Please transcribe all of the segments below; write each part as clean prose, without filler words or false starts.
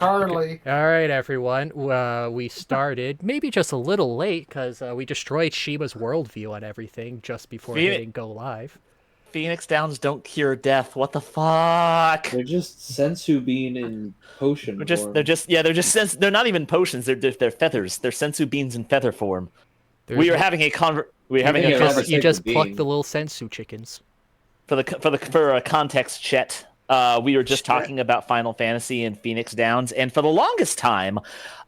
Charlie. All right, everyone. We started maybe just a little late because we destroyed Shima's worldview on everything just before hitting go live. Phoenix Downs don't cure death. What the fuck? They're just sensu bean in potion form. They're not even potions. They're feathers. They're sensu beans in feather form. We are having a You just pluck the little sensu chickens. For a context, Chet. We were just talking about Final Fantasy and Phoenix Downs, and for the longest time,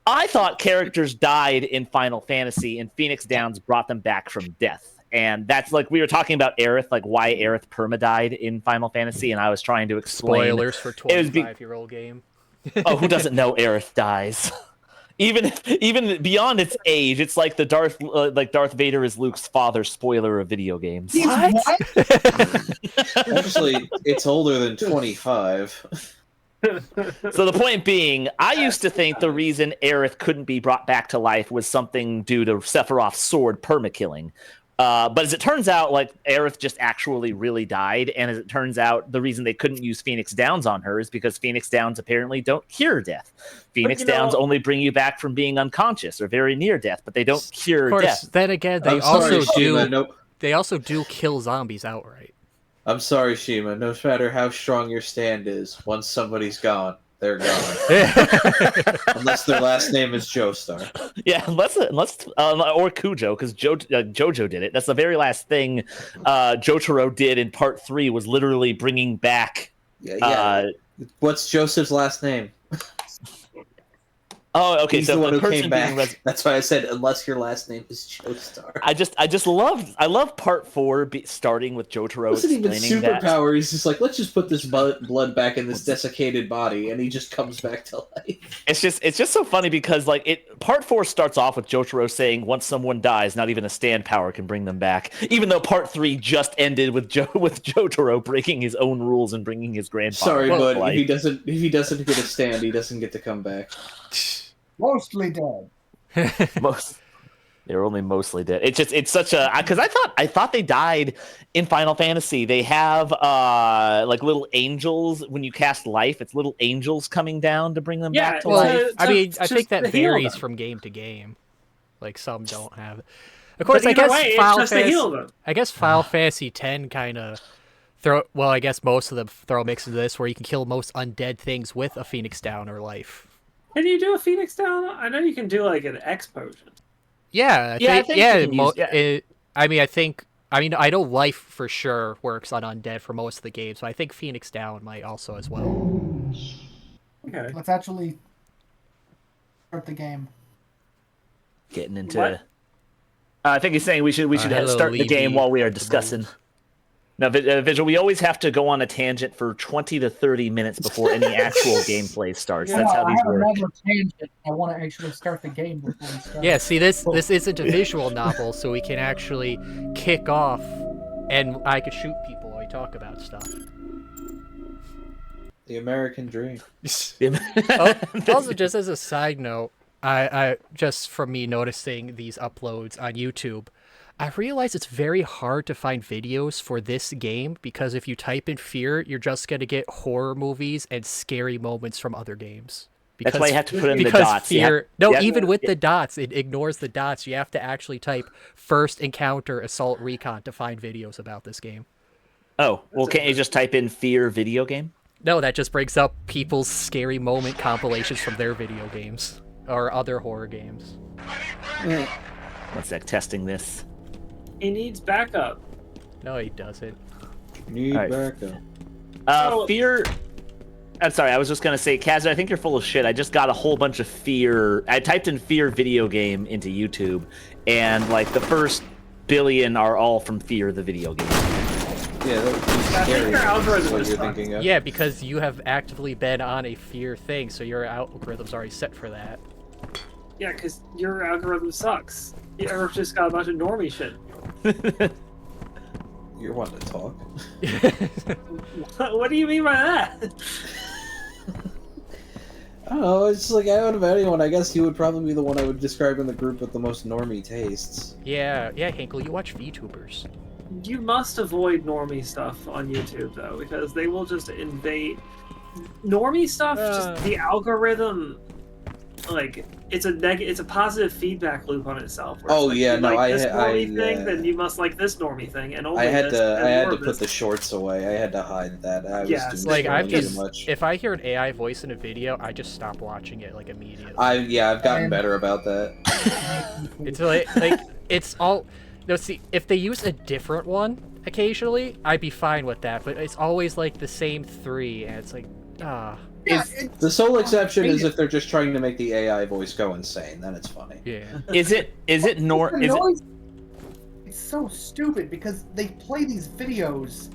I thought characters died in Final Fantasy, and Phoenix Downs brought them back from death. And that's like we were talking about Aerith, like why Aerith perma-died in Final Fantasy, and I was trying to explain. Spoilers for 25-year-old game. Oh, who doesn't know Aerith dies? Even beyond its age, it's like the Darth Vader is Luke's father spoiler of video games. What? Actually, it's older than 25. So the point being, I used to think the reason Aerith couldn't be brought back to life was something due to Sephiroth's sword perma-killing. But as it turns out, like Aerith just actually really died, and as it turns out, the reason they couldn't use Phoenix Downs on her is because Phoenix Downs apparently don't cure death. Phoenix Downs only bring you back from being unconscious or very near death, but they don't cure death. Then again, they They also do kill zombies outright. I'm sorry, Shima. No matter how strong your stand is, once somebody's gone, they're gone. Unless their last name is Joestar. Yeah, unless or Kujo, because Jojo did it. That's the very last thing Jotaro did in Part 3 was literally bringing back. What's Joseph's last name? Oh, okay. He's so the one who came back. That's why I said unless your last name is Joestar. I love Part 4 starting with Jotaro explaining that. Even superpower. He's just like, let's just put this blood back in this desiccated body, and he just comes back to life. It's just so funny because Part 4 starts off with Jotaro saying once someone dies, not even a stand power can bring them back. Even though Part 3 just ended with Jotaro breaking his own rules and bringing his grandfather. Sorry, but if he doesn't get a stand, he doesn't get to come back. Mostly dead. They're only mostly dead. It's such a because I thought they died in Final Fantasy. They have like little angels when you cast life. It's little angels coming down to bring them back to life. I think that varies from game to game. Like some don't have it. Of course, I guess Final Fantasy X kind of throw. Well, I guess most of them throw a mix of this where you can kill most undead things with a Phoenix Down or life. Can you do a Phoenix Down? I know you can do like an X potion. I know life for sure works on undead for most of the games, but I think Phoenix Down might also as well. Okay, let's actually start the game. Getting into what? I think he's saying we should start the game while we are discussing. Now, Vigil, we always have to go on a tangent for 20 to 30 minutes before any actual gameplay starts. Yeah, that's how these work. I have another tangent. I want to actually start the game before we start. Yeah, see, this isn't a visual novel, so we can actually kick off, and I could shoot people while we talk about stuff. The American dream. Also, just as a side note, I just from me noticing these uploads on YouTube, I realize it's very hard to find videos for this game because if you type in F.E.A.R, you're just going to get horror movies and scary moments from other games. That's why you have to put in the dots. Even with the dots, it ignores the dots. You have to actually type first encounter assault recon to find videos about this game. Oh, well, can't you just type in F.E.A.R video game? No, that just brings up people's scary moment compilations from their video games or other horror games. One sec, testing this. He needs backup. No, he doesn't. Backup. F.E.A.R. I'm sorry, I was just going to say, Khazard, I think you're full of shit. I just got a whole bunch of F.E.A.R. I typed in F.E.A.R video game into YouTube, and like the first billion are all from F.E.A.R the video game. Yeah, that would be scary. I think your algorithm is you're thinking of. Yeah, because you have actively been on a F.E.A.R thing, so your algorithm's already set for that. Yeah, because your algorithm sucks. You ever just got a bunch of normie shit. You're wanting to talk. What do you mean by that? I don't know, it's like out of anyone, I guess you would probably be the one I would describe in the group with the most normie tastes. Yeah, Hinkle, you watch VTubers. You must avoid normie stuff on YouTube, though, because they will just invade normie stuff, just the algorithm, like it's a positive feedback loop on itself. Oh like, yeah, you no, like this normie thing, then you must like this normie thing, and only I had to this. put the shorts away. I had to hide that. I was doing like I've too just much. if I hear an AI voice in a video, I just stop watching it like immediately. I've gotten better about that. It's like it's all. No, see, if they use a different one occasionally, I'd be fine with that. But it's always like the same 3, and it's like Yeah, The sole exception is if they're just trying to make the AI voice go insane. Then it's funny. Yeah. Is it It's so stupid because they play these videos,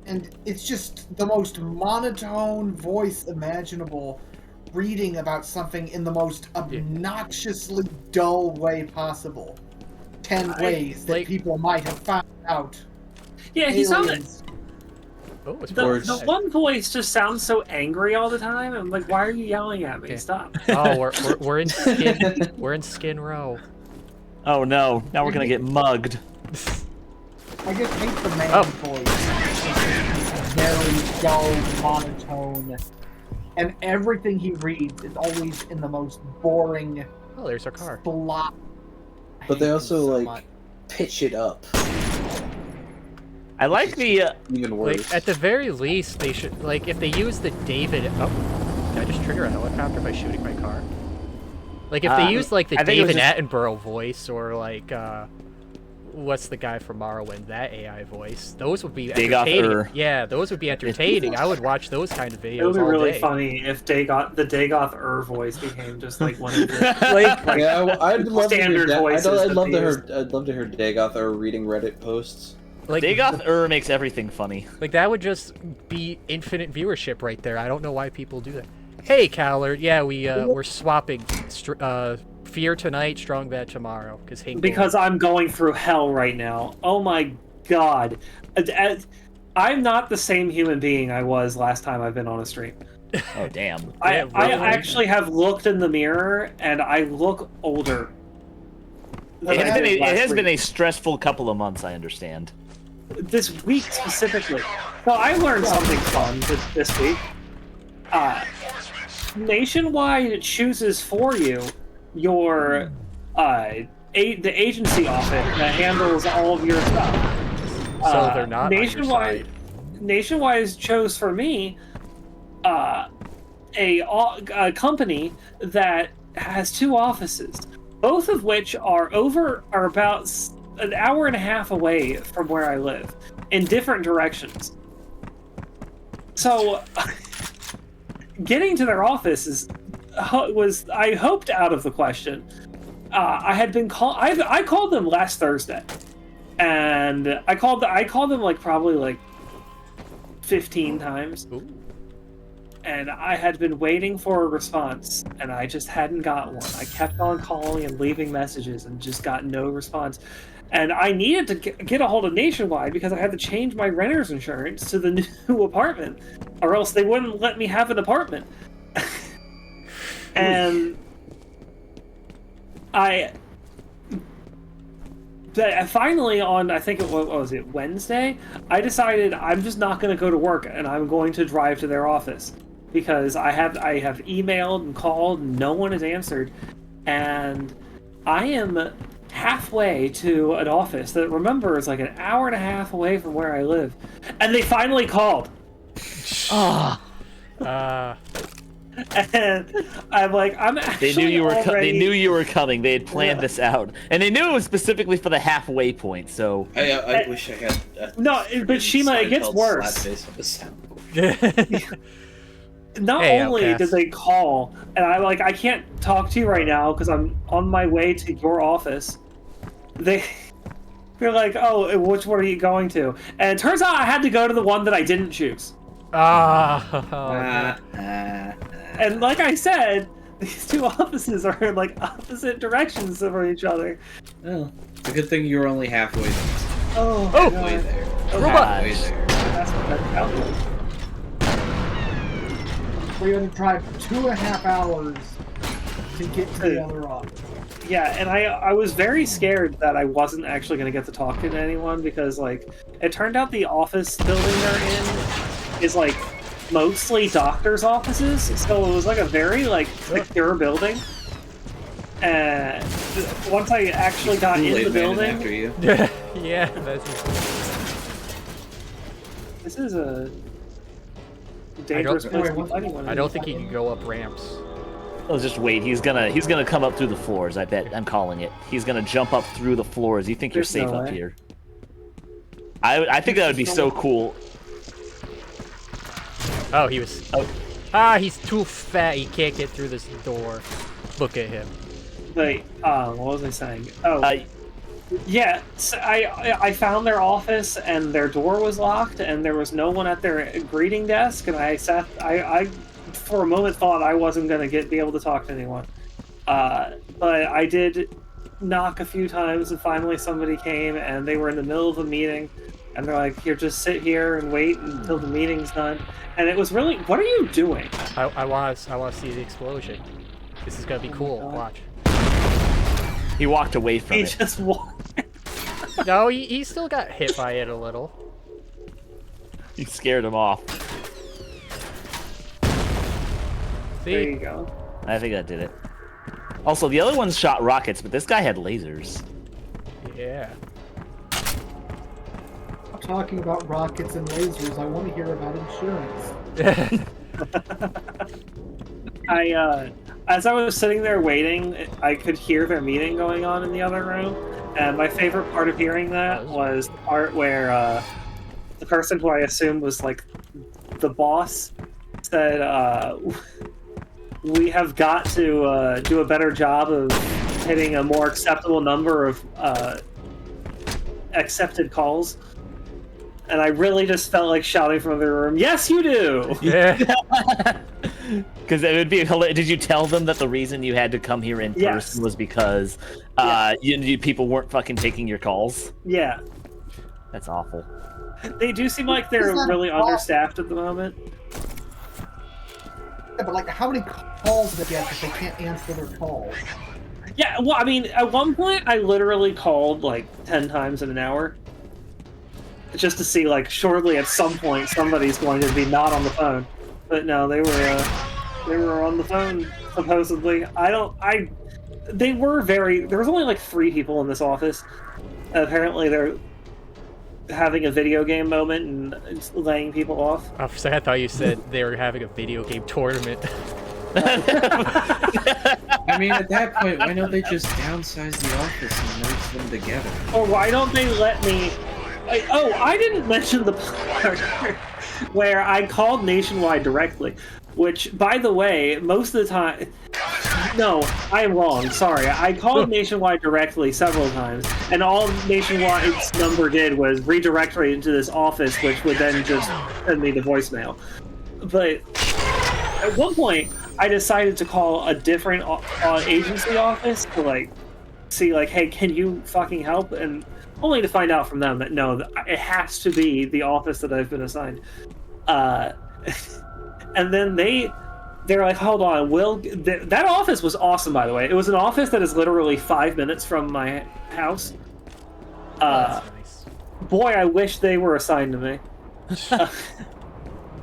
and it's just the most monotone voice imaginable, reading about something in the most obnoxiously dull way possible. 10 ways that people might have found out. Yeah, he sounded. Oh, it's The one voice just sounds so angry all the time. I'm like, why are you yelling at me? Stop. Oh, we're in skin. We're in Skin Row. Oh no! Now we're gonna get mugged. I just hate the man voice. It's very dull, monotone, and everything he reads is always in the most boring. Oh, there's our car. Slop. But they also pitch it up. I like the even worse. Like, at the very least, they should if they use the David. Oh, did I just trigger a helicopter by shooting my car? Like if they use like the David Attenborough voice or like what's the guy from Morrowind, that AI voice? Those would be entertaining. Yeah, those would be entertaining. I would watch those kind of videos. It would be really day. funny if the Dagoth voice became just like one of the yeah, I'd love standard voices. I'd love to hear Dagoth reading Reddit posts. Like Dagoth makes everything funny. Like that would just be infinite viewership right there. I don't know why people do that. Hey, Khazard. Yeah, we're swapping. Fear tonight, strong bad tomorrow. Because I'm going through hell right now. Oh my god. I'm not the same human being I was last time I've been on a stream. Oh damn. I actually have looked in the mirror and I look older. It has been a stressful couple of months, I understand. This week specifically. So I learned something fun this week. Nationwide chooses for you your the agency office that handles all of your stuff. So they're not Nationwide. Nationwide chose for me a company that has 2 offices, both of which are about an hour and a half away from where I live, in different directions. So, getting to their office was I hoped out of the question. I called them last Thursday, and I called them probably 15 times. Ooh. And I had been waiting for a response, and I just hadn't got one. I kept on calling and leaving messages and just got no response. And I needed to get a hold of Nationwide because I had to change my renter's insurance to the new apartment, or else they wouldn't let me have an apartment. And I finally on, I think what was it, Wednesday, I decided I'm just not going to go to work and I'm going to drive to their office because I have emailed and called and no one has answered, and I am halfway to an office that, remember, is like an hour and a half away from where I live, and they finally called. And I'm like, I'm actually They knew you were coming. They had planned this out, and they knew it was specifically for the halfway point. So I wish I had. But Shima, it gets worse. Not only did they call, and I can't talk to you right now because I'm on my way to your office. They're like, oh, which one are you going to? And it turns out I had to go to the one that I didn't choose. And like I said, these 2 offices are in opposite directions from each other. Oh, it's a good thing you were only halfway there. Oh, halfway there. Robot. That's what that felt like. We had to drive 2.5 hours to get to the other office. Yeah, and I was very scared that I wasn't actually going to get to talk to anyone because, it turned out the office building they're in is, mostly doctors' offices, so it was like a very like secure building. And once I actually got in the building, after you. Yeah, that's this is a dangerous place to be fighting one. I don't think he can go up ramps. Let's just wait. He's gonna come up through the floors. I bet. I'm calling it. He's gonna jump up through the floors. You think There's you're safe no up way. here? I think that would be so cool. Oh, he was. Oh. Ah, he's too fat. He can't get through this door. Look at him. Wait, what was I saying? Oh, Uh, yeah. So I found their office and their door was locked and there was no one at their greeting desk, and I for a moment thought I wasn't gonna be able to talk to anyone. But I did knock a few times and finally somebody came and they were in the middle of a meeting and they're like, here, just sit here and wait until the meeting's done. And it was really, what are you doing? I want to see the explosion. This is gonna be cool. God. Watch. he walked away from He it. just walked. No, he still got hit by it a little. He scared him off. There See? you go. I think that did it. Also, the other ones shot rockets, but this guy had lasers. Yeah. Talking about rockets and lasers, I want to hear about insurance. As I was sitting there waiting, I could hear their meeting going on in the other room, and my favorite part of hearing that was the part where the person who I assumed was like the boss said, "We have got to do a better job of hitting a more acceptable number of accepted calls." And I really just felt like shouting from the room, "Yes, you do!" Yeah. Because it would be hilarious. Did you tell them that the reason you had to come here in Yes. person was because people weren't fucking taking your calls? Yeah. That's awful. They do seem like they're Isn't that really awful? understaffed at the moment. Yeah, but like, how many calls do they get if they can't answer their calls? Yeah, well, I mean, at one point, I literally called like 10 times in an hour. Just to see, like, surely at some point somebody's going to be not on the phone. But no, they were on the phone, supposedly. There was only like 3 people in this office. Apparently they're having a video game moment and it's laying people off. Oh, for a second, I thought you said they were having a video game tournament. I mean, at that point, why don't they just downsize the office and merge them together? Or why don't they let me... I didn't mention the part where I called Nationwide directly, which, by the way, most of the time... No, I am wrong. Sorry. I called Nationwide directly several times, and all Nationwide's number did was redirect me into this office, which would then just send me the voicemail. But at one point, I decided to call a different agency office to, like, see, like, hey, can you fucking help? And only to find out from them that no, it has to be the office that I've been assigned. And then they're like, hold on, that office was awesome, by the way. It was an office that is literally 5 minutes from my house. That's nice. Boy, I wish they were assigned to me.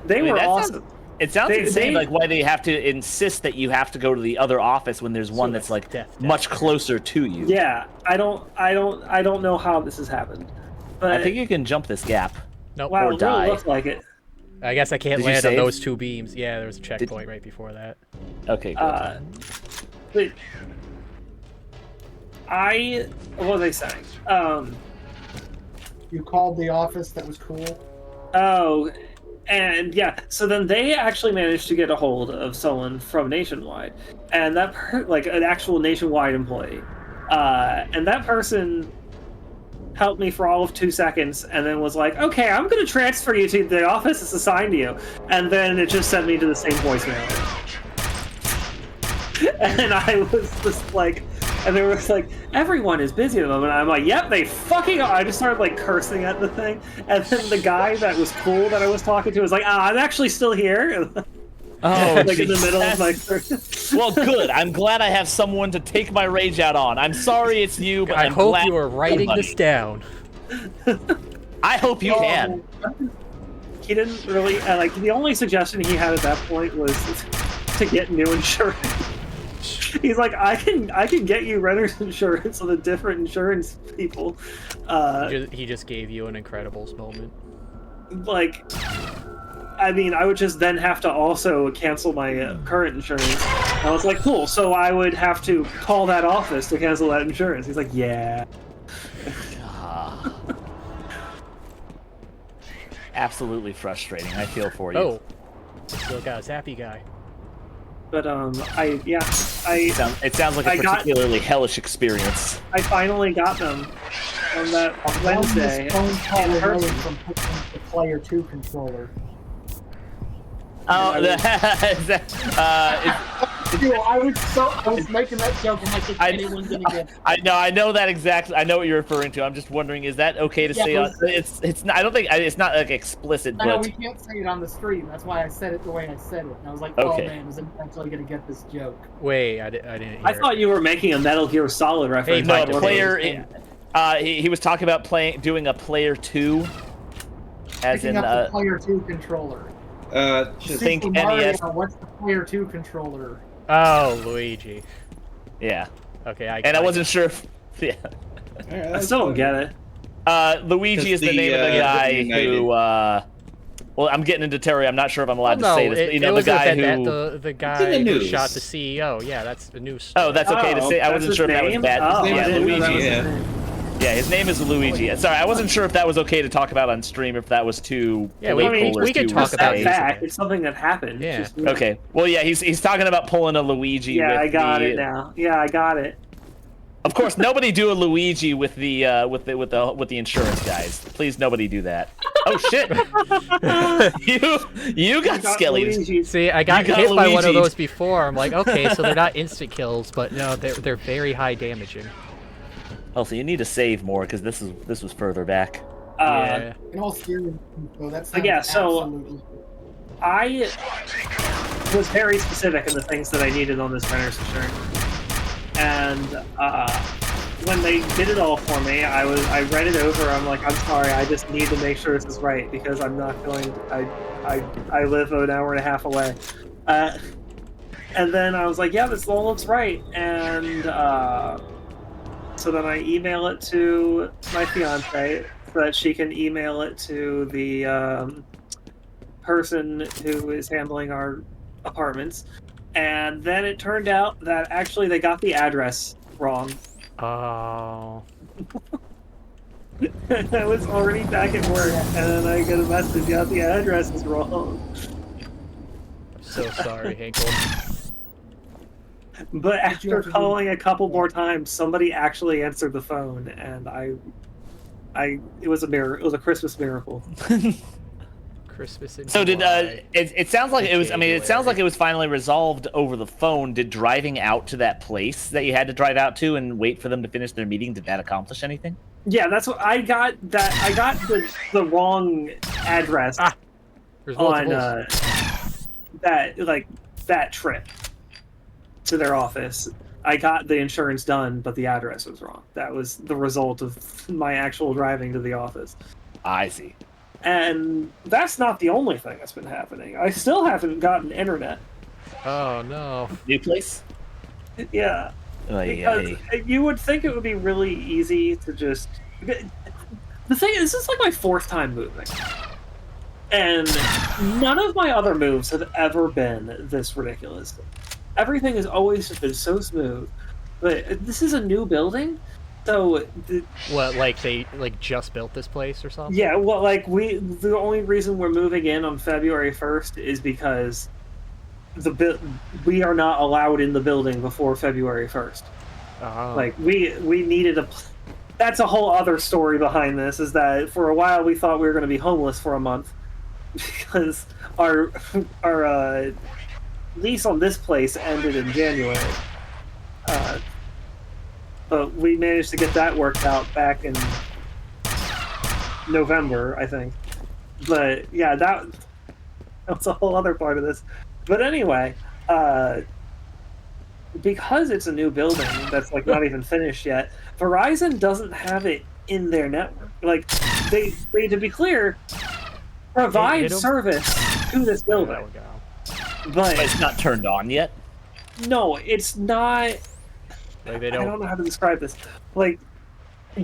They were awesome. It sounds They- insane, they- like why they have to insist that you have to go to the other office when there's one that's like death. much closer to you. Yeah, I don't know how this has happened. But I think you can jump this gap. Nope. wow, or it die. really looked like it. I guess I can't Did you land on save? those 2 beams. Yeah, there was a checkpoint right before that. Okay, good. But what was I saying? You called the office that was cool? Oh, and yeah, so then they actually managed to get a hold of someone from Nationwide, and that like an actual Nationwide employee, and that person helped me for all of 2 seconds, and then was like, "Okay, I'm going to transfer you to the office that's assigned to you," and then it just sent me to the same voicemail, and I was just like. And they were like, everyone is busy at the moment. I'm like, yep, they fucking are. I just started like cursing at the thing. And then the guy that was cool that I was talking to was like, I'm actually still here. Oh, like in the middle of my Well, good. I'm glad I have someone to take my rage out on. I'm sorry it's you, but I I'm hope glad- you are writing this down. I hope you can. he didn't really like. The only suggestion he had at that point was to get new insurance. He's like, I can get you renter's insurance with a different insurance people. He just gave you an Incredibles moment. Like, I mean, I would just then have to also cancel my current insurance. I was like, cool. So I would have to call that office to cancel that insurance. He's like, yeah. Absolutely frustrating. I feel for you. Oh, still got a zappy guy. But It sounds like a particularly hellish experience. I finally got them on that Wednesday. Phone call away from picking the player 2 controller. Oh, I was making that joke. I'm like, if anyone's gonna get. I know that exactly. I know what you're referring to. I'm just wondering, is that okay to say? It's not. I don't think it's not like explicit. No, but we can't say it on the stream. That's why I said it the way I said it. And I was like, okay. oh man, was eventually gonna get this joke. Wait, I didn't hear I thought you were making a Metal Gear Solid reference. Hey, no, player. He was talking about doing a player 2, as Picking in up the player 2 controller. just think Super Mario, NES. what's the player 2 controller? Oh, Luigi. Yeah. Okay, I wasn't sure if. Yeah. I still don't get it. Luigi is the name of the guy who. Well, I'm getting into Terry. I'm not sure if I'm allowed to say this. But, it was the guy who. The guy who shot the CEO. Yeah, that's the news story. Oh, that's okay to say. I wasn't sure if that was bad. Oh, yeah, Luigi. Yeah, his name is Luigi. Sorry, I wasn't sure if that was okay to talk about on stream. If that was too. Yeah, we can talk about it. fact. It's something that happened. Yeah. Okay. Well, yeah, he's talking about pulling a Luigi. Yeah, with I got it now. Yeah, I got it. Of course, nobody do a Luigi with the insurance guys. Please, nobody do that. Oh shit! you got skellies. See, I got hit by one of those before. I'm like, okay, so they're not instant kills, but no, they're very high damaging. Oh, so you need to save more because this was further back. Yeah. In all seriousness, though, that's so I was very specific in the things that I needed on this renter's insurance, and when they did it all for me, I read it over. I'm like, I'm sorry, I just need to make sure this is right because I'm not going. I live an hour and a half away, and then I was like, yeah, this all looks right, and so then I email it to my fiance so that she can email it to the person who is handling our apartments. And then it turned out that actually they got the address wrong. Oh. I was already back at work, and then I get a message, yeah, the address is wrong. I'm so sorry, Hinkle. But after calling a couple more times, somebody actually answered the phone, and it was a miracle. It was a Christmas miracle. Christmas in So July. it sounds like it was. I mean, it sounds like it was finally resolved over the phone. Did driving out to that place that you had to drive out to and wait for them to finish their meeting, did that accomplish anything? Yeah, that's what I got. I got the wrong address on that trip to their office. I got the insurance done, but the address was wrong. That was the result of my actual driving to the office. I see. And that's not the only thing that's been happening. I still haven't gotten internet. Oh no. New place? Yeah. Because you would think it would be really easy to just... The thing is, this is like my 4th time moving. And none of my other moves have ever been this ridiculous. Everything has always just been so smooth. But this is a new building, so... What, like they just built this place or something? Yeah, well, like the only reason we're moving in on February 1st is because we are not allowed in the building before February 1st. Oh. Like we needed a... That's a whole other story behind this, is that for a while we thought we were going to be homeless for a month because our lease on this place ended in January. But we managed to get that worked out back in November, I think. But yeah, that was a whole other part of this. But anyway, because it's a new building that's like not even finished yet, Verizon doesn't have it in their network. Like they to be clear, provide hit 'em. service to this building, There we go. but It's not turned on yet. no, it's not. Like they I don't. don't know how to describe this. Like,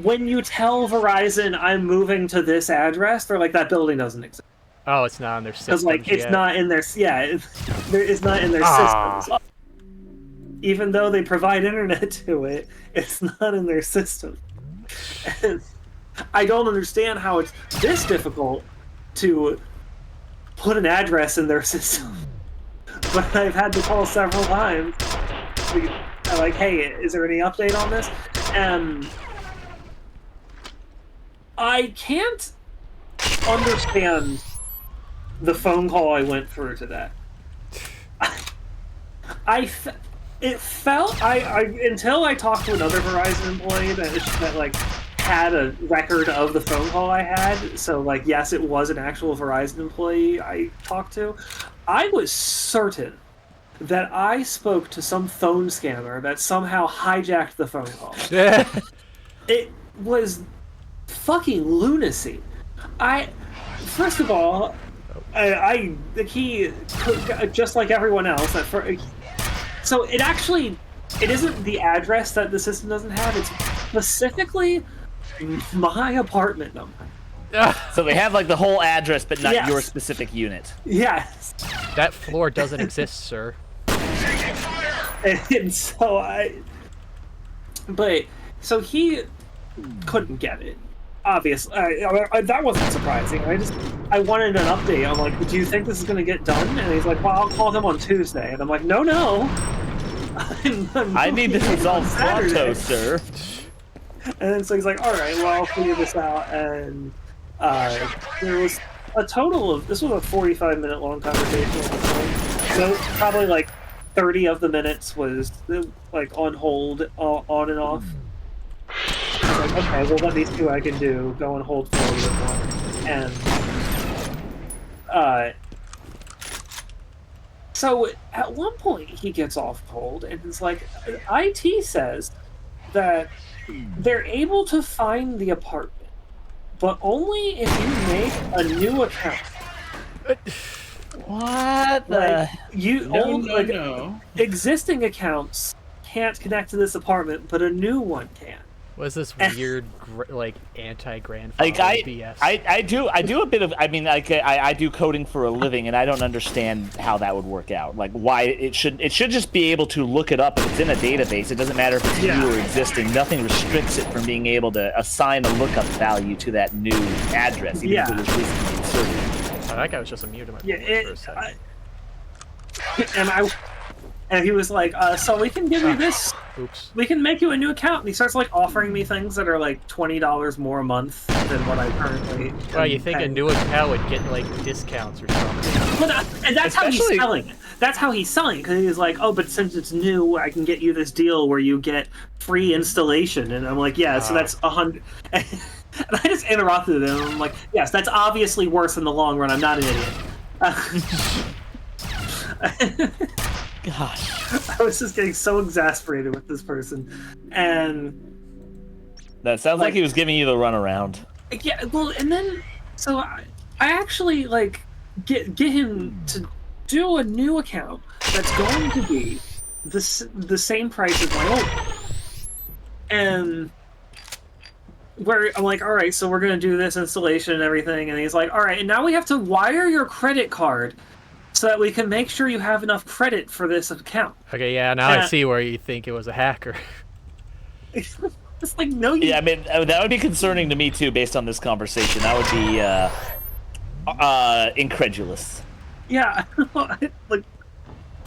when you tell Verizon I'm moving to this address, they're like, that building doesn't exist. Oh, it's not on their Because systems like it's yet. not in their it's not in their Ah. systems. Even though they provide internet to it, it's not in their system. And I don't understand how it's this difficult to put an address in their system. But I've had to call several times. I'm like, hey, is there any update on this? I can't understand the phone call I went through today. It felt until I talked to another Verizon employee that like had a record of the phone call I had. So like, yes, it was an actual Verizon employee I talked to. I was certain that I spoke to some phone scammer that somehow hijacked the phone call. It was fucking lunacy. First of all, he just like everyone else. So it isn't the address that the system doesn't have. It's specifically my apartment number. So they have like the whole address, but not Yes. your specific unit. Yes. That floor doesn't exist, sir. And so he couldn't get it. Obviously, that wasn't surprising. I wanted an update. I'm like, do you think this is going to get done? And he's like, well, I'll call him on Tuesday. And I'm like, no. I need this resolved pronto, sir. And so he's like, all right, well, I'll figure this out. And there was a total of, this was a 45-minute long conversation on the phone. So probably like 30 of the minutes was like on hold, on and off. Like, okay, well, what these two I can do, go on hold for a little bit more. And so at one point he gets off hold and it's like, IT says that they're able to find the apartment, but only if you make a new account. What? Like, No. existing accounts can't connect to this apartment, but a new one can. Was this weird, like, anti-grandfather Like BS? I do a bit of. I mean, like I do coding for a living, and I don't understand how that would work out. Like why it should just be able to look it up if it's in a database. It doesn't matter if it's new or existing. Nothing restricts it from being able to assign a lookup value to that new address, even if it was recently inserted. Oh, that guy was just immune to my for a second. And he was like, so we can give you this. Oops. We can make you a new account. And he starts like offering me things that are like $20 more a month than what I currently. Well, you think a new account would get like discounts or something? Well, and that's how he's selling it. That's how he's selling it, because he's like, oh, but since it's new, I can get you this deal where you get free installation. And I'm like, yeah, so that's $100. And I just interrupted him. I'm like, yes, that's obviously worse in the long run. I'm not an idiot. Gosh. I was just getting so exasperated with this person, and That sounds like he was giving you the runaround. yeah. Well, and then so I actually like get him to do a new account that's going to be the same price as my old one. And where I'm like, all right, so we're gonna do this installation and everything, and he's like, all right, and now we have to wire your credit card so that we can make sure you have enough credit for this account. Okay, yeah, now I see where you think it was a hacker. It's like, no, you... Yeah, I mean, that would be concerning to me, too, based on this conversation. That would be incredulous. Yeah, like,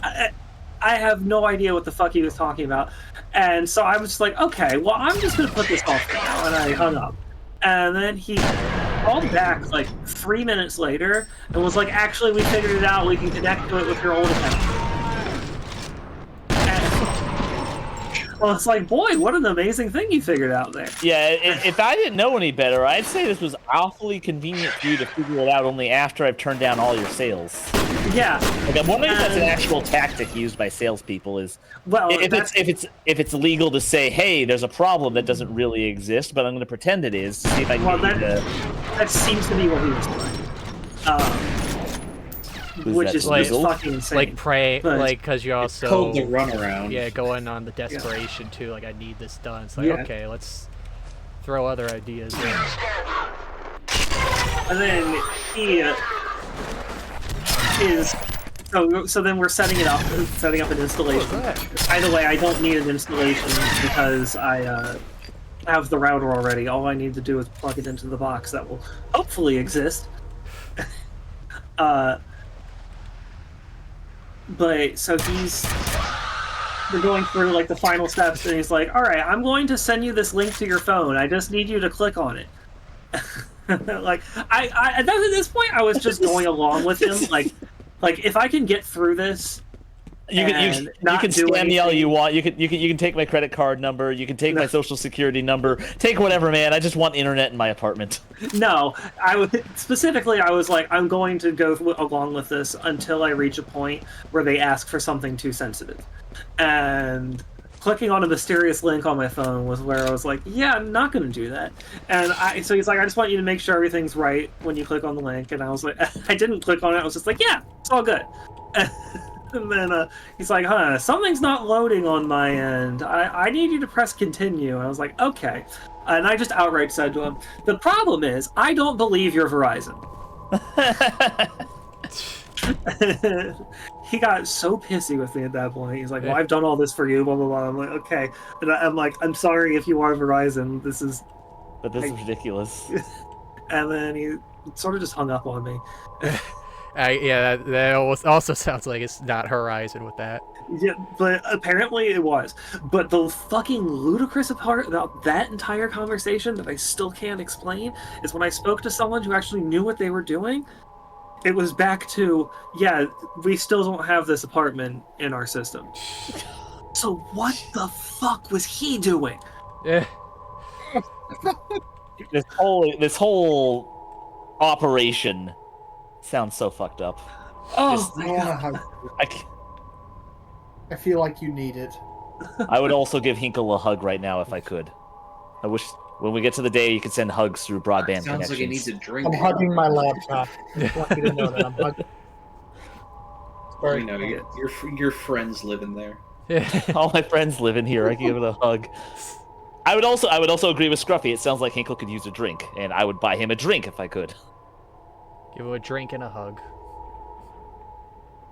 I have no idea what the fuck he was talking about. And so I was just like, okay, well, I'm just going to put this off for now. And I hung up. And then he called back like 3 minutes later and was like, actually, we figured it out. We can connect to it with your old account. And well, it's like, boy, what an amazing thing you figured out there. Yeah, if I didn't know any better, I'd say this was awfully convenient for you to figure it out only after I've turned down all your sales. Yeah. Like, I'm wondering if that's an actual tactic used by salespeople. Is well, if it's legal to say, hey, there's a problem that doesn't really exist, but I'm going to pretend it is to see if I can get you to... That seems to be what he was doing. which is Like- fucking insane. Like pray, But- like because you're It's called the also runaround. yeah going on the desperation too. Like I need this done. It's like Yeah. okay, let's throw other ideas in. And then he is so then we're setting up an installation. By the way, I don't need an installation because I have the router already. All I need to do is plug it into the box that will hopefully exist. But so we're going through like the final steps, and he's like, "All right, I'm going to send you this link to your phone. I just need you to click on it." Like I at this point, I was just going along with him. Like if I can get through this, You can scam me all you want. You can take my credit card number. You can take my social security number. Take whatever, man. I just want internet in my apartment. No, I was like, I'm going to go along with this until I reach a point where they ask for something too sensitive, and clicking on a mysterious link on my phone was where I was like, yeah, I'm not going to do that. And so he's like, I just want you to make sure everything's right when you click on the link. And I was like, I didn't click on it. I was just like, yeah, it's all good. And then he's like, something's not loading on my end. I need you to press continue. And I was like, okay. And I just outright said to him, the problem is, I don't believe you're Verizon. He got so pissy with me at that point. He's like, well, I've done all this for you, blah, blah, blah. I'm like, okay. And I'm like, I'm sorry if you are Verizon. This is ridiculous. And then he sort of just hung up on me. Yeah, that also sounds like it's not Horizon with that. Yeah, but apparently it was. But the fucking ludicrous part about that entire conversation that I still can't explain is when I spoke to someone who actually knew what they were doing, it was back to, yeah, we still don't have this apartment in our system. So what the fuck was he doing? Yeah. This whole operation sounds so fucked up. Oh, I wanna hug you. I feel like you need it. I would also give Hinkle a hug right now if I could. I wish when we get to the day you could send hugs through broadband Sounds like he needs connections. a drink. I'm hugging my laptop. I want you to know that I'm hugging. You know, your friends live in there. All my friends live in here. I can give it a hug. I would also agree with Scruffy. It sounds like Hinkle could use a drink, and I would buy him a drink if I could. Give him a drink and a hug.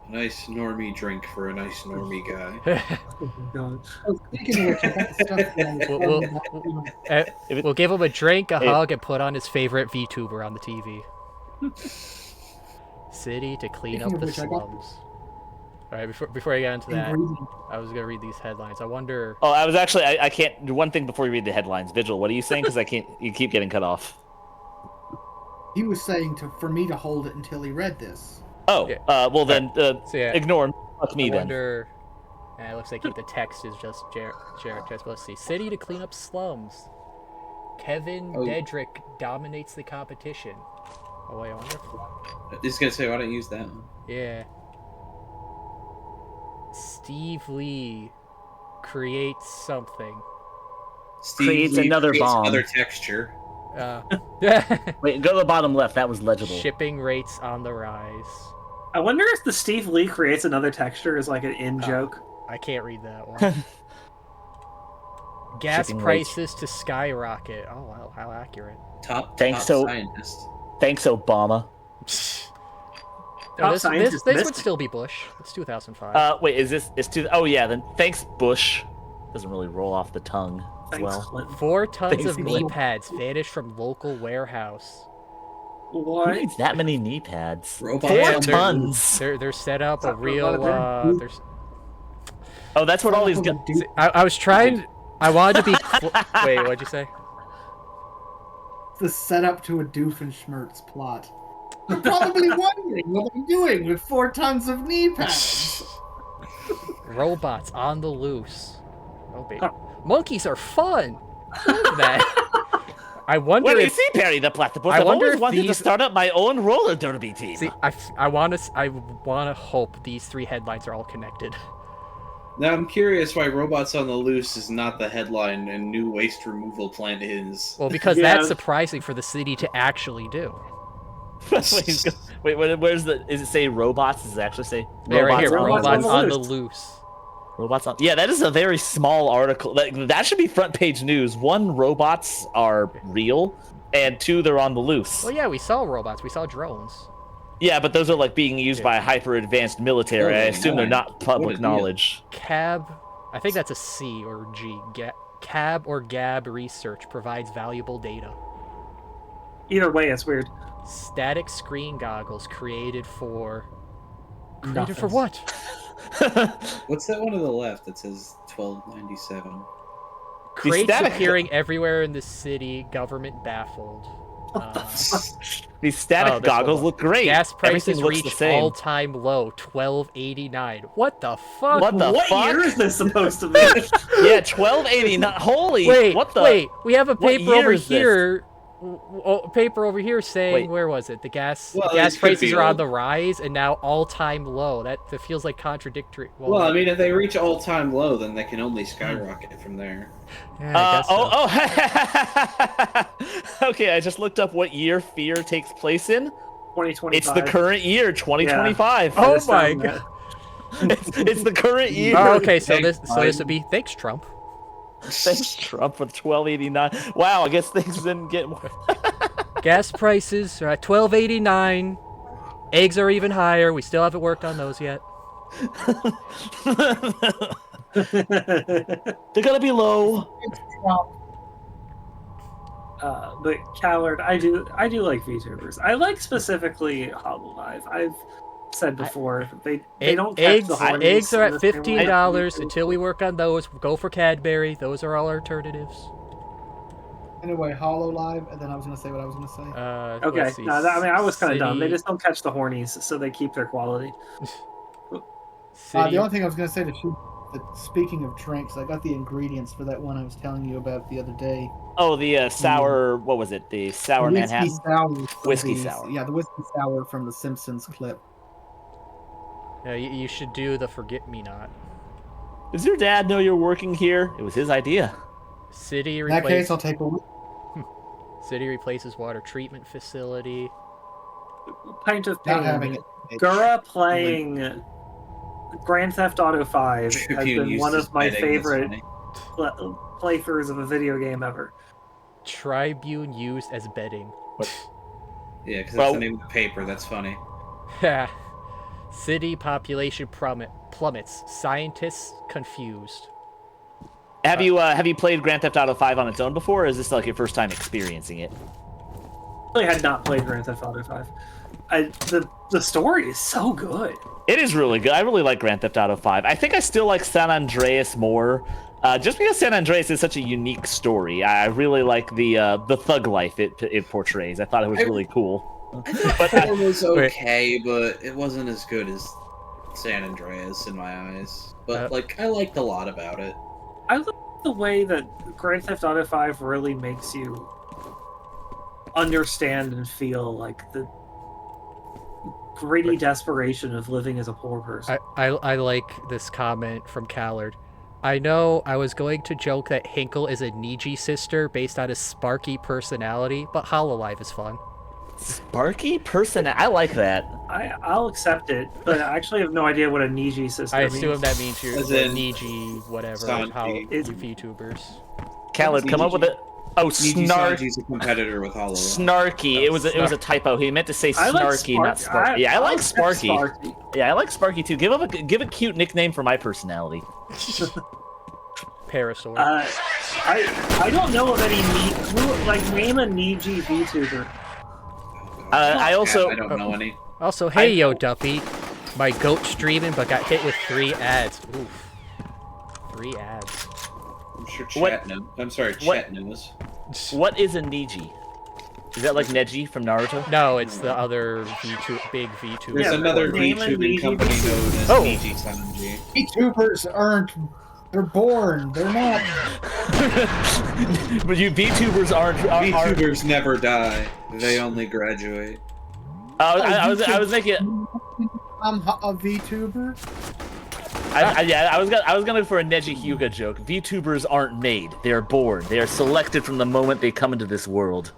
A nice normie drink for a nice normie guy. God. Oh, speaking of which, I got stuff. We'll give him a drink, a hug, and put on his favorite VTuber on the TV. City to clean up Speaking of the which, I got- slums. All right, before I get into that, Ingredient. I was gonna read these headlines. I wonder. Oh, I was actually I can't do one thing before you read the headlines. Vigil, what are you saying? Because I can't. You keep getting cut off. He was saying for me to hold it until he read this. Oh, Yeah. well then, So, yeah, ignore him. Fuck me I then. wonder. It looks like the text is just Jared. Let's see. City to clean up slums. Kevin Dedrick dominates the competition. Oh wait, I wonder. I was gonna say, why don't you use that one? Yeah. Steve Lee creates something. Steve Creates Lee another creates bomb. Another texture. Wait, go to the bottom left. That was legible. Shipping rates on the rise. I wonder if the Steve Lee creates another texture is like an in-joke. I can't read that one. Gas Shipping rates. prices to skyrocket. Oh wow, how accurate. Top Thanks, scientist. Thanks, Obama. No, this scientist would missing. still be Bush. It's 2005. Wait, is this? It's two. Oh yeah, then thanks, Bush. Doesn't really roll off the tongue as Thanks, well. Clinton. 4 tons thanks, of knee Clinton. pads vanished from local warehouse. Who What? needs that many knee pads? Robots 4 Yeah, on they're- tons. They're set up a Not real. a bad There's. Oh, that's what all these guys. See, I was trying. I wanted to be. Wait, what'd you say? The setup to a Doofenshmirtz plot. You're probably wondering what I'm doing with 4 tons of knee pads. Robots on the loose. Oh baby, monkeys are fun. Love that. I wonder Well, you if. see, Perry the Platypus, I I've wonder always if wanted to these- start up my own roller derby team. See, I want to hope these 3 headlines are all connected. Now I'm curious why Robots on the Loose is not the headline and new waste removal plant is. Well, because Yeah. that's surprising for the city to actually do. That's what he's Wait, where's the? Is it say robots? Does it actually say Yeah, right here. Robots Robots on on the the loose. loose. Robots on. Yeah, that is a very small article. That should be front page news. One, robots are real, and two, they're on the loose. Well, yeah, we saw robots. We saw drones. Yeah, but those are like being used by a hyper advanced military. I assume they're not What a public deal. knowledge. Cab, I think that's a C or G. Cab or Gab research provides valuable data. Either way, it's weird. Static screen goggles created for Nothing. what? What's that one to the left that says 1297? Crates static- appearing everywhere in the city. Government baffled. These static Oh, this goggles one. look great. Gas prices Everything looks the reach same. all-time low, $12.89. What the fuck? What the What fuck? year is this supposed to be? Yeah, 1289. Holy. Wait, what the? wait. We have a what paper year over is this? here. Paper over here saying Wait. where was it? The gas Well, gas this could prices be are on old. the rise and now all-time low. That feels like contradictory. Well, I mean, if they reach all-time low, then they can only skyrocket from there. yeah, I guess so. Okay, I just looked up what year FEAR takes place in. 2025. It's the current year, 2025. Oh Just my found that. It's the current year. Oh, okay, so Thanks, this would be thanks, Trump. Thanks, Trump, with 1289. Wow, I guess things didn't get more. Gas prices are at $12.89. Eggs are even higher. We still haven't worked on those yet. They're gonna be low. But Khazard, I do like VTubers. I like specifically Hololive. I've said before they don't catch the hornies eggs are in at the same way $15 that until we work on those. Go for Cadbury. Those are all alternatives. Anyway, Hololive, and then I was gonna say what I was gonna say. Okay, let's see. no, I mean I was kind of dumb. They City- just don't catch the hornies, so they keep their quality. City- The only thing I was gonna say to shoot, that speaking of drinks, I got the ingredients for that one I was telling you about the other day. Oh, the sour. What was it? The sour Whiskey Manhattan. sour. from Whiskey the- sour. Yeah, the whiskey sour from the Simpsons clip. Yeah, you should do the forget-me-not. Does your dad know you're working here? It was his idea. City In that case, replaces I'll take a. City replaces water treatment facility. Pint of Not having pain. it. Gura playing Grand Theft Auto 5 has Tribune been used one as of my betting, that's favorite funny. playthroughs of a video game ever. Tribune used as bedding. Yeah, because that's Well- the name of the paper. That's funny. City population plummets. Scientists confused. Have you played Grand Theft Auto 5 on its own before, or is this like your first time experiencing it? I had not played Grand Theft Auto 5. The story is so good. It is really good. I really like Grand Theft Auto 5. I think I still like San Andreas more, just because San Andreas is such a unique story. I really like the thug life it portrays. I thought it was really cool. I thought 4 was okay, but it wasn't as good as San Andreas in my eyes. But I liked a lot about it. I like the way that Grand Theft Auto 5 really makes you understand and feel like the gritty desperation of living as a poor person. I like this comment from Khazard. I know I was going to joke that Hinkle is a Niji sister based on his sparky personality, but Hololive is fun. Sparky person. I like that. I'll accept it, but I actually have no idea what a Niji sister I means. assume that means you're As in Niji, whatever, Sanji. how you It's- VTubers. Khaled, come up with it. Oh, Niji snark. Sanji's a competitor with Hollow. Snarky. It was a typo. He meant to say I like snarky, not Sparky. Yeah, I like Sparky. Sparky. Yeah, I like Sparky too. Give a cute nickname for my personality. Parasaur. I don't know of any name a Niji VTuber. I also I don't know any. Also, hey yo, Duppy. My goat streaming, but got hit with 3 ads. Oof. 3 ads. I'm sure What- Chet knows. I'm sorry, what- Chet knows. what is a Neji? Is that like Neji from Naruto? No, it's the other big VTuber. There's Yeah, another name a VTubing Niji company VTuber. known as Oh. Niji Sanji. VTubers aren't. They're born. They're not. But you VTubers aren't. VTubers never die. They only graduate. I was making. I'm a VTuber. I was gonna go for a Neji Hyuga joke. VTubers aren't made; they are born. They are selected from the moment they come into this world.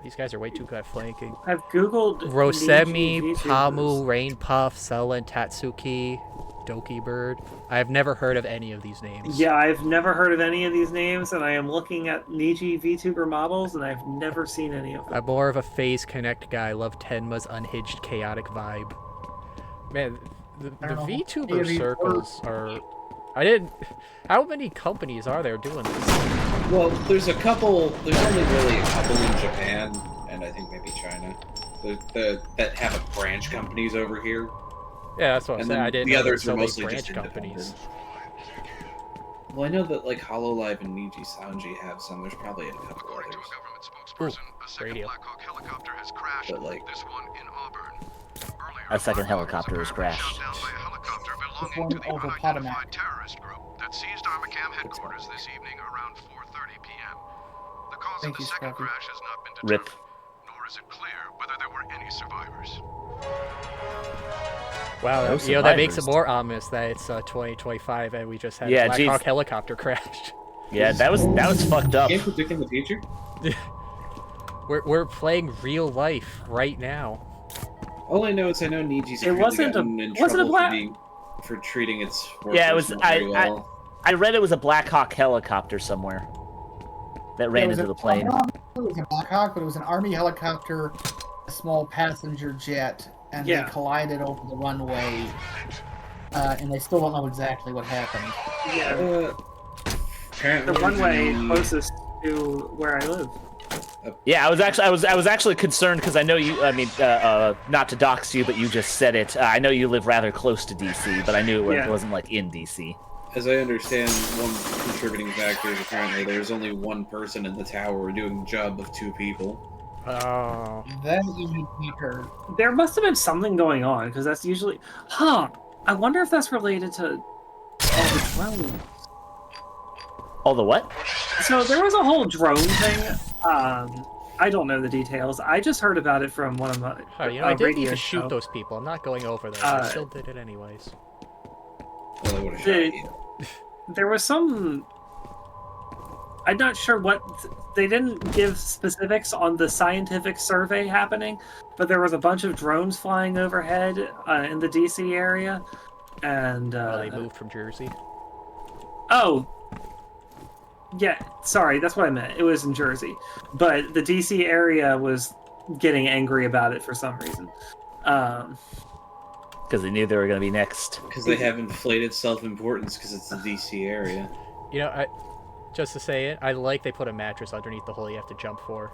These guys are way too good at flanking. I've googled Rosemi, Niji Pamu, VTubers. Rain Puff, Selen, Tatsuki, Doki Bird. I have never heard of any of these names. Yeah, I've never heard of any of these names, and I am looking at Niji VTuber models, and I've never seen any of them. I'm more of a Phase Connect guy. I love Tenma's unhinged, chaotic vibe. Man, the I don't know any VTuber of these circles are... I didn't... How many companies are there doing this? Well, there's a couple. There's only really a couple in Japan, and I think maybe China, that have branch companies over here. Yeah, that's what I'm And saying. then I didn't the know there were others so are many mostly just branch companies. Well, I know that like HoloLive and Niji Sanji have some. There's probably a couple According to others. a government spokesperson, a second radio. Black Hawk helicopter has crashed. But, like- This one in Auburn. Earlier, A second Black Hawk was helicopter has apparently crashed. shot down by a helicopter belonging one to the over unidentified Potomac. terrorist group that seized Armacam headquarters this evening around 4:30 p.m. The cause Thank of the you, second Scruffy. crash has not been Rip. determined, nor is it clear whether there were any survivors. Wow, No that makes it survivors. more ominous that it's 2025 and we just had Yeah, a Black geez. Hawk helicopter crash. Yeah, that was fucked up. Can't predict in the future. We're playing real life right now. All I know is I know Niji's It wasn't gotten in wasn't a trouble black- for treating its workers Yeah, it was- not very well. I read it was a Black Hawk helicopter somewhere that ran It was into the plane. It was a Black Hawk, but it was an Army helicopter, a small passenger jet, and Yeah. they collided over the runway. And they still don't know exactly what happened. Yeah, Apparently, the runway closest to where I live. Yeah, I was actually concerned because I know you. I mean, not to dox you, but you just said it. I know you live rather close to DC, but I knew it wasn't like in DC. As I understand, one contributing factor is apparently there's only one person in the tower doing the job of two people. Oh. Then you need Peter. There must have been something going on, because that's usually... I wonder if that's related to all the drones. Oh, the what? So there was a whole drone thing. I don't know the details. I just heard about it from one of my Oh, I didn't need radio to shoot show. those people. I'm not going over there. I still did it anyways. Well, they would have The- shot you. There was some... I'm not sure what... They didn't give specifics on the scientific survey happening, but there was a bunch of drones flying overhead in the DC area, and... They moved from Jersey. Oh! Yeah, sorry, that's what I meant. It was in Jersey. But the DC area was getting angry about it for some reason. Because they knew they were going to be next. Because they have inflated self-importance because it's the DC area. You know, just to say it, I like they put a mattress underneath the hole you have to jump for.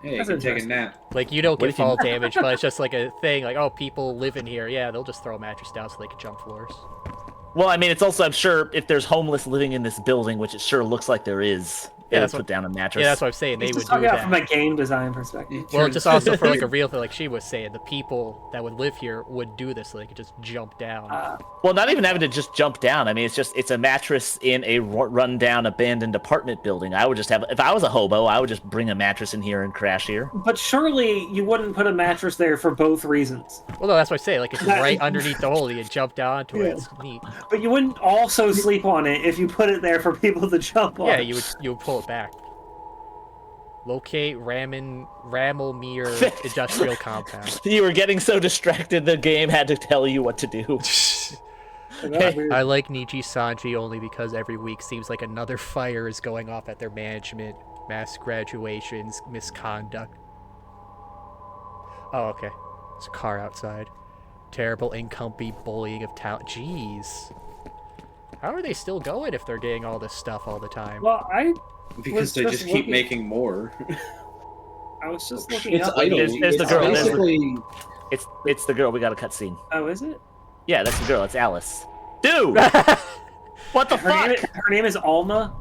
Hey, you That's can take a interesting. nap. Like, you don't What get if you- fall damage, but it's just like a thing, like, oh, people live in here. Yeah, they'll just throw a mattress down so they can jump floors. Well, I mean, it's also, I'm sure, if there's homeless living in this building, which it sure looks like there is, Yeah, they that's would put down a mattress. Yeah, that's what I'm saying. They He's would just do talking about that. from a game design perspective. Well, just also for like a real thing, like she was saying, the people that would live here would do this so they could just jump down. Well, not even having to just jump down. I mean, it's a mattress in a rundown, abandoned apartment building. I would just have, if I was a hobo, I would just bring a mattress in here and crash here. But surely you wouldn't put a mattress there for both reasons. Well, no, that's what I say. Like, it's right underneath the hole. You jump down to it. It's neat. But you wouldn't also sleep on it if you put it there for people to jump on. Yeah, you would pull it back. Locate Ramelmere industrial compound. You were getting so distracted, the game had to tell you what to do. That's weird. I like Niji Sanji only because every week seems like another fire is going off at their management. Mass graduations, misconduct. Oh, okay. There's a car outside. Terrible incomplete bullying of talent. Jeez. How are they still going if they're getting all this stuff all the time? Well, I Because they just just keep looking- making more. was just looking It's up. idle. There's the It's girl, there's the- basically... It's the girl. We got a cutscene. Oh, is it? Yeah, that's the girl. It's Alice. Dude! What the fuck? Her name is Alma.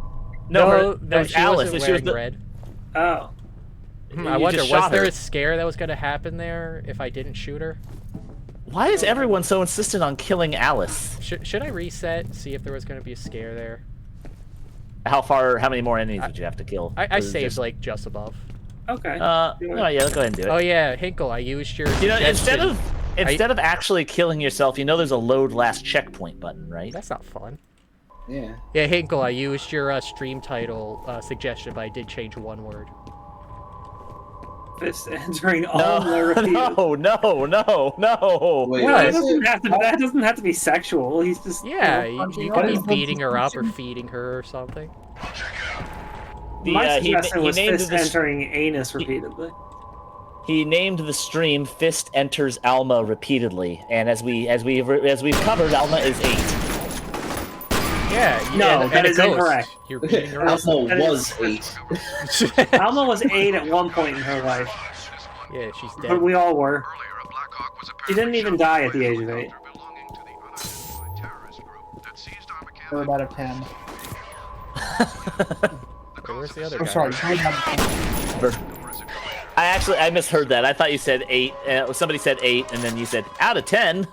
No, that was she Alice. wasn't And she was wearing the, red. Oh. I You wonder, just was shot there her. a scare that was going to happen there if I didn't shoot her? Why is everyone so insistent on killing Alice? Should I reset, see if there was going to be a scare there? How many more enemies would you have to kill? I Was it saved, just- like, just above. Okay. Oh yeah, let's go ahead and do it. Oh, yeah, Hinkle, I used your You know, instead suggestion. of actually killing yourself, you know there's a load last checkpoint button, right? That's not fun. Yeah. Yeah, Hinkle, I used your stream title suggestion, but I did change one word. fist entering Alma repeatedly. No. Wait, No, what it is doesn't it? have to. That doesn't have to be sexual. He's just Yeah, punching you her. could be is the beating her up or description? feeding her or something. My He suggestion was named fist the entering anus repeatedly. he named the stream "Fist Enters Alma" repeatedly, and as we've covered, Alma is 8. Yeah, No, and that a is ghost. incorrect. You're beating her up. Alma that is- was 8. Alma was 8 at one point in her life, Yeah, she's dead. but we all were. Earlier, a Black Hawk was She didn't even die at the age of 8. belonging to the unidentified terrorist group that seized Arma Camp. Third out of 10. Wait, where's the other I'm guy? sorry, third out of 10. I misheard that. I thought you said 8. Somebody said 8, and then you said out of 10.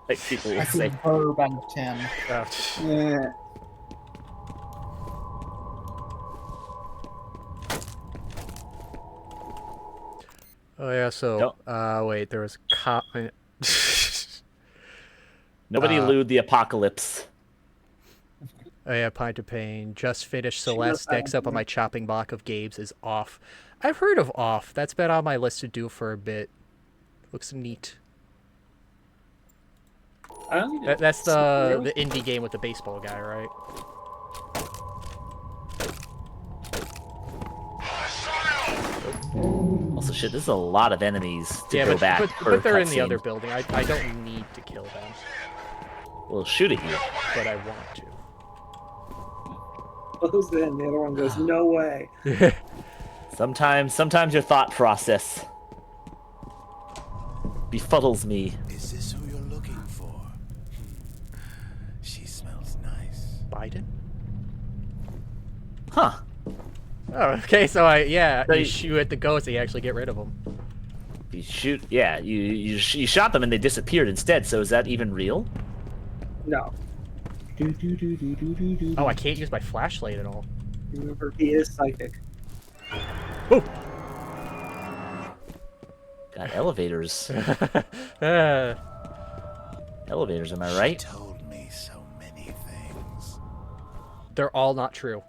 Like people I would say. said verb out of 10. Oh, Yeah. oh yeah, so wait, there was Nobody lewd the apocalypse. Oh yeah, Pint of Pain. Just finished Celeste. Next up on my chopping block of games is Off. I've heard of Off. That's been on my list to do for a bit. Looks neat. That's the indie game with the baseball guy, right? Also, shit, this is a lot of enemies to Yeah, go back. but they're in the other building. I don't need to kill them, We'll shoot at you. but I want to. Close in. The other one goes, no way. Sometimes your thought process befuddles me. Is this who you're looking for? She smells nice. Biden? Huh. Oh, okay. So you So shoot at the ghost, and you actually get rid of them. You shoot. Yeah, you shot them and they disappeared instead. So is that even real? No. Oh, I can't use my flashlight at all. Remember, he is psychic. Oh. Got elevators. Uh, Elevators, am I right? Told me so many things. they're all not true.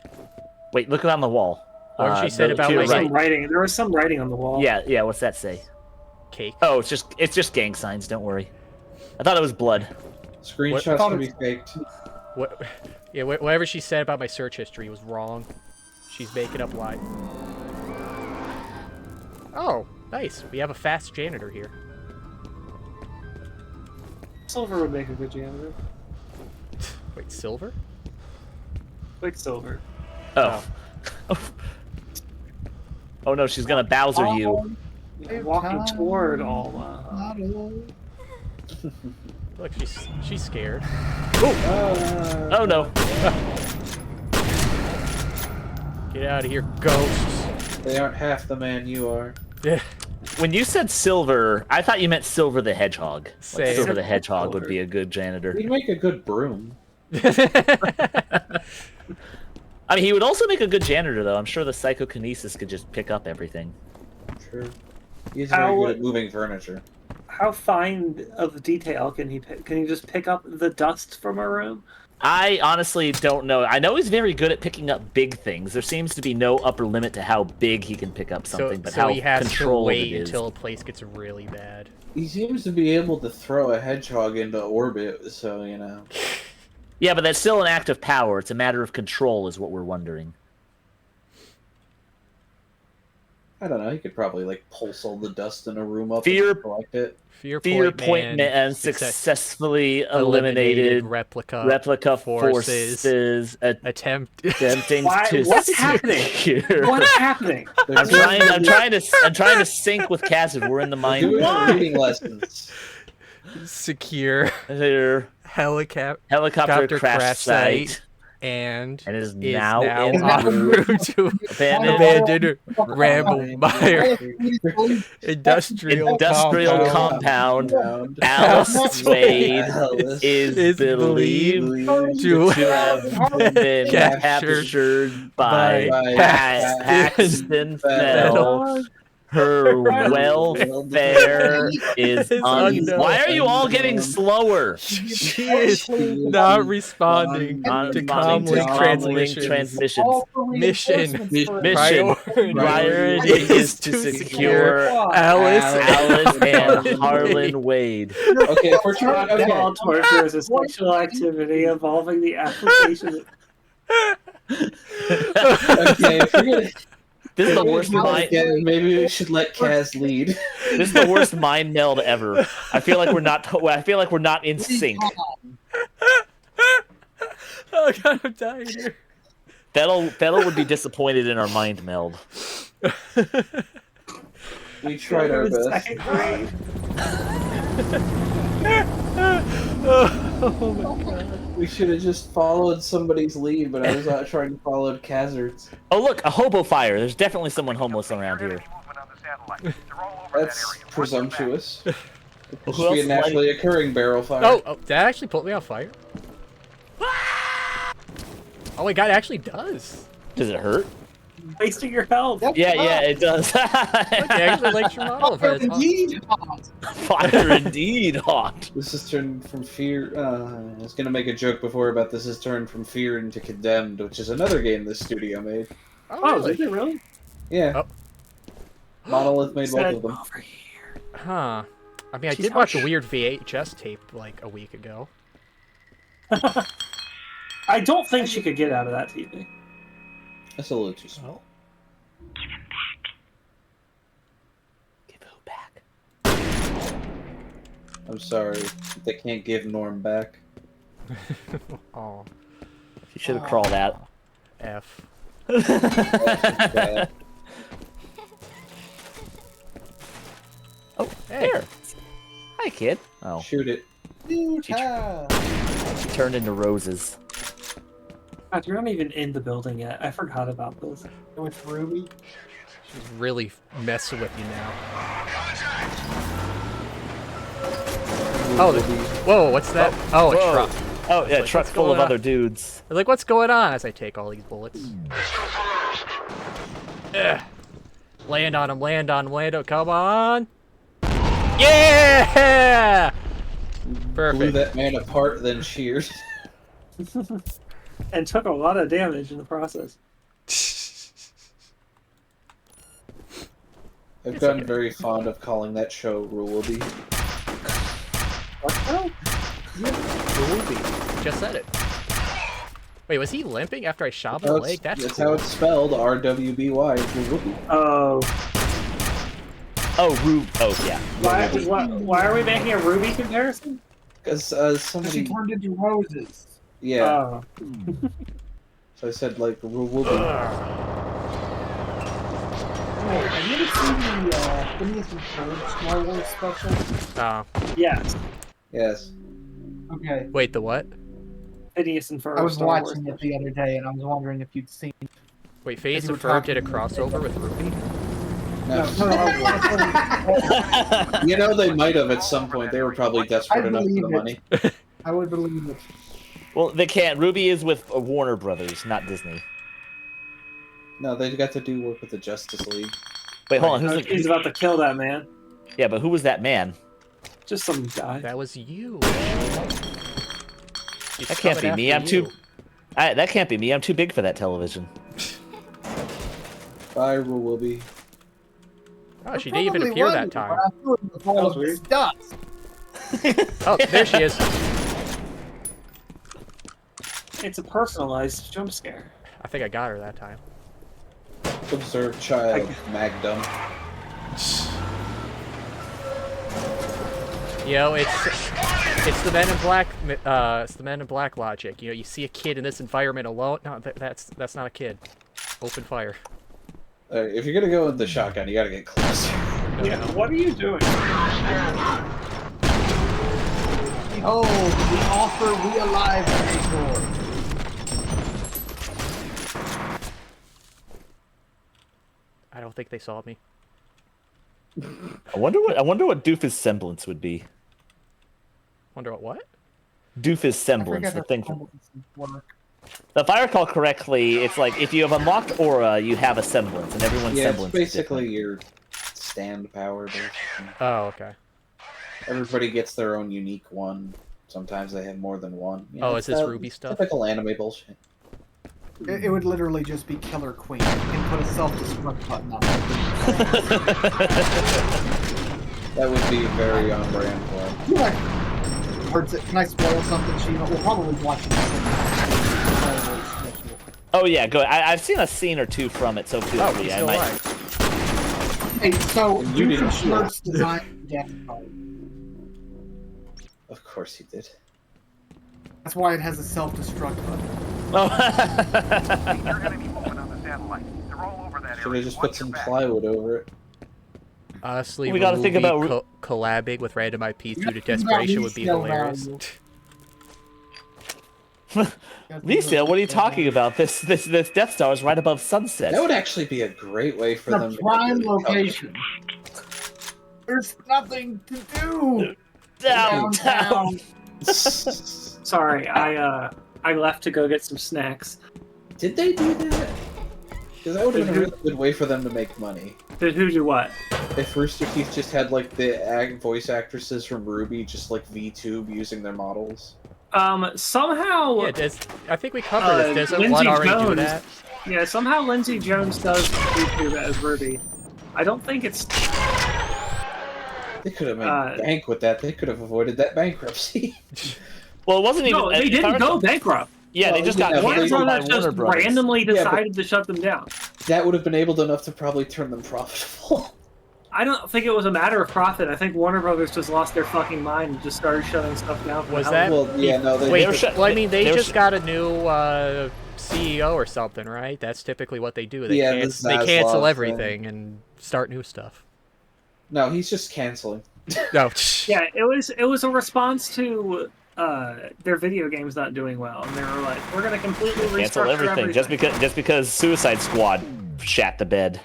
Wait, look on the wall. What she said to about your my Some right. writing. There was some writing on the wall. Yeah. What's that say? Cake. Oh, it's just gang signs. Don't worry. I thought it was blood. Screenshots What? can be faked. What? Yeah, whatever she said about my search history was wrong. She's making up lies. Oh, nice. We have a fast janitor here. Silver would make a good janitor. Wait, Silver? Quicksilver. Oh. Oh no, she's gonna Bowser you. Walking toward Alma. Look, she's scared. Oh no. Get out of here, ghosts. They aren't half the man you are. Yeah. When you said Silver, I thought you meant Silver the Hedgehog. Like Same. Silver the Hedgehog would be a good janitor. He'd make a good broom. I mean, he would also make a good janitor, though. I'm sure the psychokinesis could just pick up everything. True. He's very good at moving furniture. How fine of detail can he pick? Can he just pick up the dust from a room? I honestly don't know. I know he's very good at picking up big things. There seems to be no upper limit to how big he can pick up something, but so how he has to controlled wait it is. until a place gets really bad. He seems to be able to throw a hedgehog into orbit, so, you know. Yeah, but that's still an act of power. It's a matter of control, is what we're wondering. I don't know, he could probably, like, pulse all the dust in a room up Fear- and collect it. Fear Point Man successfully eliminated replica forces attempting to What's happening? secure. What's happening? I'm trying to sync with Khazard. We're in the mind. Doing Why? reading lessons. secure Their helicopter crash site and is now en en route to abandoned Ramblemire industrial compound. Alice Wade is believed to have been captured by Paxton Fell Her welfare is unknown. Why are you all getting slower? She is not responding Not to responding comlink to transmissions. All for Mission. Mission. Priority is to secure Alice and Harlan Wade. Okay, if we're trying. Okay. All torture is a sexual activity involving the application. Okay, if we're gonna, This is the worst mind. maybe we should let Kaz lead. This is the worst mind meld ever. I feel like we're not. I feel like we're not in sync. Oh god, I'm dying here. Fettel would be disappointed in our mind meld. We tried our best. Second grade. Oh my god. We should have just followed somebody's lead, but I was out trying to follow Khazard's. Oh look, a hobo fire. There's definitely someone homeless around here. That's presumptuous. It Who should be a else naturally occurring barrel fire. Oh, that actually put me on fire. Oh my god, it actually does. Does it hurt? Wasting your health. Yeah, it does. Look, it actually likes your model for its Indeed, hot. Fire indeed hot. This is turned from fear. I was gonna make a joke before about this is turned from fear into condemned, which is another game this studio made. Oh, is it really? Yeah. Oh. Monolith made both Said of them. over here. Huh. I mean, I She's did watch a harsh. weird VHS tape like a week ago. I don't think she could get out of that TV. That's a little too small. Give who back? I'm sorry, they can't give Norm back. Oh, She should have crawled out. F. That's just bad. Oh, Hey. there. Hi, kid. Oh, Shoot it. she turned into roses. God, you're not even in the building yet. I forgot about this. With Ruby. She's really messing with you now. Oh, whoa, what's that? Oh, a Whoa. truck. Oh yeah, like, truck what's full of going on? other dudes. I was like, what's going on? As I take all these bullets. Ugh. Land on him, land on him, land on him. Come on. Yeah! Blew Perfect. that man apart, then cheered. And took a lot of damage in the process. I've gotten very fond of calling that show Ruby. What the hell? Ruby. Just said it. Wait, was he limping after I shot him in the leg? That's That's cool. how it's spelled, R-W-B-Y, Ruby. Oh. Oh, Oh yeah. Why are we making a Ruby comparison? Because She somebody... turned into roses. Yeah, Oh. so I said, like, Ruby. Hey, have you ever seen the Phineas and Ferb Star Wars special? Oh. Yes. Yes. Okay. Wait, the what? Phineas and Ferb. I was Star watching Wars. it the other day, and I was wondering if you'd seen. Wait, Phineas you and were Ferb did a talking- crossover with Ruby? No, You know, they might have at some point. They were probably desperate enough for the money. I would believe it. Well, they can't. Ruby is with Warner Brothers, not Disney. No, they got to do work with the Justice League. Wait, hold on. He's about to kill that man. Yeah, but who was that man? Just some guy. That was you. That can't be me. I'm too. That can't be me. I'm too big for that television. Bye, Ruby. Oh, she didn't even appear that time. That was weird. Dust. Oh, there she is. It's a personalized jump scare. I think I got her that time. Observe child, Magdum. You know, it's the Men in Black. It's the Men in Black logic. You know, you see a kid in this environment alone. No, that's not a kid. Open fire. If you're gonna go with the shotgun, you gotta get closer. Yeah, what are you doing? Oh, the offer we alive Vigil. I don't think they saw me. I wonder what Doofus semblance would be. Wonder what? Doofus I semblance, forget the the thing. work. If I recall correctly, it's like if you have unlocked aura, you have a semblance, and everyone's Yeah, it's semblance is basically different. your stand power. Basically. Oh, okay. Everybody gets their own unique one. Sometimes they have more than one. You know, Oh, is it's this that Ruby stuff? Typical anime bullshit. It would literally just be Killer Queen. You can put a self-destruct button on it. That would be very on brand for him. Can I spoil something, Shima? We'll probably watch it. Oh yeah, go. I've seen a scene or two from it, so feel Oh, free. he's I still might. alive. Hey, so You you didn't Schmerz designed Death Card. Of course he did. That's why it has a self-destruct button. Oh. You're enemy movement on the satellite. They're all over that Should area. have just Watch put some your back. plywood over it. Honestly, We gotta think Ruby about- collabing with random IPs due to Think about desperation would be resale hilarious. value. Lisa, what are you talking about? This Death Star is right above Sunset. That would actually be a great way for them The to prime get it. location. There's nothing to do Downtown. Sorry, I left to go get some snacks. Did they do that? Because that would have been a really good way for them to make money. Did who do what? If Rooster Teeth just had like the voice actresses from Ruby just like VTube using their models. Somehow. Yeah, I think we covered this. Doesn't Lindsay one already do Jones- that? Yeah, somehow Lindsay Jones does YouTube as Ruby. I don't think it's. They could have made bank with that. They could have avoided that bankruptcy. Well, it wasn't even. No, they didn't go bankrupt. Yeah, they Well, just yeah, got but Warner they- canceled by Brothers Warner just Brothers. randomly Yeah, but- decided to shut them down. That would have been able enough to probably turn them profitable. I don't think it was a matter of profit. I think Warner Brothers just lost their fucking mind and just started shutting stuff down. for Was hell. that- Well, yeah, no, they Wait, were shut- well, I mean, they they were just sh- got a new CEO or something, right? That's typically what they do. They, Yeah, can- this they Zaslav cancel thing. everything and start new stuff. No, he's just canceling. No. Yeah, it was a response to their video games not doing well, and they were like, "We're going to completely Cancel restructure everything just because Suicide Squad shat the bed.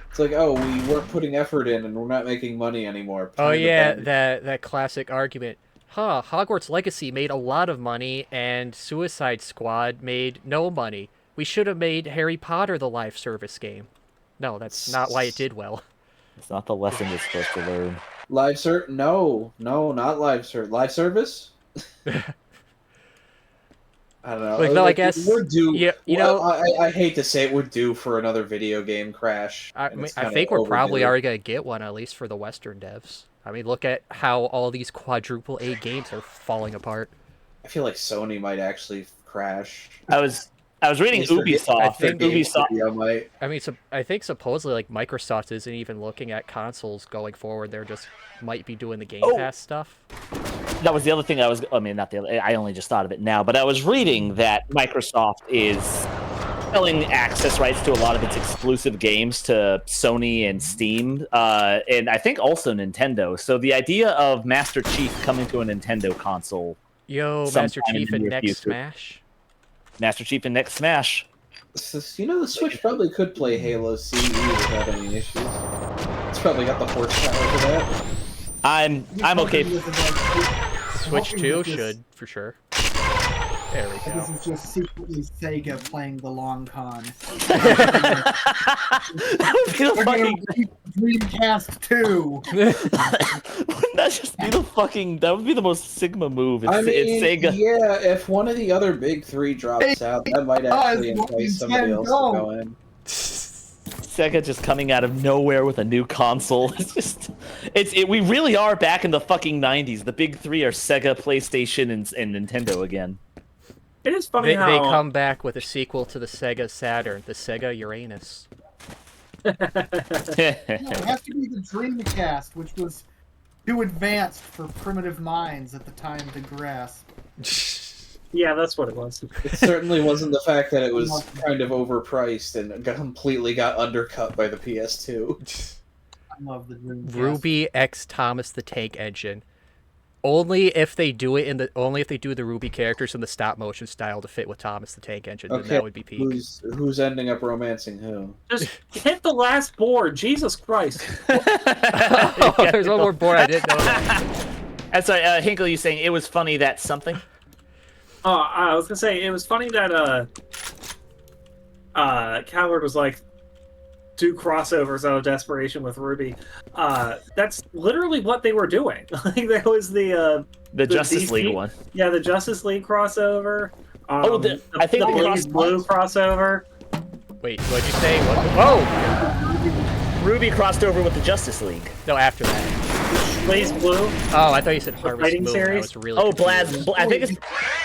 It's like, oh, we weren't putting effort in and we're not making money anymore. Oh Time to yeah, ban. that classic argument. Hogwarts Legacy made a lot of money and Suicide Squad made no money. We should have made Harry Potter the live service game. No, that's not why it did well. It's not the lesson you're supposed to learn. Live ser? No, not live service. Live service? I don't know. Like, no, I guess- we're due. yeah, you well, know- I hate to say it, we're due for another video game crash. I and it's I kinda think we're probably overdue. already gonna get one, at least for the Western devs. I mean, look at how all these quadruple A games are falling apart. I feel like Sony might actually crash. I was reading Mr. Hit- Ubisoft. I think Ubisoft. Studio might. I mean, I think supposedly like Microsoft isn't even looking at consoles going forward. They're just might be doing the Game Oh. Pass stuff. That was the other thing not the other. I only just thought of it now, but I was reading that Microsoft is selling access rights to a lot of its exclusive games to Sony and Steam, and I think also Nintendo. So the idea of Master Chief coming to a Nintendo console, Yo, sometime Master in Chief the and near next future. Smash. Master Chief in next Smash. You know, the Switch probably could play Halo CE without any issues. It's probably got the horsepower for that. I'm okay. Switch 2 should for sure. There we go. This is just secretly Sega playing the long con. That would be the We're gonna fucking. beat Dreamcast 2. Wouldn't that just be the fucking? That would be the most Sigma move. It's, I mean, it's Sega. yeah, if one of the other big three drops out, that might actually it's entice fucking somebody else to Nintendo. go in. Sega just coming out of nowhere with a new console. It's just, we really are back in the fucking 90s. The big three are Sega, PlayStation, and Nintendo again. It is funny They how come back with a sequel to the Sega Saturn, the Sega Uranus. No, it has to be the Dreamcast, which was too advanced for primitive minds at the time to grasp. Yeah, that's what it was. It certainly wasn't the fact that it was kind of overpriced and completely got undercut by the PS2. I love the Dreamcast. Ruby X Thomas the Tank Engine. Only if they do it only if they do the Ruby characters in the stop motion style to fit with Thomas the Tank Engine, then that would be peak. Who's ending up romancing who? Just hit the last board. Jesus Christ. Oh, there's one more board I didn't know that. And sorry, Hinkle, you saying it was funny that something? Oh, I was gonna say it was funny that Khazard was like, do crossovers out of desperation with Ruby. That's literally what they were doing. Like there was the Justice DC League one. Yeah, the Justice League crossover. I think the they Blaze Blue crossover. Wait, what'd you say? What? Whoa! Ruby crossed over with the Justice League. No, after that. Blaze Blue. Oh, I thought you said Harvest fighting Moon. series? I was really Oh, confused. I think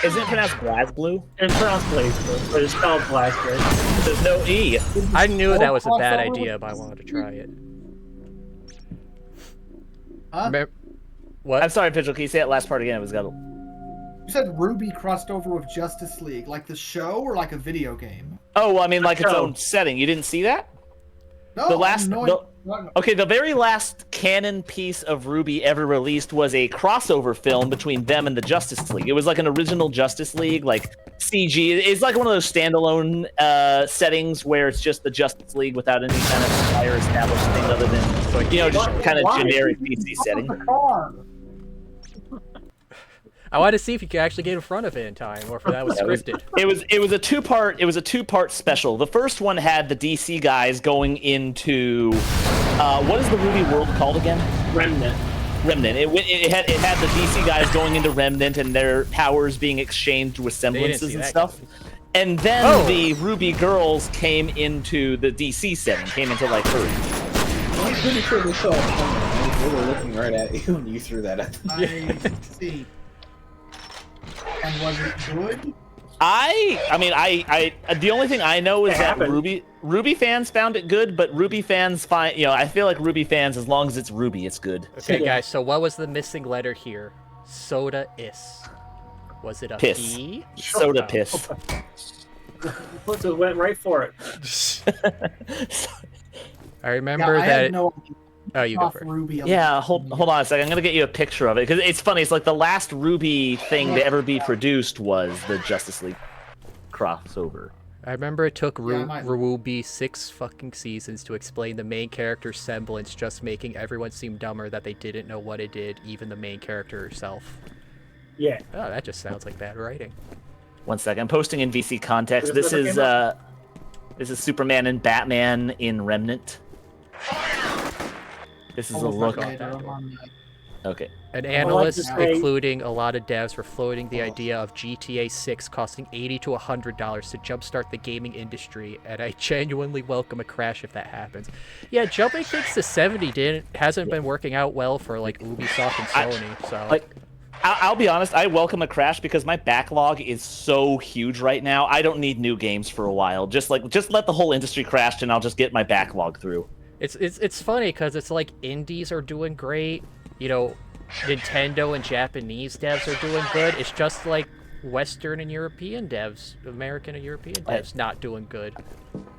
isn't it pronounced BlazBlue? It's pronounced Blaze Blue, but it's spelled Blackbird. There's no E. I knew that was a bad crossover idea, with but I wanted to try it. Huh? What? I'm sorry, Vigil. Can you say that last part again? It was got. You said Ruby crossed over with Justice League, like the show or like a video game? Oh, well, I mean, like its show. own setting. You didn't see that? No, The last- no, the- Okay, the very last canon piece of Ruby ever released was a crossover film between them and the Justice League. It was like an original Justice League, like CG. It's like one of those standalone settings where it's just the Justice League without any kind of prior established thing other than, like, you know, just kind of generic PC setting. I wanted to see if you could actually get in front of it in time, or if that was scripted. It was a two-part special. The first one had the DC guys going into what is the Ruby world called again? Remnant. It had the DC guys going into Remnant and their powers being exchanged with semblances see and that stuff. And then the Ruby girls came into the DC setting, came into like Earth. I'm pretty sure they saw it. They were looking right at you when you threw that at them. I see. And was it good? I mean, the only thing I know is It that happened. Ruby fans found it good, but Ruby fans find, I feel like Ruby fans, as long as it's Ruby, it's good. Okay, guys, so what was the missing letter here? Soda is. Was it a Piss. P? Soda Oh. piss. So went right for it. I remember I that. had no idea. Oh, you go Off for it. Ruby. Yeah, hold on a second. I'm gonna get you a picture of it because it's funny. It's like the last Ruby thing to ever be produced was the Justice League crossover. I remember it took Yeah, I might- Ruby 6 fucking seasons to explain the main character's semblance, just making everyone seem dumber that they didn't know what it did, even the main character herself. Yeah. Oh, that just sounds like bad writing. One second. I'm posting in VC context. This never This is Superman and Batman in Remnant. This is a look. Okay. An to analyst, say- including a lot of devs, were floating the idea of GTA 6 costing $80 to $100 to jumpstart the gaming industry, and I genuinely welcome a crash if that happens. Yeah, jumping things to 70 hasn't been working out well for like Ubisoft and Sony. So I'll be honest. I welcome a crash because my backlog is so huge right now. I don't need new games for a while. Just let the whole industry crash, and I'll just get my backlog through. it's funny because it's like indies are doing great, Nintendo and Japanese devs are doing good. It's just like Western and European devs, American and European devs, not doing good.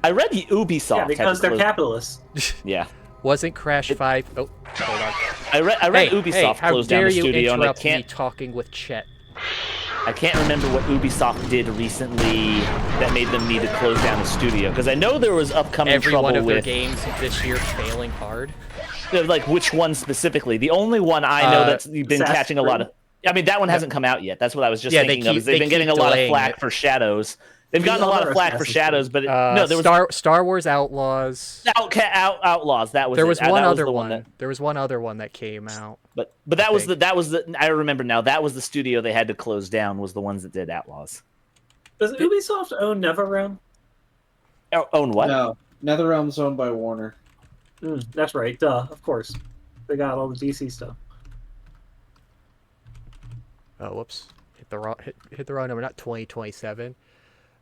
I read the Ubisoft. Yeah, had because to they're close- capitalists. Yeah. Wasn't Crash 5? Oh, hold on. I read Hey, Ubisoft how closed down dare the you studio, and I interrupt me can't talking with Chet? remember what Ubisoft did recently that made them need to close down the studio, because I know there was upcoming Every trouble one of their with games this year failing hard. like which one specifically. The only one I know that's been Assassin's catching a lot of. I mean, that one hasn't come out yet. That's what I was just Yeah, they thinking of. keep- Is they've they been getting a keep lot of delaying flack it. for Shadows. They've gotten a lot of flack for Assassin's Shadows, but no, there was Star Wars Outlaws. Outlaws. That was There it. was That one was other the one. that- There was one other one that came out. But that was think. the I remember now. That was the studio they had to close down. Was the ones that did Outlaws. Does Ubisoft own NetherRealm? Own what? No, NetherRealm's owned by Warner. That's right. Duh. Of course. They got all the DC stuff. Oh, whoops! Hit the wrong number. Not 2027.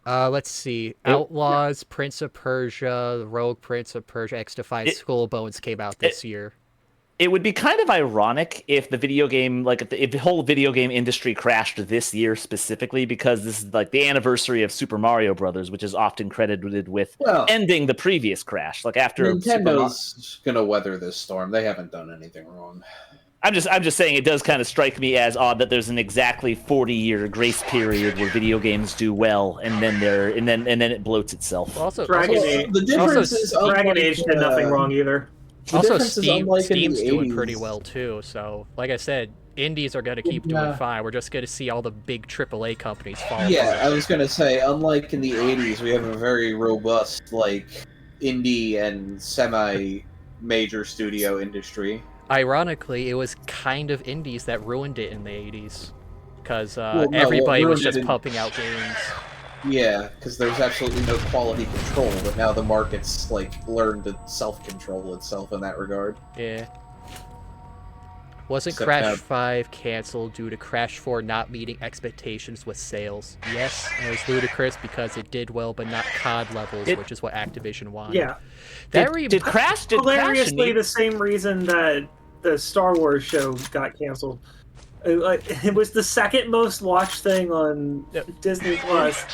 Let's see. Outlaws, Prince of Persia, The Rogue Prince of Persia, X Defiant Skull Bones came out this year. It would be kind of ironic if the video game, if the whole video game industry crashed this year specifically, because this is like the anniversary of Super Mario Brothers, which is often credited with ending the previous crash. Like after Nintendo's gonna weather this storm. They haven't done anything wrong. I'm just saying it does kind of strike me as odd that there's an exactly 40-year grace period where video games do well, and then it bloats itself. Also, Dragon also, Age. The difference also- is Dragon unlike, Age did nothing wrong either. The also difference is unlike in Steam's the doing 80s. pretty well too. So, like I said, indies are gonna keep doing fine. We're just gonna see all the big AAA companies fall. Yeah, apart. I was gonna say, unlike in the '80s, we have a very robust indie and semi-major studio industry. Ironically, it was kind of indies that ruined it in the 80s. Because Well, no, everybody what was ruined just it in- pumping out games. Yeah, because there's absolutely no quality control, but now the market's like learned to self-control itself in that regard. Yeah. Wasn't Except Crash now- 5 canceled due to Crash 4 not meeting expectations with sales? Yes, and it was ludicrous because it did well, but not COD levels, which is what Activision wanted. Yeah. Did Crash Hilariously, need... the same reason that the Star Wars show got canceled. It was the second most watched thing on Disney Plus.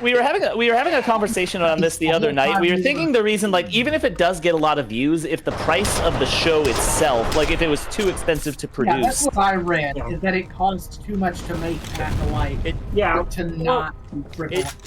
We were having a conversation on this the other night. We were thinking the reason, like, even if it does get a lot of views, if the price of the show itself, like, if it was too expensive to produce. Yeah, that's what I read. Is that it costs too much to make Pack-a-Like. To not.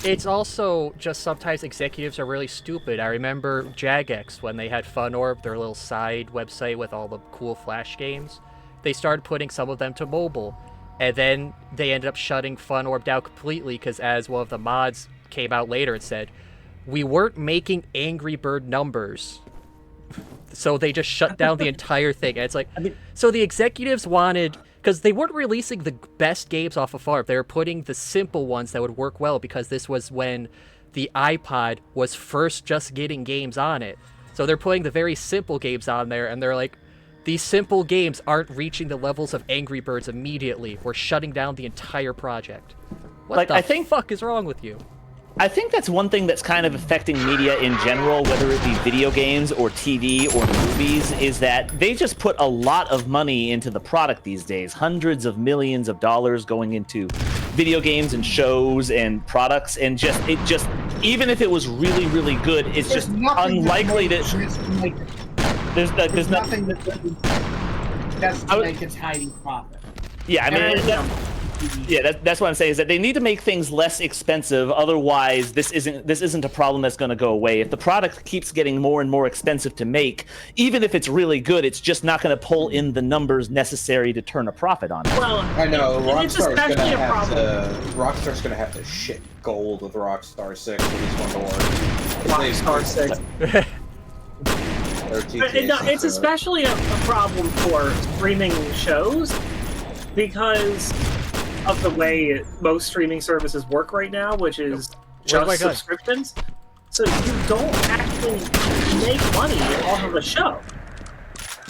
It's also just sometimes executives are really stupid. I remember Jagex when they had FunOrb, their little side website with all the cool Flash games. They started putting some of them to mobile, and then they ended up shutting FunOrb down completely because, as one of the mods came out later, it said, we weren't making Angry Bird numbers. So they just shut down the entire thing. And it's like, so the executives wanted, because they weren't releasing the best games off of FEAR. They were putting the simple ones that would work well, because this was when the iPod was first just getting games on it. So they're putting the very simple games on there, and they're like, these simple games aren't reaching the levels of Angry Birds immediately. We're shutting down the entire project. What the fuck is wrong with you? I think that's one thing that's kind of affecting media in general, whether it be video games or TV or movies, is that they just put a lot of money into the product these days. Hundreds of millions of dollars going into video games and shows and products, and even if it was really, really good, it's just unlikely to... There's nothing that's to make a tidy profit. Yeah, I mean, that's what I'm saying, is that they need to make things less expensive. Otherwise, this isn't a problem that's going to go away. If the product keeps getting more and more expensive to make, even if it's really good, it's just not going to pull in the numbers necessary to turn a profit on it. Well, I know Rockstar's going to have to shit gold with Rockstar 6 for this one to work. Rockstar 6. It's especially a problem for streaming shows because of the way most streaming services work right now, which is just subscriptions. So you don't actually make money off of a show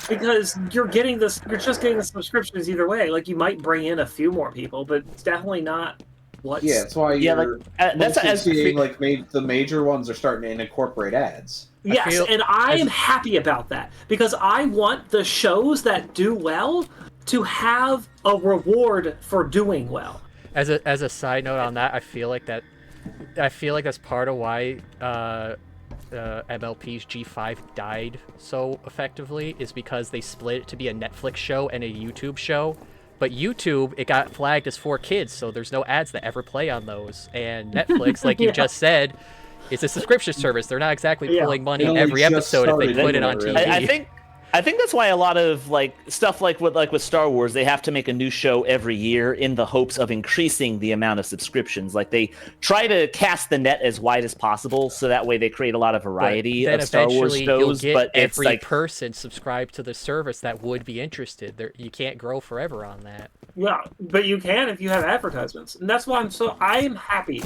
because you're just getting the subscriptions either way. Like, you might bring in a few more people, but it's definitely not what's... Yeah, that's why that's seeing the major ones are starting to incorporate ads. Yes, and I am happy about that, because I want the shows that do well to have a reward for doing well. As a side note on that, I feel like that's part of why MLP's G5 died so effectively, is because they split it to be a Netflix show and a YouTube show. But YouTube, it got flagged as for kids, so there's no ads that ever play on those. And Netflix, like you just said, it's a subscription service. They're not exactly pulling money in every episode if they put it on TV. I think that's why a lot of stuff like with Star Wars, they have to make a new show every year in the hopes of increasing the amount of subscriptions. Like, they try to cast the net as wide as possible, so that way they create a lot of variety of Star Wars shows. You'll get but every person subscribed to the service that would be interested. You can't grow forever on that. Yeah, but you can if you have advertisements, and that's why I am happy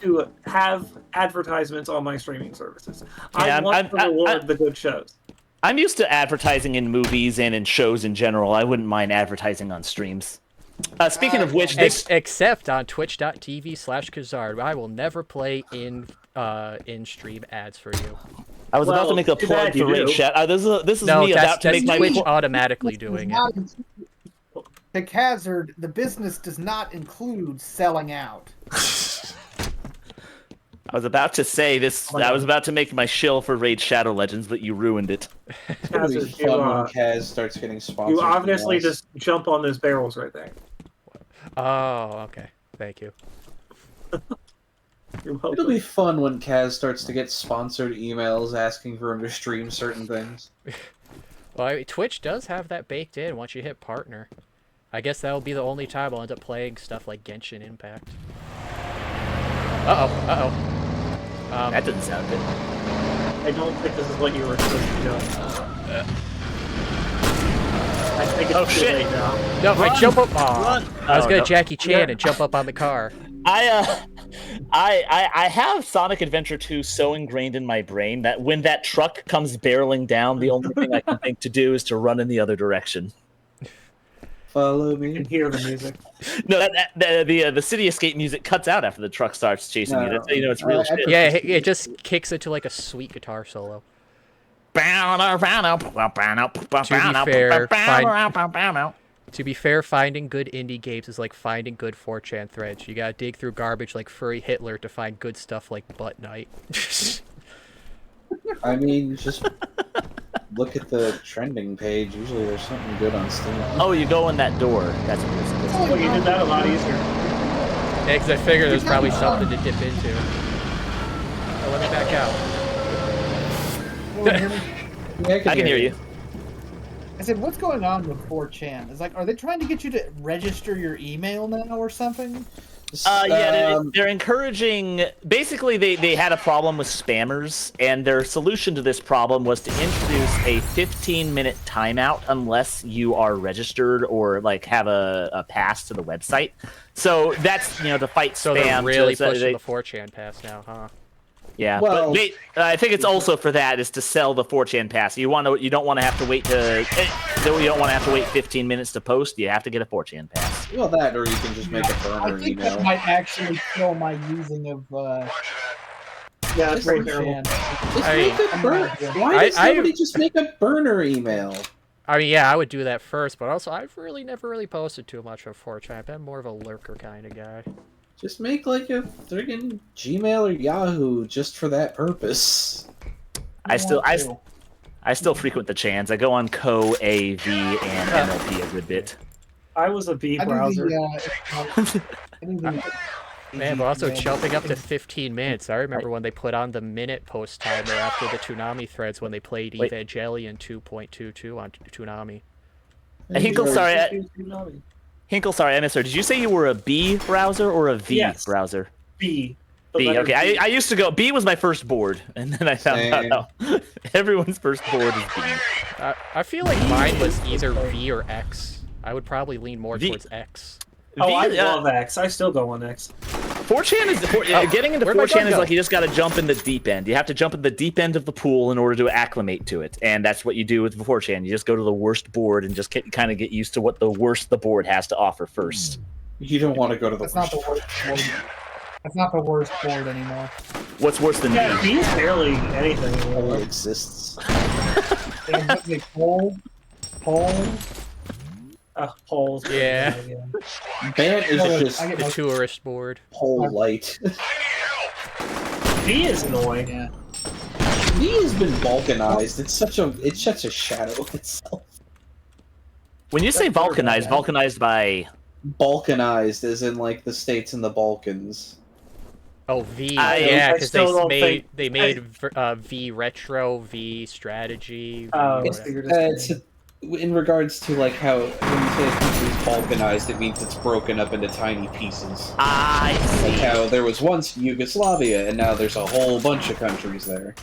to have advertisements on my streaming services. I want to reward the good shows. I'm used to advertising in movies and in shows in general. I wouldn't mind advertising on streams. Speaking of which, except on twitch.tv/Khazard, I will never play in-stream ads for you. I was about to make a plug for Raid Chat. This is me about to make my Twitch automatically doing it. The Khazard, the business does not include selling out. I was about to say this. I was about to make my shill for Raid Shadow Legends, but you ruined it. It'll be fun when Kaz starts getting sponsored. You obviously just jump on those barrels right there. Oh, okay. Thank you. It'll be fun when Kaz starts to get sponsored emails asking for him to stream certain things. Well, Twitch does have that baked in once you hit partner. I guess that'll be the only time I'll end up playing stuff like Genshin Impact. Uh-oh. That didn't sound good. I don't think this is what you were supposed to be doing. I think it's Oh, too shit. late now. No, I jump up. Aw. Run. I was Oh, gonna no. Jackie Chan and jump up on the car. I have Sonic Adventure 2 so ingrained in my brain that when that truck comes barreling down, the only thing I can think to do is to run in the other direction. Follow You me. can hear the music. No, the City Escape music cuts out after the truck starts chasing you. That's how you know it's real I shit. Yeah, it just kicks into like a sweet guitar solo. To be fair, finding good indie games is like finding good 4chan threads. You gotta dig through garbage like Furry Hitler to find good stuff like Butt Night. I mean, just look at the trending page. Usually there's something good on Steam. Oh, you go in that door. That's what it's supposed to Oh, you did that a lot easier. Yeah, because I figured there's probably something to dip into. Oh, let me back out. Yeah, I can hear you. I said, what's going on with 4chan? It's like, are they trying to get you to register your email now or something? Yeah, they're encouraging. Basically, they had a problem with spammers, and their solution to this problem was to introduce a 15-minute timeout unless you are registered or like have a pass to the website. So that's to fight So spam. they're really so pushing the 4chan pass now, huh? Yeah, Well- but I think it's also for that is to sell the 4chan pass. You don't want to have to wait you don't want to have to wait 15 minutes to post. You have to get a 4chan pass. Well, that, or you can just make a I burner think email. that might actually kill my using of Yeah, it's very terrible. 4chan. Just I make mean, a burner. Why does somebody just make a burner email? I mean, yeah, I would do that first, but also I've never really posted too much on 4chan. I've been more of a lurker kind of guy. Just make like a friggin' Gmail or Yahoo just for that purpose. I still frequent the chans. I go on Co, A, V, and MLP a good bit. I was a B I do browser. Man, but also jumping up to 15 minutes. I remember when they put on the minute post timer after the Toonami threads when they played Wait. Evangelion 2.22 on Toonami. Hinkle, sorry, I misheard. Did you say you were a B browser or a V Yes. browser? B. B. letter Okay, B. I used to go. B was my first board, and then I found out how everyone's first board is B. I feel like mine was either V or X. I would probably lean more V. towards X. Oh, I love X. I still go on X. 4chan is getting into where'd my 4chan gun is go? like you just got to jump in the deep end. You have to jump in the deep end of the pool in order to acclimate to it, and that's what you do with 4chan. You just go to the worst board and just kind of get used to what the worst the board has to offer first. You don't want to go to the That's not the worst board. That's not the worst board anymore. What's worse than Yeah, B? B is barely anything. only exists. They poll. Polls. Yeah. Bant is just I get The most tourist board. pole light. B is annoying. yeah. B has been balkanized. It's such a shadow of itself. When you say That's better than Vulcanized, that. Vulcanized by Balkanized, as in like the states in the Balkans. Oh, V. I Yeah, because still don't think- they made V retro, V strategy. V Oh, whatever. It's in regards to like how when you say a country's balkanized, it means it's broken up into tiny pieces. I Like see. how there was once Yugoslavia, and now there's a whole bunch of countries there.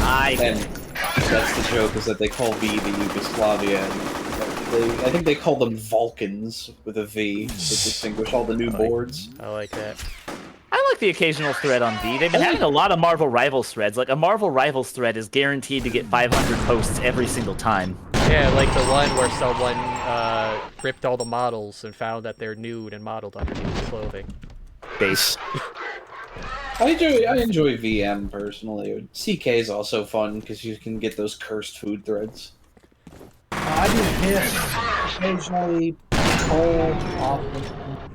And that's the joke, is that they call V the Yugoslavia. And I think they call them Vulcans with a V to distinguish all the new boards. I like that. I like the occasional thread on V. They've been having a lot of Marvel Rivals threads. Like a Marvel Rivals thread is guaranteed to get 500 posts every single time. Yeah, like the one where someone ripped all the models and found that they're nude and modeled underneath the clothing. Base. I enjoy VM personally. CK is also fun because you can get those cursed food threads. I do hit occasionally, poll, often,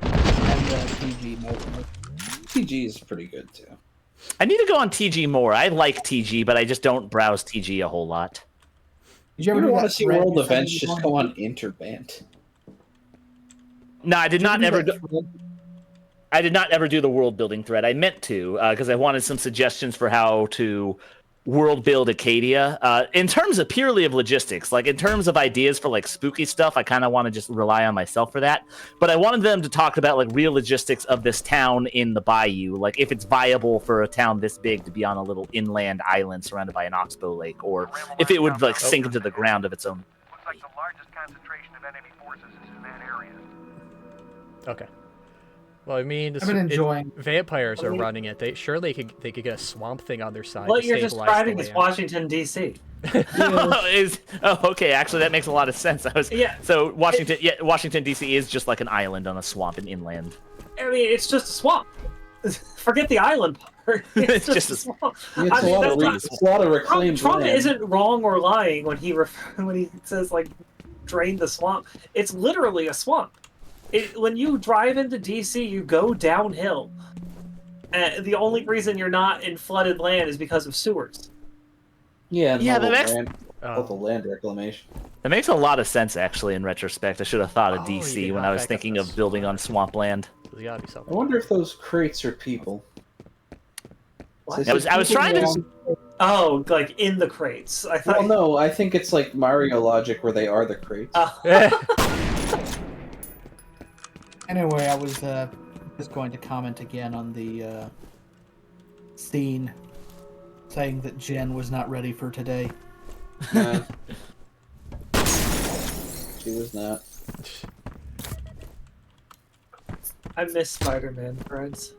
and PG mostly. TG is pretty good too. I need to go on TG more. I like TG, but I just don't browse TG a whole lot. Did You you ever do want to that see thread world you said events? you Just wanted go to on do? Interband. No, I did Did you not do ever. that thread? I did not ever do the world building thread. I meant to because I wanted some suggestions for how to world build Acadia. In terms of purely of logistics, like in terms of ideas for like spooky stuff, I kind of want to just rely on myself for that. But I wanted them to talk about like real logistics of this town in the bayou, like if it's viable for a town this big to be on a little inland island surrounded by an oxbow lake, or if it would like sink into the ground of its own. Looks like the largest concentration of enemy forces is in that area. Okay. Well, I mean, I've been enjoying. vampires are running it. They could get a swamp thing on their side. What to you're stabilize describing the is land. Washington D.C. Okay. Actually, that makes a lot of sense. So Washington D.C. is just like an island on a swamp and inland. I mean, it's just a swamp. Forget the island part. It's just a swamp. It's a lot of reclaimed Trump land. isn't wrong or lying when he says like drain the swamp. It's literally a swamp. When you drive into DC, you go downhill. And the only reason you're not in flooded land is because of sewers. Yeah, the land reclamation. That makes a lot of sense, actually, in retrospect. I should have thought of you DC did when not I was back up thinking this of building on swampland. There's gotta be I something. wonder if those crates are people. What? I was trying to. Oh, like in the crates. I thought. Well, no, I think it's like Mario logic where they are the crates. Anyway, I was just going to comment again on the scene saying that Jen was not ready for today. Nah. She was not. I miss Spider-Man, friends.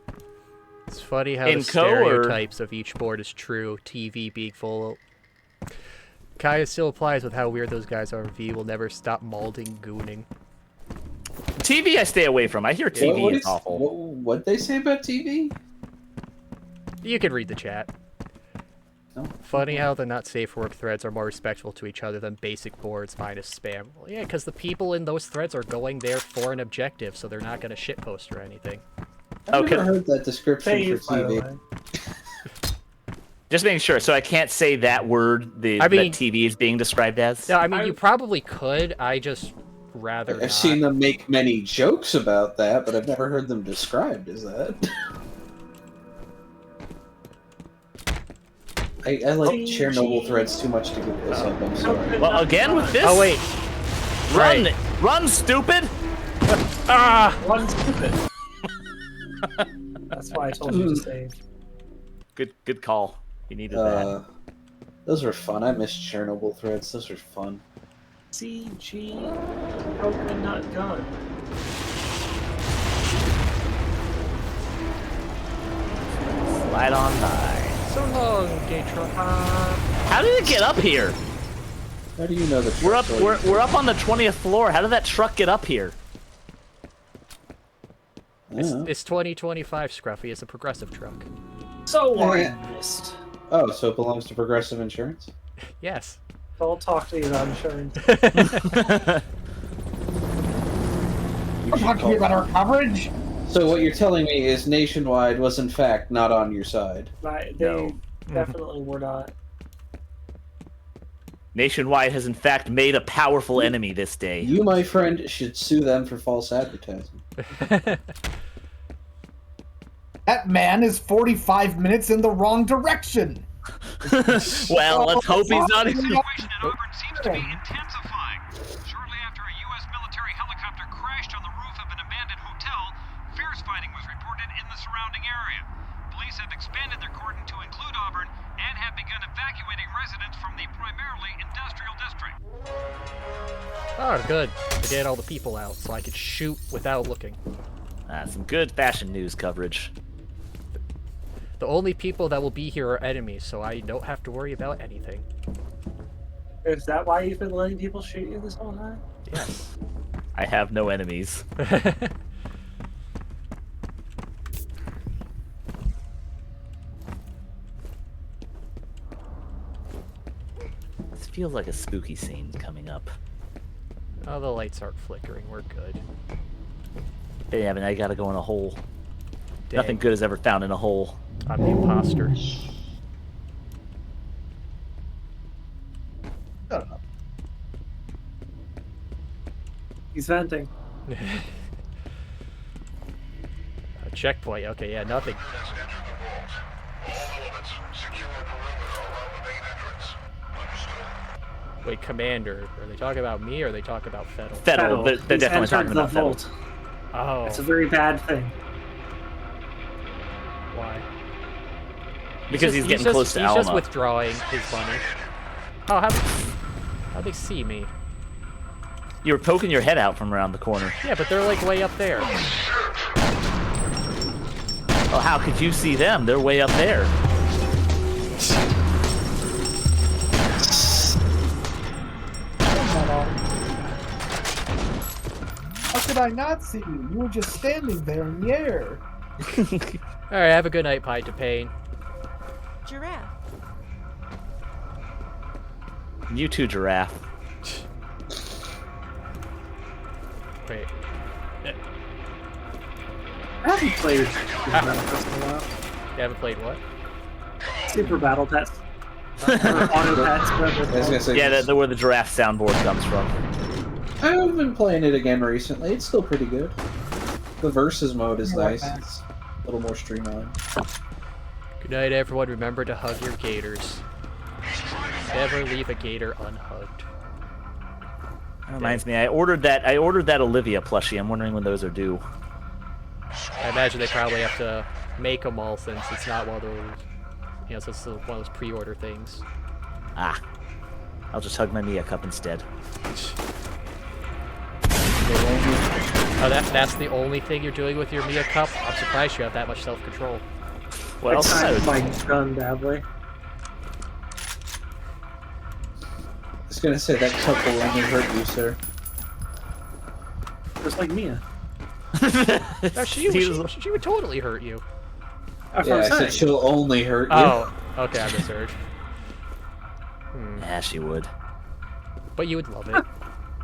It's funny how In the Co, or- stereotypes of each board is true. TV being full. Kinda still applies with how weird those guys are. V will never stop malding gooning. TV, I stay away from. I hear TV is awful. What'd they say about TV? You can read the chat. No. Funny how the not safe for work threads are more respectful to each other than basic boards minus spam. Well, yeah, because the people in those threads are going there for an objective, so they're not going to shitpost or anything. I've never heard that description for TV. Just making sure. So I can't say that word that TV is being described as? No, I mean, you probably could. I just rather I've seen them make many jokes about that, but I've never heard them described as that. I like Chernobyl threads too much to give this up, I'm sorry. Well, again with this? Oh, wait. Run! Run, stupid! Run, stupid. That's why I told you to save. Good call. You needed that. Those were fun. I miss Chernobyl threads. Those were fun. CG broken not gun. Slide on by. So long, Gatron. How did it get up here? How do you know that? We're up on the 20th floor. How did that truck get up here? It's 2025, Scruffy. It's a progressive truck. So honest. Oh, so it belongs to Progressive Insurance? Yes. Don't talk to me about insurance. Don't talk to me about our coverage. So what you're telling me is Nationwide was in fact not on your side. Right, they definitely were not. Nationwide has in fact made a powerful enemy this day. You, my friend, should sue them for false advertising. That man is 45 minutes in the wrong direction. Well, let's hope he's not. The situation at Auburn seems to be intensifying. Shortly after a U.S. military helicopter crashed on the roof of an abandoned hotel, fierce fighting was reported in the surrounding area. Police have expanded their cordon to include Auburn and have begun evacuating residents from the primarily industrial district. Oh, good. I get all the people out, so I could shoot without looking. Some good fashion news coverage. The only people that will be here are enemies, so I don't have to worry about anything. Is that why you've been letting people shoot you this whole time? Yes. I have no enemies. This feels like a spooky scene coming up. Oh, the lights aren't flickering. We're good. Yeah, but now you gotta go in a hole. Dang. Nothing good is ever found in a hole. I'm the imposter. Shut up. He's venting. A checkpoint. Okay, yeah, nothing. Wait, Commander, are they talking about me or are they talking about Fettle? Fettle, they're He's definitely entered talking the about Fettle. vault. Oh, It's a very bad thing. why? Because he's getting close to He's Alma. just withdrawing his money. Oh, how'd they see me? You were poking your head out from around the corner. Yeah, but they're like way up there. Oh, how could you see them? They're way up there. How could I not see you? You were just standing there in the air. Alright, have a good night, Pie to Pain. Giraffe. You too, Giraffe. Wait. I haven't played Super Battle Test in a while. You haven't played what? Super Battle Test. Or Auto Pets, whatever I was it's gonna called. say, Yeah, that's where the giraffe soundboard comes from. I've been playing it again recently. It's still pretty good. The versus mode is Yeah, nice. man. It's a little more streamlined. Good night, everyone. Remember to hug your gators. Never leave a gator unhugged. That reminds me, I ordered that Olivia plushie. I'm wondering when those are due. I imagine they probably have to make them all since it's not one of those, you know, so it's one of those pre-order things. Ah. I'll just hug my Mia cup instead. Oh, that's the only thing you're doing with your Mia cup? I'm surprised you have that much self-control. Well, I timed my gun badly. I was gonna say that cup will only hurt you, sir. Just like Mia. No, she would totally hurt you. That's Yeah, I what I'm said saying. she'll only hurt you. Oh, okay, I misheard. Yeah, she would. But you would love it.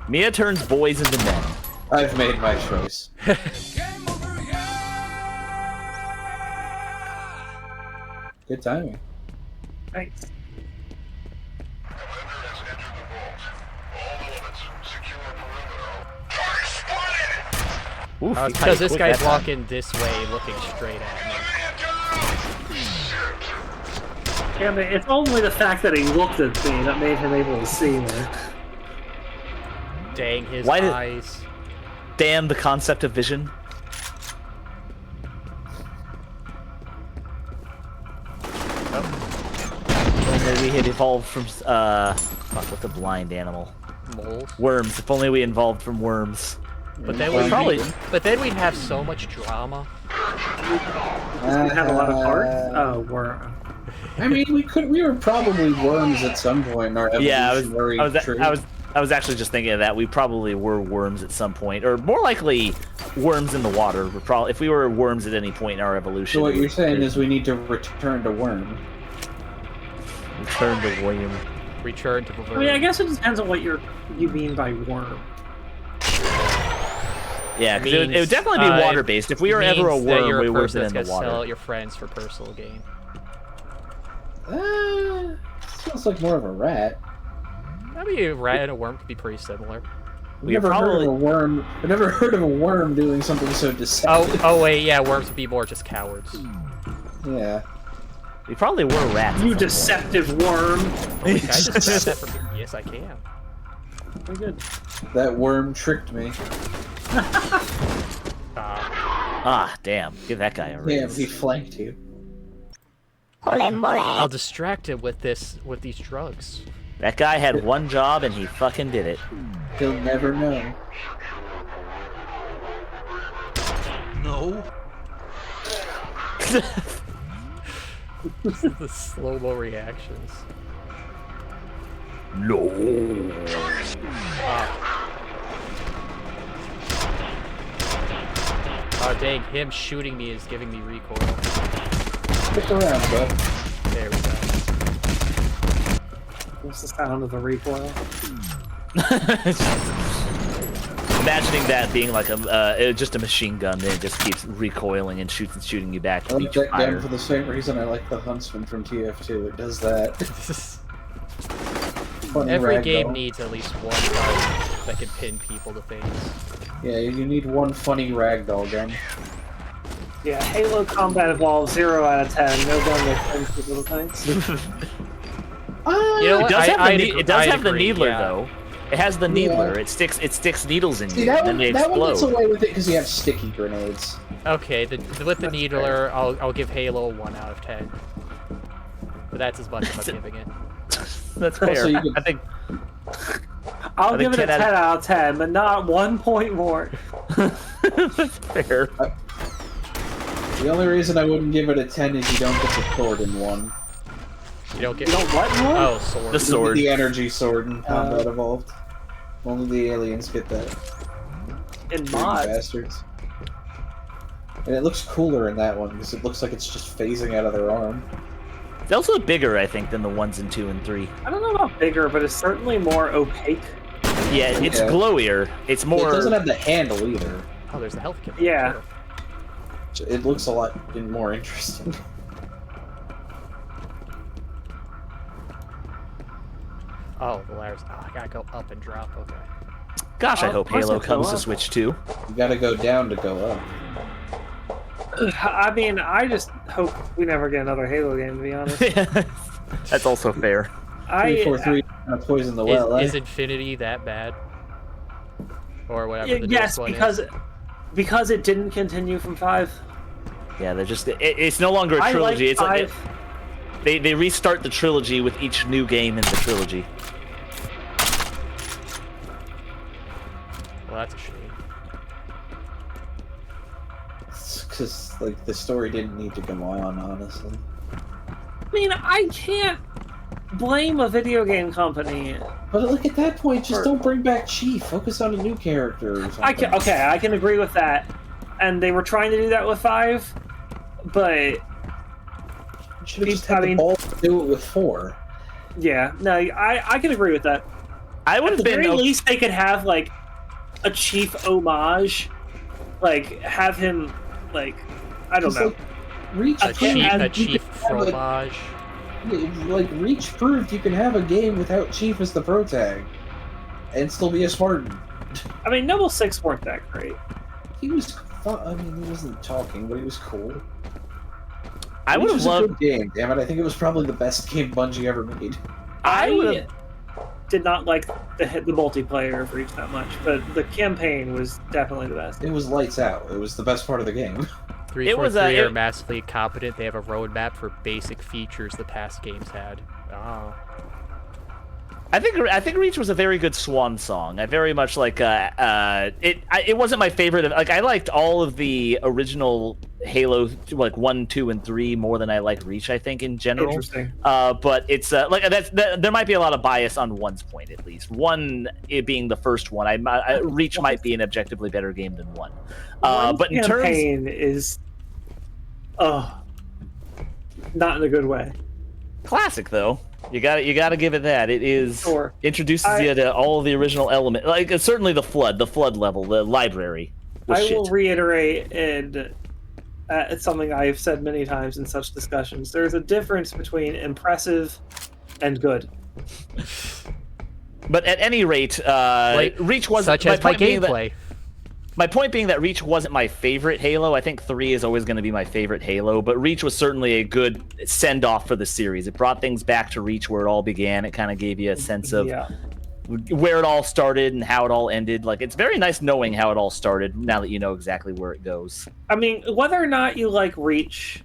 Mia turns boys into men. I've made my choice. Good timing. Thanks. Oof, It's because this guy's walking this way, looking straight at me. Damn it, it's only the fact that he looked at me that made him able to see me. Dang his Why did- eyes. Damn the concept of vision. If only we had evolved from, fuck, what's a blind animal? Moles. Worms. If only we evolved from worms. But then Well, we'd probably- But then we'd have so much drama. We have a lot of parts. Oh, we're. I mean, we were probably worms at some point in our Yeah, evolutionary tree. I was actually just thinking of that. We probably were worms at some point, or more likely, worms in the water. We're probably, if we were worms at any point in our evolution. So what you're saying is we need to return to worm. Return to worm. Return to the I mean, I guess it depends on what you mean by worm. Yeah, because it would definitely be water-based. If we were ever a means that worm, you're we a would have person been in that's the gonna sell water. out your friends for personal gain. Sounds like more of a rat. I mean, a rat and a worm could be pretty similar. I've never heard of a worm. I've never heard of a worm doing something so deceptive. Oh wait, yeah, worms would be more just cowards. Yeah. We probably were rats. You deceptive worm. Can I just grab that from here? Yes, I can. Very good. That worm tricked me. Ah, damn. Give that guy a Damn, raise. he flanked you. I'll distract him with these drugs. That guy had one job and he fucking did it. He'll never know. No. The slow-mo reactions. No. Oh dang, him shooting me is giving me recoil. Stick around, bud. There we go. What's the sound of the recoil? Imagining that being like just a machine gun, then it just keeps recoiling and shooting you back. I with like each that gun fire. for the same reason I like the Huntsman from TF2. It does that. Funny Every ragdoll. game needs at least one gun that can pin people to things. Yeah, you need one funny ragdoll gun. Yeah, Halo Combat Evolved 0 out of 10. No gun that pins little things. You know what? It does have the agree, needler yeah. though. It has the needler. It sticks needles in See, you, and then they that one gets explode. away with it because you have sticky grenades. Okay, with the needler, I'll give Halo 1 out of 10. But that's as much as I'm giving it. That's fair. Also, you could- I think I'll give it a 10 10 out of 10, but not 1 point more. that's fair. The only reason I wouldn't give it a 10 is you don't get the sword in one. You don't get. You know what more? Oh, sword. The You don't sword. get the energy sword in Combat Evolved. Only the aliens get that. In Greedy mods. bastards. And it looks cooler in that one because it looks like it's just phasing out of their arm. It's also bigger, I think, than the ones in 2 and 3. I don't know about bigger, but it's certainly more opaque. Yeah, it's Yeah. glowier. It's more. It doesn't have the handle either. Oh, there's the health kit. Yeah. It looks a lot more interesting. Oh, the ladders. Oh, I gotta go up and drop. Okay. Gosh, I Of hope course Halo it'll go comes to up. Switch 2. You gotta go down to go up. I mean, I just hope we never get another Halo game, to be honest. That's also fair. 343 kind of poison the well, Is eh? Infinity that bad? Or whatever the yes, newest one because it didn't continue from 5. Yeah, they're just. It's no longer a I trilogy. like It's like 5. they restart the trilogy with each new game in the trilogy. Well, that's a shame. Because like the story didn't need to go on, honestly. I mean, I can't blame a video game company. But look, at that point, just don't bring back Chief. Focus on a new character or something. I can agree with that. And they were trying to do that with 5, but You should have just had the ball to do it with 4. yeah, no, I can agree with that. I would At have the been. very least, they could have like a Chief homage, like have him, like I don't know. Like, Reach A proved chief you could have fromage. like Reach proved you can have a game without Chief as the pro tag, and still be a Spartan. I mean, Noble 6 weren't that great. He was fun. I mean, he wasn't talking, but he was cool. I would have Reach was a loved. good game. Damn it! I think it was probably the best game Bungie ever made. I did not like the multiplayer of Reach that much, but the campaign was definitely the best. It was lights out. It was the best part of the game. 343 are massively competent. They have a roadmap for basic features the past games had. Oh. I think Reach was a very good swan song. I very much like it wasn't my favorite. Like I liked all of the original Halo, like 1, 2, and 3 more than I like Reach. I think in general. Interesting. But it's like there might be a lot of bias on 1's point at least. 1 it being the first one. Reach might be an objectively better game than 1. But in terms, campaign is, not in a good way. classic though. You gotta give it that. It is introduces you to all of the original elements. Like certainly the flood level, the library. I will reiterate, and it's something I've said many times in such discussions. There's a difference between impressive and good. But at any rate, Reach wasn't such as my gameplay. My point being that Reach wasn't my favorite Halo. I think 3 is always going to be my favorite Halo, but Reach was certainly a good send-off for the series. It brought things back to Reach where it all began. It kind of gave you a sense of where it all started and how it all ended. Like, it's very nice knowing how it all started now that you know exactly where it goes. I mean, whether or not you like Reach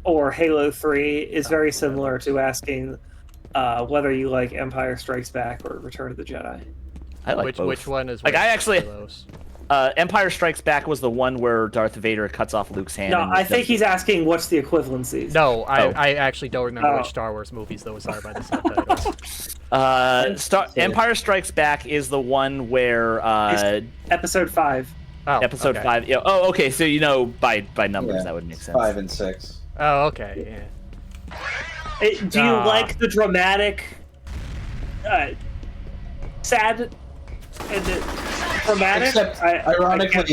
or Halo 3 is very similar to asking whether you like Empire Strikes Back or Return of the Jedi. I like both. Which one is like I actually those? Empire Strikes Back was the one where Darth Vader cuts off Luke's hand. No, I think he's asking what's the equivalencies. No, I actually don't remember which Star Wars movies those are by the subtitles. Empire Strikes Back is the one where Episode 5. Oh, Episode 5. Yeah. Oh, okay. So you know by numbers that would make sense. 5 and 6. Oh, okay. Yeah. Do you like the dramatic, sad, and dramatic? Except, ironically,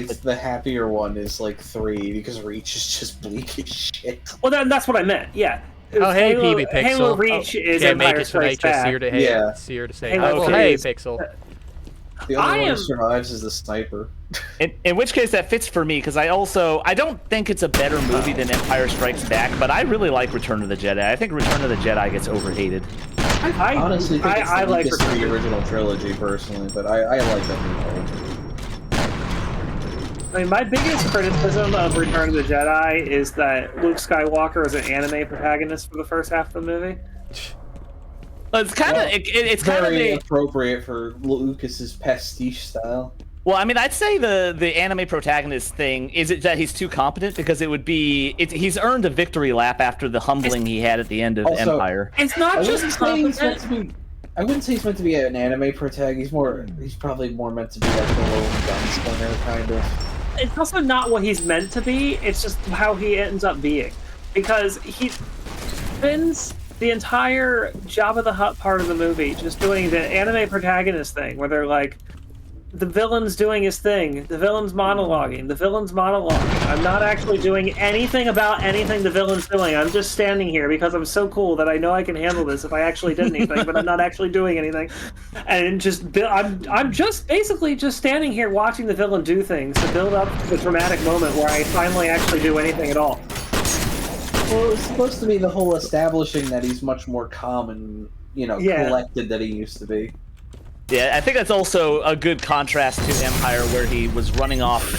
the happier one is like 3 because Reach is just bleak as shit. Well, that's what I meant. Yeah. Oh, hey, Halo, PB Pixel. Halo Reach is Can't make Empire it tonight. Strikes Back. Just here to say, Halo oh, 3 hey, is- Pixel. The only one who survives is the sniper. In which case that fits for me, because I don't think it's a better movie than Empire Strikes Back, but I really like Return of the Jedi. I think Return of the Jedi gets overhated. I honestly think it's the weakest of the original trilogy, personally, but I like that movie. I mean, my biggest criticism of Return of the Jedi is that Luke Skywalker is an anime protagonist for the first half of the movie. It's kind of it's very appropriate for Lucas's pastiche style. Well, I mean, I'd say the anime protagonist thing is it that he's too competent, because it would be he's earned a victory lap after the humbling he had at the end of Empire. It's not just competent. I wouldn't say he's meant to be an anime protagonist. He's probably more meant to be like a little gunslinger kind of. It's also not what he's meant to be. It's just how he ends up being, because he spends the entire Jabba the Hutt part of the movie just doing the anime protagonist thing, where they're like, the villain's doing his thing, the villain's monologuing. I'm not actually doing anything about anything the villain's doing. I'm just standing here because I'm so cool that I know I can handle this if I actually did anything, but I'm not actually doing anything. And I'm just basically just standing here watching the villain do things to build up to the dramatic moment where I finally actually do anything at all. Well, it's supposed to be the whole establishing that he's much more calm and, collected than he used to be. Yeah, I think that's also a good contrast to Empire, where he was running off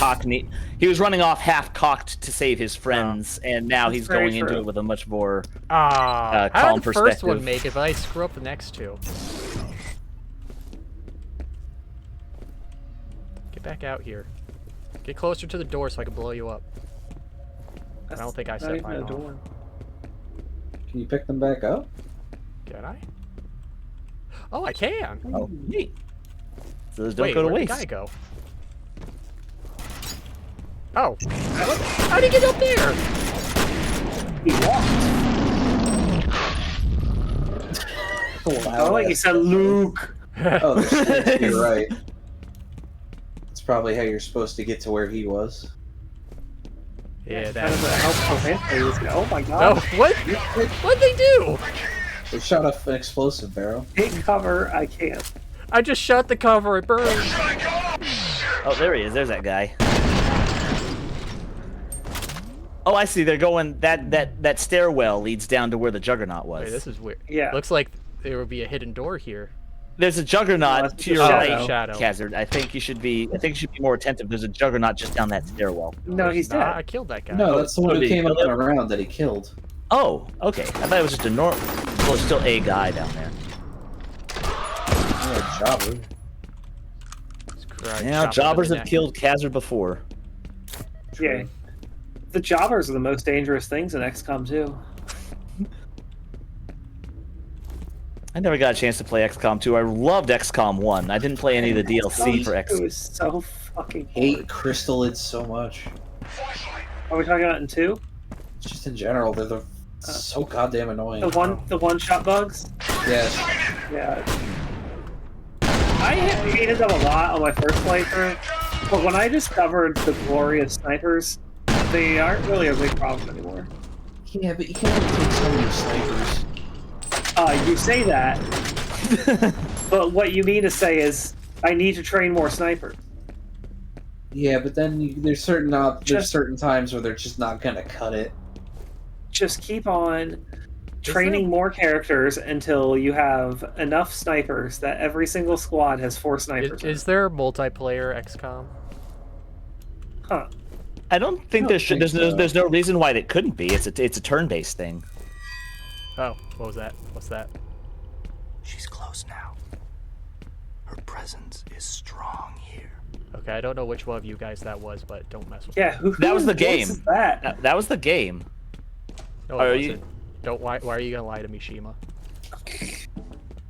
half-cocked to save his friends, and now he's going into it with a much more calm how did the perspective. first one make it, but I screw up the next two? Get back out here. Get closer to the door so I can blow you up. I don't think I set mine off. Can you pick them back up? Can I? Oh, I can! Oh, neat. So those don't Wait, go to where'd waste. the guy go? Oh. What? How'd he get up there? He walked. Oh, like he said, Luke! Oh, you're right. That's probably how you're supposed to get to where he was. Yeah, that is a helpful hint. Oh my god. Oh, what? What'd they do? They shot off an explosive barrel. Take cover, I can't. I just shut the cover, it burned. Oh, there he is. There's that guy. Oh, I see. They're going. That stairwell leads down to where the Juggernaut was. Wait, this is weird. Yeah. Looks like there would be a hidden door here. There's a Juggernaut to your right, Shadow. Khazard. I think you should be more attentive. There's a Juggernaut just down that stairwell. No, he's dead. I killed that guy. No, that's the one who did he came up kill and around that he killed. Oh, okay. I thought it was just a normal. Well, there's still a guy down there. Yeah, Jobber. Yeah, jobbers have killed Khazard before. Yeah. The jobbers are the most dangerous things in XCOM 2. I never got a chance to play XCOM 2. I loved XCOM 1. I didn't play any of the DLC for XCOM. It was so fucking hate crystalids so much. Are we talking about in 2? Just in general, they're so goddamn annoying. The one-shot bugs? Yes. Yeah. I hated them a lot on my first playthrough, but when I discovered the glory of snipers, they aren't really a big problem anymore. Yeah, but you can't really take so many snipers. You say that, but what you mean to say is, I need to train more snipers. Yeah, but then there's certain times where they're just not gonna cut it. Just keep on training more characters until you have enough snipers that every single squad has 4 snipers. Is there multiplayer XCOM? Huh. I don't think there's no reason why it couldn't be. It's a turn-based thing. Oh, what was that? What's that? She's close now. Her presence is strong here. Okay, I don't know which one of you guys that was, but don't mess with me. Yeah, that was the game. That was the game. No, it wasn't. Don't. Why are you gonna lie to me, Shima?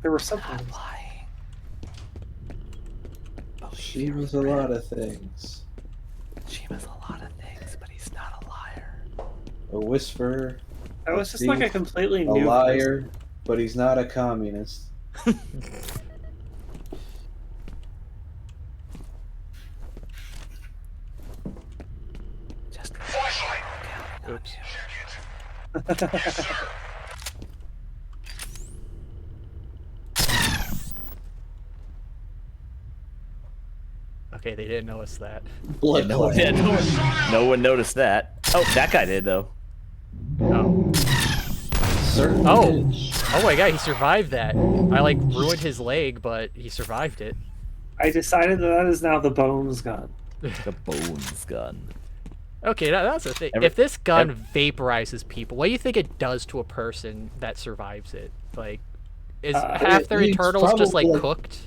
There were some lying. She was a lot of things. Shima's a lot of things, but he's not a liar. A whisperer. That was just like a completely new liar, but he's not a communist. Just oops. Okay, they didn't notice that. Blood no one noticed that. Oh, that guy did though. Oh. Certainly Oh. did. Oh my god, he survived that. I like ruined his leg, but he survived it. I decided that is now the Bones gun. The Bones gun. Okay, that's the thing. If this gun vaporizes people, what do you think it does to a person that survives it? Like, is half their internals just like cooked?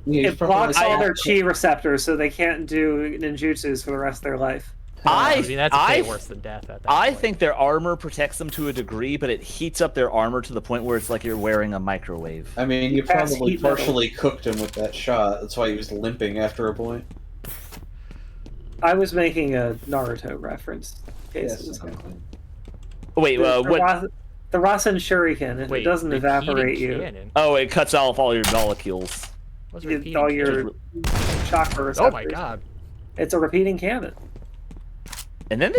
Yeah, It blocks all their chi receptors, so they can't do ninjutsus for the rest of their life. I mean, that's way worse than death at that point. think their armor protects them to a degree, but it heats up their armor to the point where it's like you're wearing a microwave. I mean, you probably partially cooked him with that shot. That's why he was limping after a point. I was making a Naruto reference. Yes, Wait, what? The Rasen Shuriken, if it doesn't evaporate you. Cannon. Oh, it cuts off all your molecules. All your chakra receptors. Oh my god. It's a repeating cannon. And then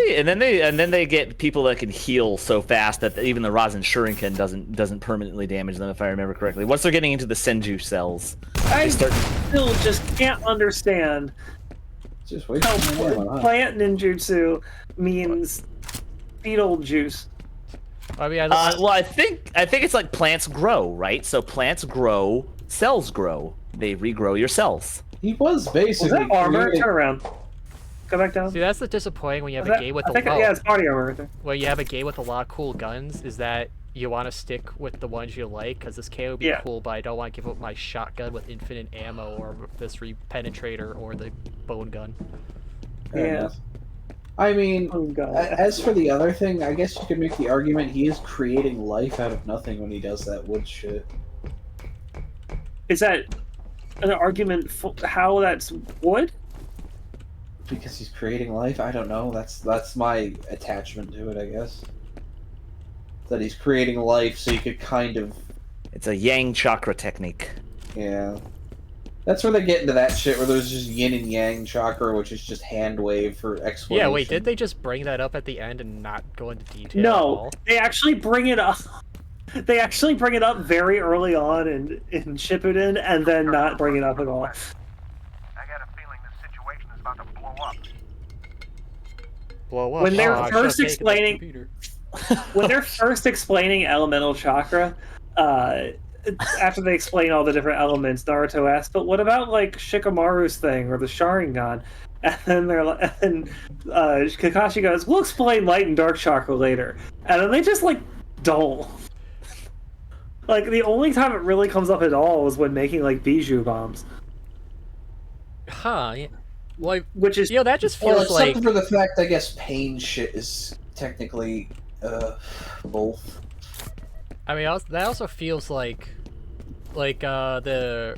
they get people that can heal so fast that even the Rasen Shuriken doesn't permanently damage them, if I remember correctly. Once they're getting into the Senju cells, I still just can't understand just wait how plant ninjutsu means fetal juice. I mean, well, I think it's like plants grow, right? So plants grow, cells grow. They regrow your cells. He was basically. Was that armor? Turn around. Go back down. See, that's the disappointing when you have a game with yeah, it's body armor right there. When you have a game with a lot of cool guns, is that you want to stick with the ones you like, because this K would be cool, but I don't want to give up my shotgun with infinite ammo, or this penetrator, or the bone gun. Yeah. I mean, as for the other thing, I guess you could make the argument he is creating life out of nothing when he does that wood shit. Is that an argument for how that's wood? Because he's creating life? I don't know. That's my attachment to it, I guess. That he's creating life so you could kind of... It's a yang chakra technique. Yeah. That's where they get into that shit where there's just yin and yang chakra, which is just hand wave for explanation. Yeah, wait, did they just bring that up at the end and not go into detail at No, all? they actually bring it up. They actually bring it up very early on in Shippuden, and then not bring it up at all. I got a feeling this situation is about to blow up. Blow up? When they're I first should've taken that explaining... computer. When they're first explaining elemental chakra, after they explain all the different elements, Naruto asks, "But what about like Shikamaru's thing or the Sharingan?" And then Kakashi goes, "We'll explain light and dark chakra later." And then they just like don't. Like the only time it really comes up at all is when making like bijou bombs. Huh? Yeah. Well, which is that just feels like except for the fact I guess pain shit is technically both. I mean, that also feels like the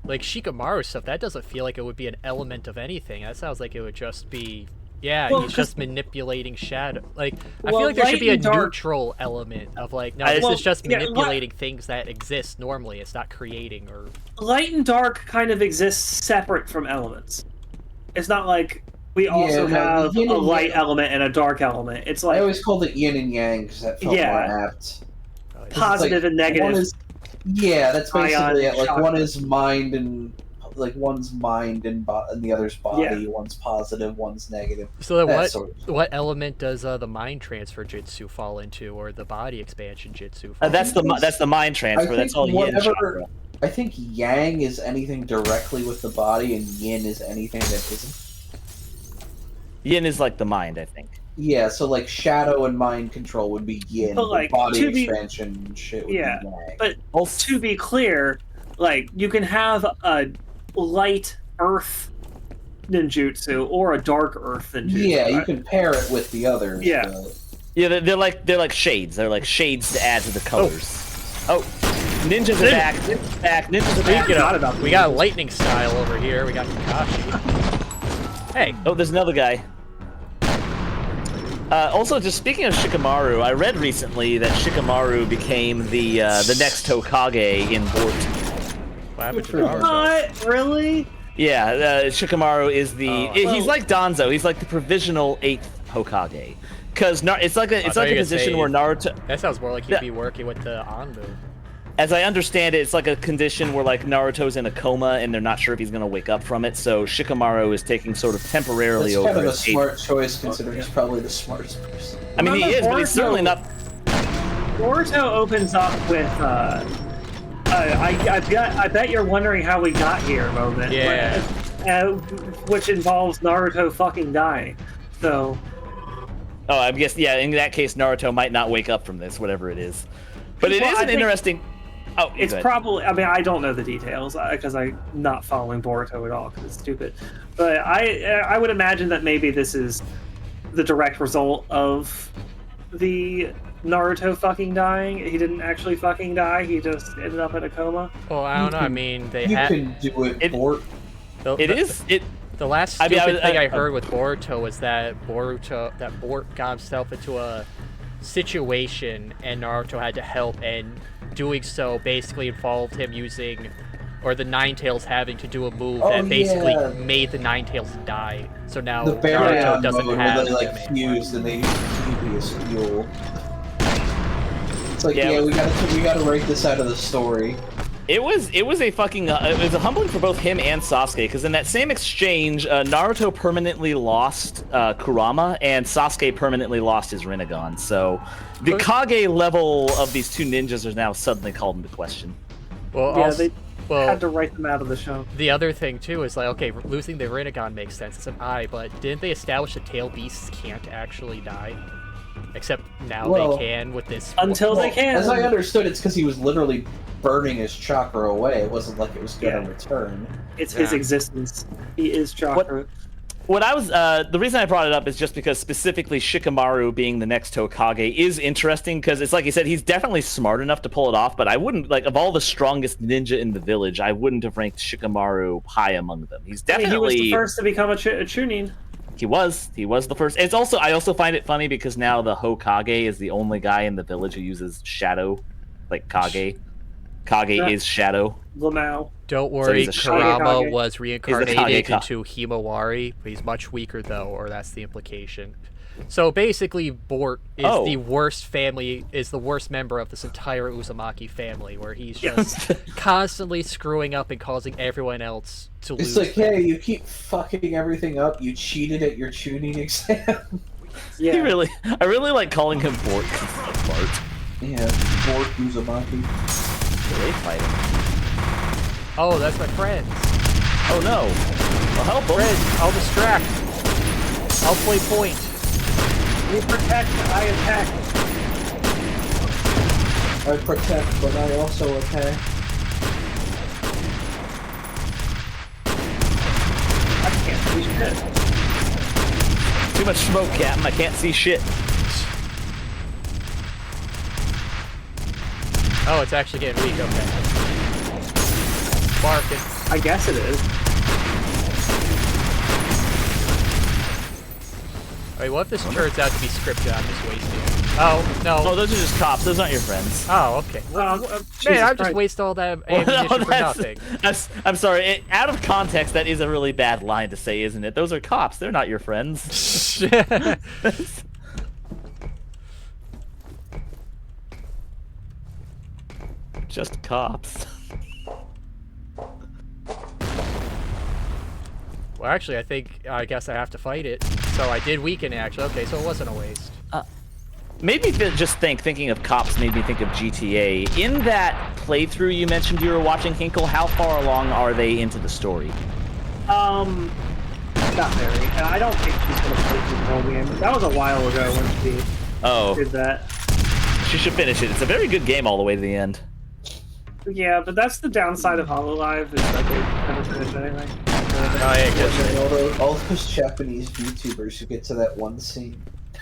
Shikamaru stuff. That doesn't feel like it would be an element of anything. That sounds like it would just be, he's just manipulating shadow. Like, I feel like there should be a neutral element of like, no, this is just manipulating things that exist normally. It's not creating or. Light and dark kind of exists separate from elements. It's not like we also have a light element and a dark element. It's like I always called it yin and yang because that felt more apt. Positive and negative. That's basically it. Like one is mind and one's mind and the other's body. Yeah. One's positive, one's negative. So then what element does the mind transfer jutsu fall into, or the body expansion jutsu? That's the mind transfer. That's all yin chakra. I think yang is anything directly with the body, and yin is anything that isn't. Yin is like the mind, I think. Yeah, so like shadow and mind control would be yin, but like body expansion and shit would be yang. But to be clear, like you can have a light earth ninjutsu or a dark earth ninjutsu. Yeah, you can pair it with the others. Yeah. Yeah, they're like shades. They're like shades to add to the colors. Oh, ninjas are back. Ninjas are back. We got lightning style over here. We got Kakashi. Hey. Oh, there's another guy. Also, just speaking of Shikamaru, I read recently that Shikamaru became the next Hokage in Bort. What happened to Naruto? What? Really? Yeah, Shikamaru is the. He's like Danzo. He's like the provisional 8th Hokage. Because it's like a position where Naruto. That sounds more like he'd be working with the On move. as I understand it, it's like a condition where like Naruto's in a coma and they're not sure if he's gonna wake up from it. So Shikamaru is taking sort of temporarily That's over. kind of a his smart choice, considering he's probably the smartest person. I mean, he is, but he's certainly not. Boruto opens up with I bet you're wondering how we got here moment. Yeah. Which involves Naruto fucking dying. So. Oh, I guess, yeah, in that case, Naruto might not wake up from this, whatever it is. But it is an interesting... Oh, it's probably... I mean, I don't know the details, because I'm not following Boruto at all, because it's stupid. But I would imagine that maybe this is the direct result of the Naruto fucking dying. He didn't actually fucking die, he just ended up in a coma. Well, I don't know, I mean, they You had... can do it, Bort. The last stupid thing I heard with Boruto was that Bort got himself into a situation and Naruto had to help, and doing so basically involved him using, or the Ninetales having to do a move that basically made the Ninetales die. So now Naruto doesn't have where they like fused and they use Kyuubi as fuel. It's like, we gotta write this out of the story. It was a fucking it was a humbling for both him and Sasuke, because in that same exchange, Naruto permanently lost Kurama and Sasuke permanently lost his Rinnegan. So the Kage level of these two ninjas are now suddenly called into question. Well, yeah, they had to write them out of the show. The other thing too is like, okay, losing the Rinnegan makes sense. It's an eye, but didn't they establish that tail beasts can't actually die? Except now they can with this. Until they can. As I understood, it's because he was literally burning his chakra away. It wasn't like it was going to return. It's his existence. He is chakra. What I was, the reason I brought it up is just because specifically Shikamaru being the next Hokage is interesting, because it's like you said, he's definitely smart enough to pull it off, but I wouldn't, like, of all the strongest ninja in the village, I wouldn't have ranked Shikamaru high among them. He's definitely... he was the first to become a Chunin. He was the first. It's also, I also find it funny because now the Hokage is the only guy in the village who uses shadow, like Kage. Kage is shadow. Lamau. Don't worry, Kurama was He's reincarnated into Himawari, but he's much weaker though, or that's the implication. So basically, Bort is the worst member of this entire Uzumaki family, where he's just constantly screwing up and causing everyone else to lose. It's like, hey, you keep fucking everything up. You cheated at your tuning exam. I really like calling him Bort because of Bart. Yeah, Bort Uzumaki. They fighting. Oh, that's my friend. Oh no. Well, help him. Friend, I'll distract. I'll play point. You protect, I attack. I protect, but I also attack. I can't see shit. Too much smoke, Captain. I can't see shit. Oh, it's actually getting weak. Okay. Barking. I guess it is. Wait, what if this turns out to be scripted? I'm just wasting it. Oh, no. Oh, those are just cops. Those aren't your friends. Oh, okay. Man, I'm just wasting all that ammunition for nothing. I'm sorry. Out of context, that is a really bad line to say, isn't it? Those are cops. They're not your friends. Just cops. Well, actually, I guess I have to fight it. So I did weaken it, actually. Okay, so it wasn't a waste. Made me just thinking of cops made me think of GTA. In that playthrough you mentioned you were watching, Hinkle, how far along are they into the story? Not very. I don't think she's going to play through the whole game. That was a while ago when she did that. She should finish it. It's a very good game all the way to the end. Yeah, but that's the downside of HoloLive, is that they never finish anything. All those Japanese YouTubers who get to that one scene.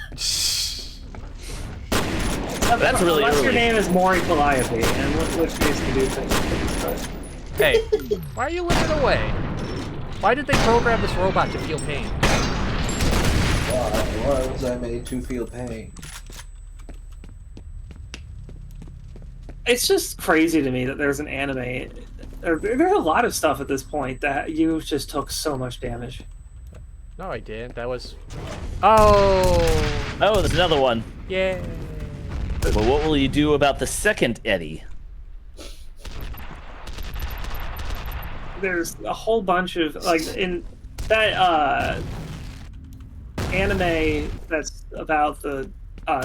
That's really Unless early. your name is Mori Calliope, and which needs to do things. Hey, why are you looking away? Why did they program this robot to feel pain? Why was I made to feel pain? It's just crazy to me that there's an anime. There's a lot of stuff at this point that you just took so much damage. No, I didn't. That was... Oh! Oh, there's another one. Yeah. Well, what will you do about the second Eddie? there's a whole bunch of like in that anime that's about the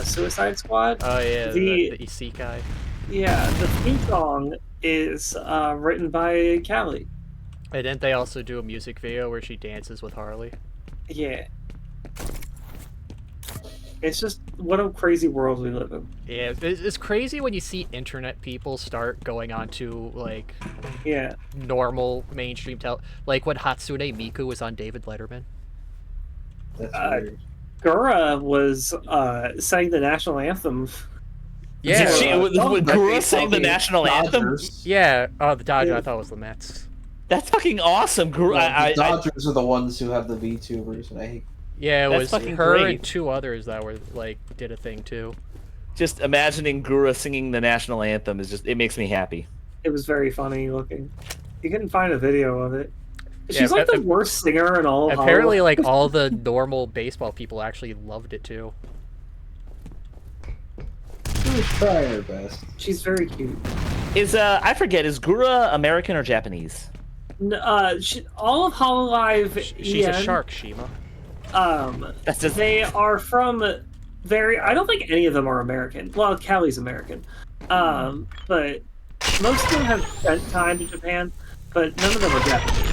Suicide Squad. Oh yeah, the the Isekai. yeah, the theme song is written by Callie. And didn't they also do a music video where she dances with Harley? Yeah. It's just what a crazy world we live in. Yeah, it's crazy when you see internet people start going on to like normal mainstream like when Hatsune Miku was on David Letterman. That's weird. Gura was sang the national anthem. Yeah, Gura sang the national anthem. Yeah, the Dodgers. I thought it was the Mets. That's fucking awesome. The Dodgers are the ones who have the VTubers, and I hate. Yeah, it was fucking her great. and two others that were like did a thing too. Just imagining Gura singing the national anthem is it makes me happy. It was very funny looking. You couldn't find a video of it. Yeah, She's like the worst singer in all of apparently, Hollywood. like all the normal baseball people actually loved it too. She was trying her best. She's very cute. I forget, is Gura American or Japanese? All of Hololive. She's a shark, Shima. They are from I don't think any of them are American. Well, Callie's American. But most of them have spent time in Japan, but none of them are Japanese.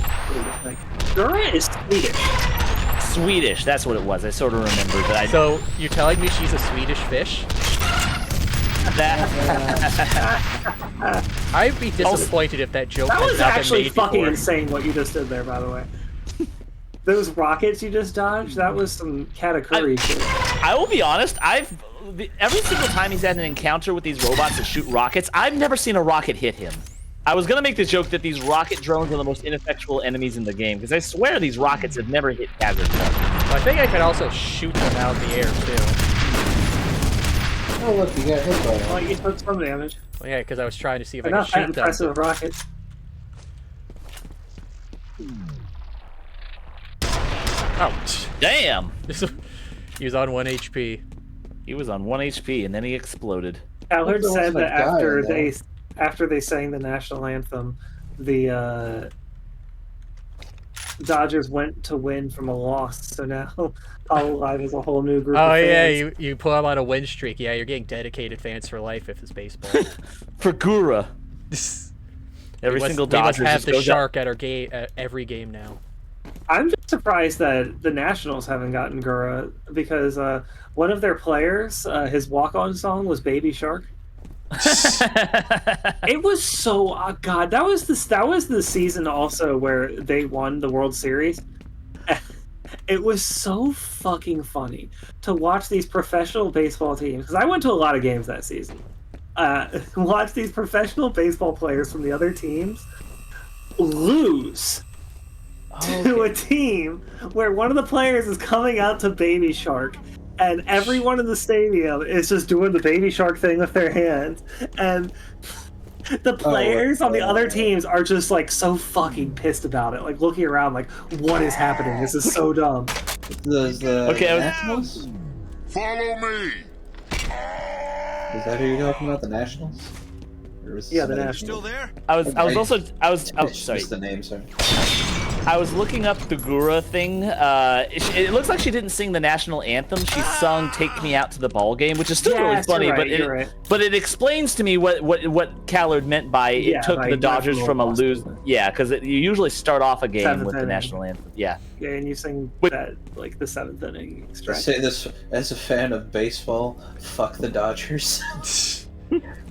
Gura is Swedish. Swedish, that's what it was. I sort of remembered that. So you're telling me she's a Swedish fish? I'd be disappointed if that joke That had was not been actually made fucking before. insane what you just did there, by the way. Those rockets you just dodged, that was some katakuri shit. I will be honest, every single time he's had an encounter with these robots that shoot rockets, I've never seen a rocket hit him. I was gonna make the joke that these rocket drones are the most ineffectual enemies in the game, because I swear these rockets have never hit Khazard. I think I can also shoot them out in the air too. Oh look, you got hit by Well, one. you took some damage. Well, yeah, because I was trying to see if They're I not could that shoot them. impressive rockets. Ouch. Damn! He was on 1 HP. He was on 1 HP and then he exploded. Allard There said wasn't a that guy after they sang the national anthem, the Dodgers went to win from a loss, so now Hololive is a whole new group of Oh yeah, fans. you put him on a win streak. Yeah, you're getting dedicated fans for life if it's baseball. For Gura. Every single Dodger we must have just the goes shark at our game at every game now. I'm just surprised that the Nationals haven't gotten Gura because one of their players, his walk-on song was "Baby Shark." It was so God. That was the season also where they won the World Series. It was so fucking funny to watch these professional baseball teams, because I went to a lot of games that season. Watch these professional baseball players from the other teams lose to a team where one of the players is coming out to Baby Shark, and everyone in the stadium is just doing the Baby Shark thing with their hands, and the players on the other teams are just like so fucking pissed about it, like looking around like, what is happening? This is so dumb. Okay, Nationals? Follow me. Is that who you're talking about? The Nationals? Or was Yeah, the somebody- Nationals. Still there? I was It's sorry. just the name, sorry. I was looking up the Gura thing. It looks like she didn't sing the national anthem. She sung "Take Me Out to the Ball Game," which is still really Yes, funny. you're right, but you're right. but it explains to me what Khazard meant by Yeah, it took like the Dodgers national from a loss. lose. Yeah, because you usually start off a game Seventh with the inning. national anthem. Yeah. Yeah, and you sing Wait. that like the 7th inning I stretch. say this as a fan of baseball. Fuck the Dodgers.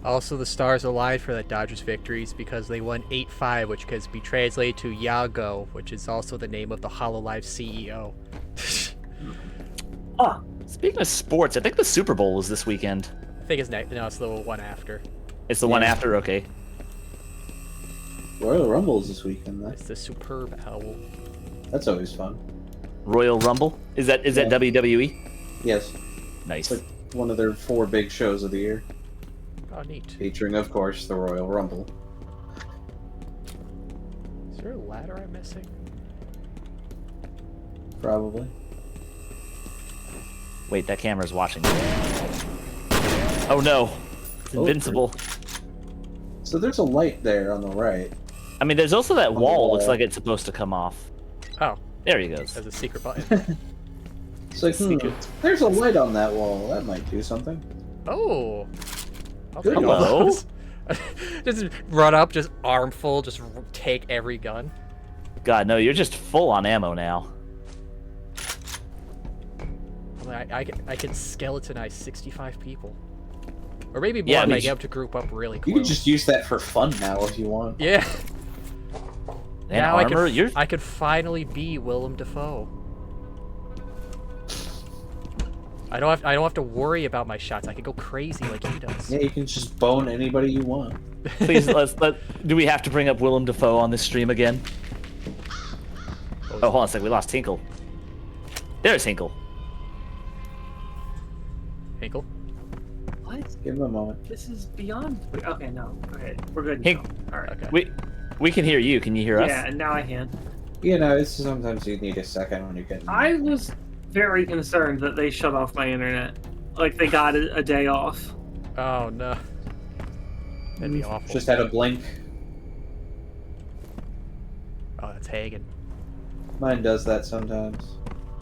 Also, the stars aligned for that Dodgers victories because they won 8-5, which can be translated to Yago, which is also the name of the Hololive CEO. Ah, Speaking of sports, I think the Super Bowl is this weekend. I think it's no, it's the one after. It's the one Yeah. after. Okay. Royal Rumble is this weekend, though. It's the Superb Owl. That's always fun. Royal Rumble. Is that Yeah. WWE? Yes. Nice. It's like one of their 4 big shows of the year. Oh, neat. Featuring, of course, the Royal Rumble. Is there a ladder I'm missing? Probably. Wait, that camera's watching me. Oh no. It's Oh, invincible. So there's a light there on the right. I mean, there's also that wall. Looks like it's supposed to come off. Oh, there he goes. there's a secret button. It's like, there's a light on that wall. That might do something. Oh. I'll take all Hello? those. Just run up, just armful, just take every gun. God, no, you're just full on ammo now. I can skeletonize 65 people. Or maybe more Yeah, if but I get up to group up really close. You can just use that for fun now if you want. Yeah. And now armor, I could finally be Willem Dafoe. I don't have to worry about my shots. I can go crazy like he does. Yeah, you can just bone anybody you want. Please, do we have to bring up Willem Dafoe on this stream again? Oh, hold on a second. We lost Hinkle. There's Hinkle. Hinkle? What? Give him a moment. This is beyond. Okay, no. Okay, we're good. Hink- All right. Okay. We can hear you. Can you hear us? Yeah, and now I can. You know, it's sometimes you need a second when you get. I was very concerned that they shut off my internet. Like they got a day off. Oh no. That'd be awful. Just had a blink. Oh, that's Hagen. Mine does that sometimes.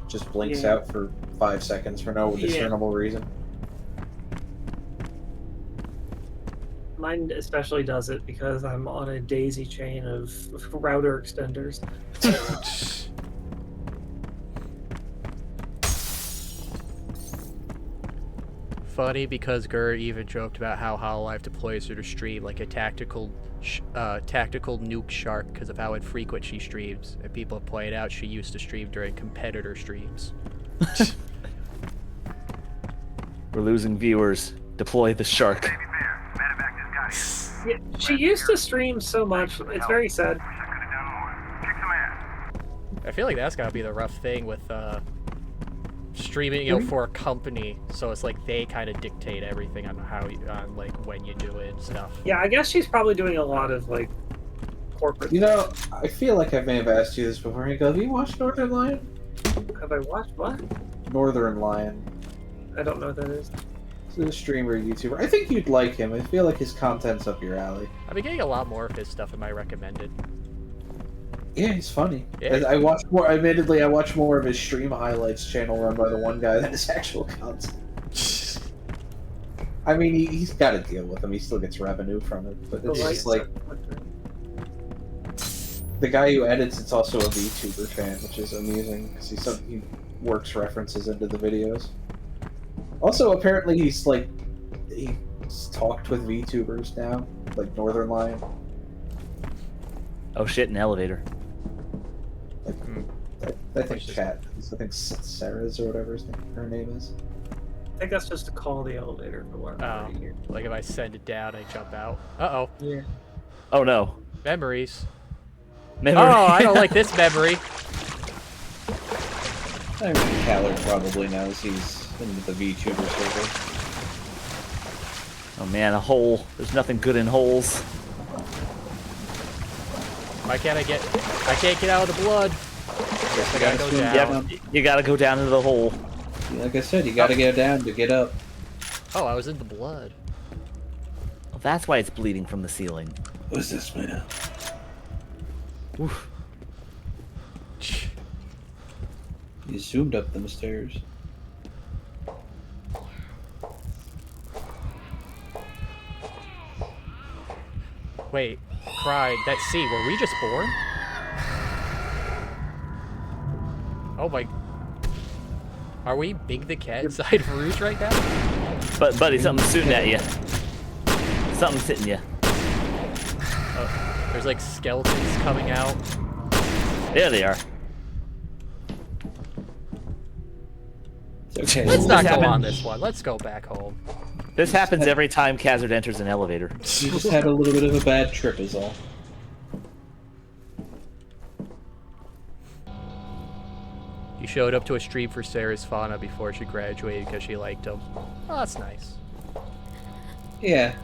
Just blinks Yeah. out for 5 seconds for no discernible reason. Mine especially does it because I'm on a daisy chain of router extenders. Funny because Gur even joked about how Hololive deploys her to stream like a tactical nuke shark because of how infrequent she streams. And people have pointed out she used to stream during competitor streams. We're losing viewers. Deploy the shark. Yeah, she used to stream so much. It's very sad. I feel like that's gotta be the rough thing with streaming, you know, for a company. So it's like they kind of dictate everything on on like when you do it and stuff. Yeah, I guess she's probably doing a lot of like corporate. You know, I feel like I may have asked you this before. Hinkle, have you watched Northern Lion? Have I watched what? Northern Lion. I don't know what that is. He's a streamer, YouTuber. I think you'd like him. I feel like his content's up your alley. I've been getting a lot more of his stuff in my recommended. Yeah, he's funny. Yeah. I watch more. Admittedly, I watch more of his stream highlights channel run by the one guy than his actual content. I mean, he's got to deal with him. He still gets revenue from it, but it's just like the guy who edits. It's also a VTuber fan, which is amusing because he works references into the videos. Also, apparently, he's talked with VTubers now, like Northern Lion. Oh shit! An elevator. Like, I think chat. I think Sarah's or whatever her name is. I think that's just to call the elevator for what I'm already here. Like if I send it down, I jump out. Uh-oh. Yeah. Oh no. Memories. Memory. Oh, I don't like this memory. I mean, Khazard probably knows he's in the VTuber server. Oh man, a hole. There's nothing good in holes. Why can't I can't get out of the blood. Guess I gotta go down. Yeah, you gotta go down into the hole. Like I said, you gotta go down to get up. Oh, I was in the blood. Well, that's why it's bleeding from the ceiling. What's this, man? Oof. You zoomed up them stairs. Wait, cried. That sea, were we just born? Oh my... Are we Big the Cat inside Rouge right now? But buddy, something's shooting at you. Something's hitting you. Oh, there's like skeletons coming out. There they are. Okay. Let's not go on this one. Let's go back home. This happens every time Khazard enters an elevator. You just had a little bit of a bad trip is all. You showed up to a stream for Sarah's Fauna before she graduated because she liked him. Oh, that's nice. Yeah.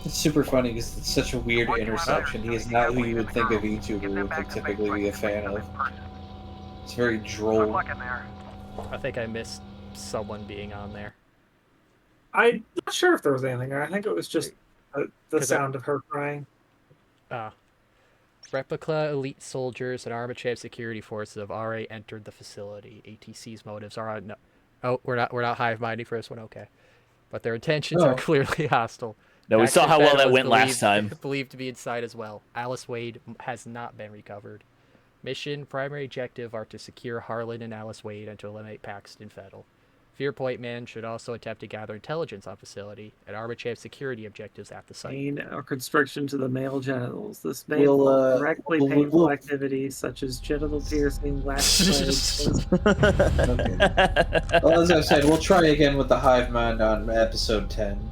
It's super funny because it's such a weird intersection. He is not who you would think a VTuber would typically be a fan of. It's very droll. I think I missed someone being on there. I'm not sure if there was anything there. I think it was just the sound of her crying. Replica elite soldiers and Arma Champ security forces have already entered the facility. ATC's motives are unknown. Oh, we're not hive-minding for this one, okay. But their intentions are clearly hostile. No, we saw how well that went last time. Believed to be inside as well. Alice Wade has not been recovered. Mission primary objective are to secure Harlan and Alice Wade and to eliminate Paxton Fettel. FEAR Point Man should also attempt to gather intelligence on facility and Arma Champ security objectives at the site. Pain or constriction to the male genitals. This may involve directly painful activities such as genital piercing, lash plays. Okay. Well, as I said, we'll try again with the Hive Mind on episode 10.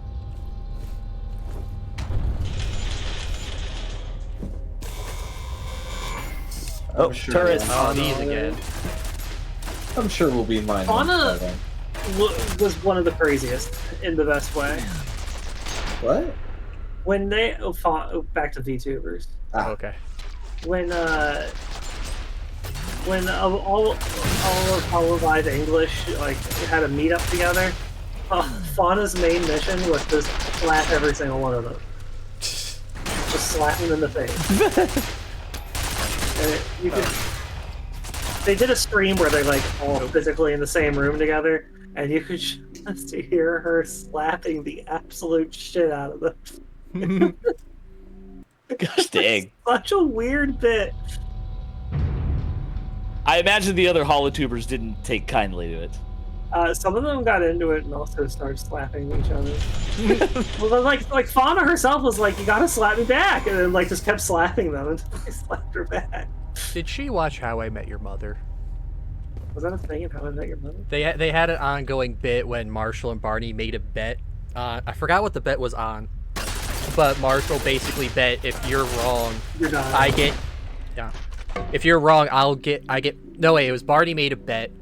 Oh, sure turret. Oh, these again. I'm sure we'll be in line. Fauna was one of the craziest in the best way. What? When they back to VTubers. Okay. When all of Hollow Live English like had a meetup together, Fauna's main mission was to slap every single one of them. Just slap them in the face. You could. They did a stream where they're like all physically in the same room together, and you could just hear her slapping the absolute shit out of them. Gosh dang. Such a weird bit. I imagine the other holotubers didn't take kindly to it. Some of them got into it and also started slapping each other. Well, like Fauna herself was like, "You gotta slap me back," and then like just kept slapping them until they slapped her back. Did she watch How I Met Your Mother? Was that a thing in How I Met Your Mother? They had an ongoing bit when Marshall and Barney made a bet. I forgot what the bet was on, but Marshall basically bet if you're wrong, you're done. I get. Yeah. If you're wrong, I get. No way. It was Barney made a bet,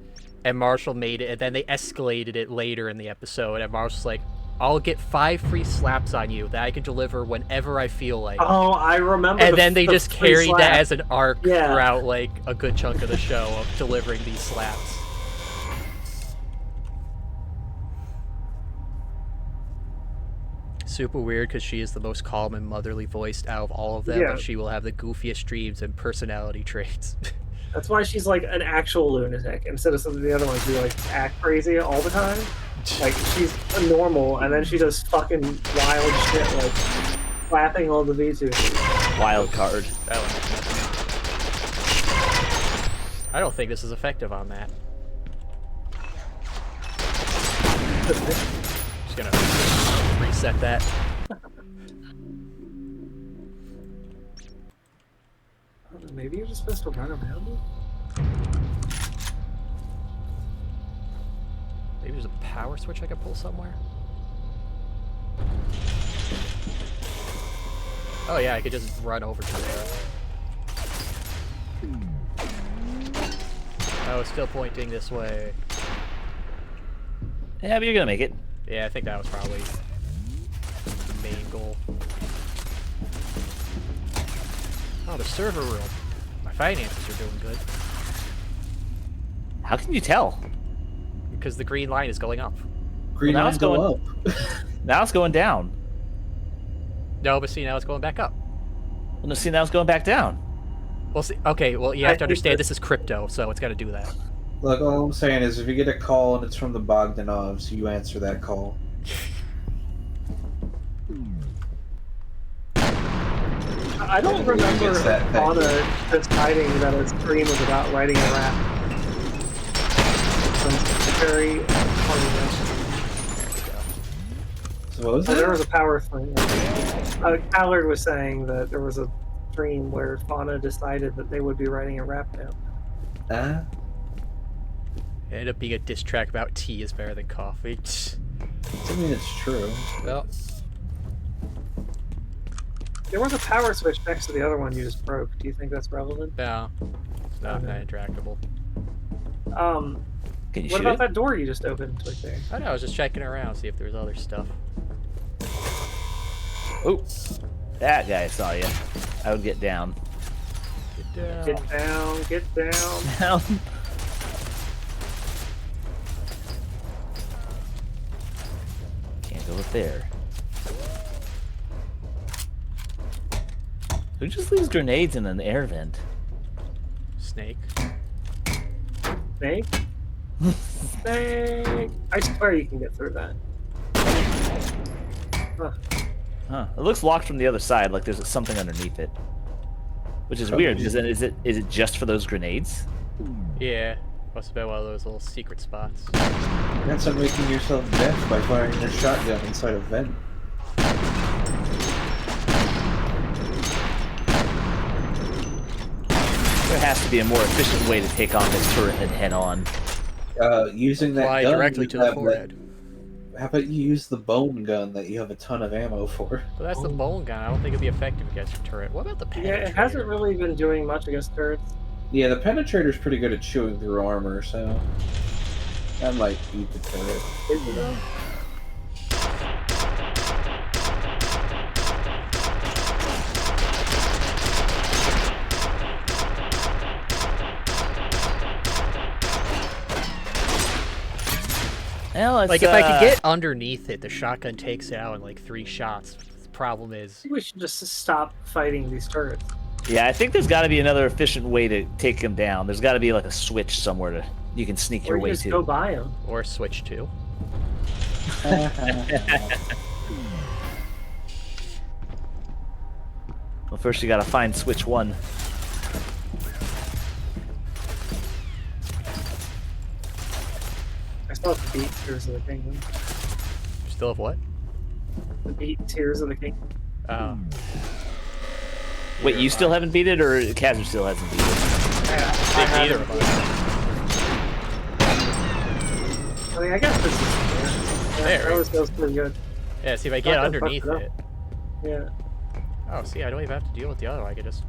and Marshall made it, and then they escalated it later in the episode. And Marshall's like, "I'll get 5 free slaps on you that I can deliver whenever I feel like." Oh, I remember. And then they just carried slap. that as an arc throughout like a good chunk of the show of delivering these slaps. Super weird because she is the most calm and motherly voiced out of all of them, but she will have the goofiest dreams and personality traits. That's why she's like an actual lunatic instead of some of the other ones who like act crazy all the time. Like she's a normal, and then she does fucking wild shit like slapping all the VTubers. Wild card. That one. I don't think this is effective on that. Just gonna reset that. Maybe you're just supposed to run around it? Maybe there's a power switch I could pull somewhere? Oh yeah, I could just run over to there. Oh, it's still pointing this way. Yeah, but you're gonna make it. Yeah, I think that was probably the main goal. Oh, the server room. My finances are doing good. How can you tell? Because the green line is going up. Green line's going up. Now it's going down. No, but see, now it's going back up. Well, no, see, now it's going back down. Well, see, okay, well, you have to understand this is crypto, so it's got to do that. Look, all I'm saying is if you get a call and it's from the Bogdanovs, you answer that call. I don't remember Fauna deciding that a stream was about writing a rap. Very So what was that? There was a power thing. Khazard was saying that there was a stream where Fauna decided that they would be writing a rap now. It ended up being a diss track about tea is better than coffee. I mean, it's true. Well, there was a power switch next to the other one you just broke. Do you think that's relevant? no. It's not that interactable. Can you what shoot about it? that door you just opened right there? I know, I was just checking around, see if there was other stuff. Oh, that guy saw you. I would get down. Get down. Get down, get down. Down. Can't go up there. Who just leaves grenades in an air vent? Snake. Snake? Snake! I swear you can get through that. Huh. Huh. It looks locked from the other side, like there's something underneath it. Which is weird, because is it just for those grenades? Yeah. Must have been one of those little secret spots. That's on making yourself deaf by firing your shotgun inside a vent. There has to be a more efficient way to take on this turret than head-on. Using that Fly gun directly to the forehead. How about you use the bone gun that you have a ton of ammo for? But that's the bone gun. I don't think it'd be effective against your turret. What about the penetrator? Yeah, it hasn't really been doing much against turrets. Yeah, the penetrator's pretty good at chewing through armor, so that might beat the turret. Is it though? Well, Like, if I could get underneath it, the shotgun takes it out in like 3 shots. The problem I is... think we should just stop fighting these turrets. Yeah, I think there's got to be another efficient way to take him down. There's got to be like a switch somewhere to you can sneak your Or way just to. go by them. Or switch to. Well, first you got to find switch 1. I still have to beat Tears of the Kingdom. You still have what? To beat Tears of the Kingdom. Oh. Wait, you still haven't beat it, or Khazard still hasn't beat it? Yeah, Neither of us. I mean, I guess this is There. that was pretty good. Yeah, see if I get Not gonna underneath fuck it it. Yeah. Oh, see, I don't even have to deal with the other one. I can just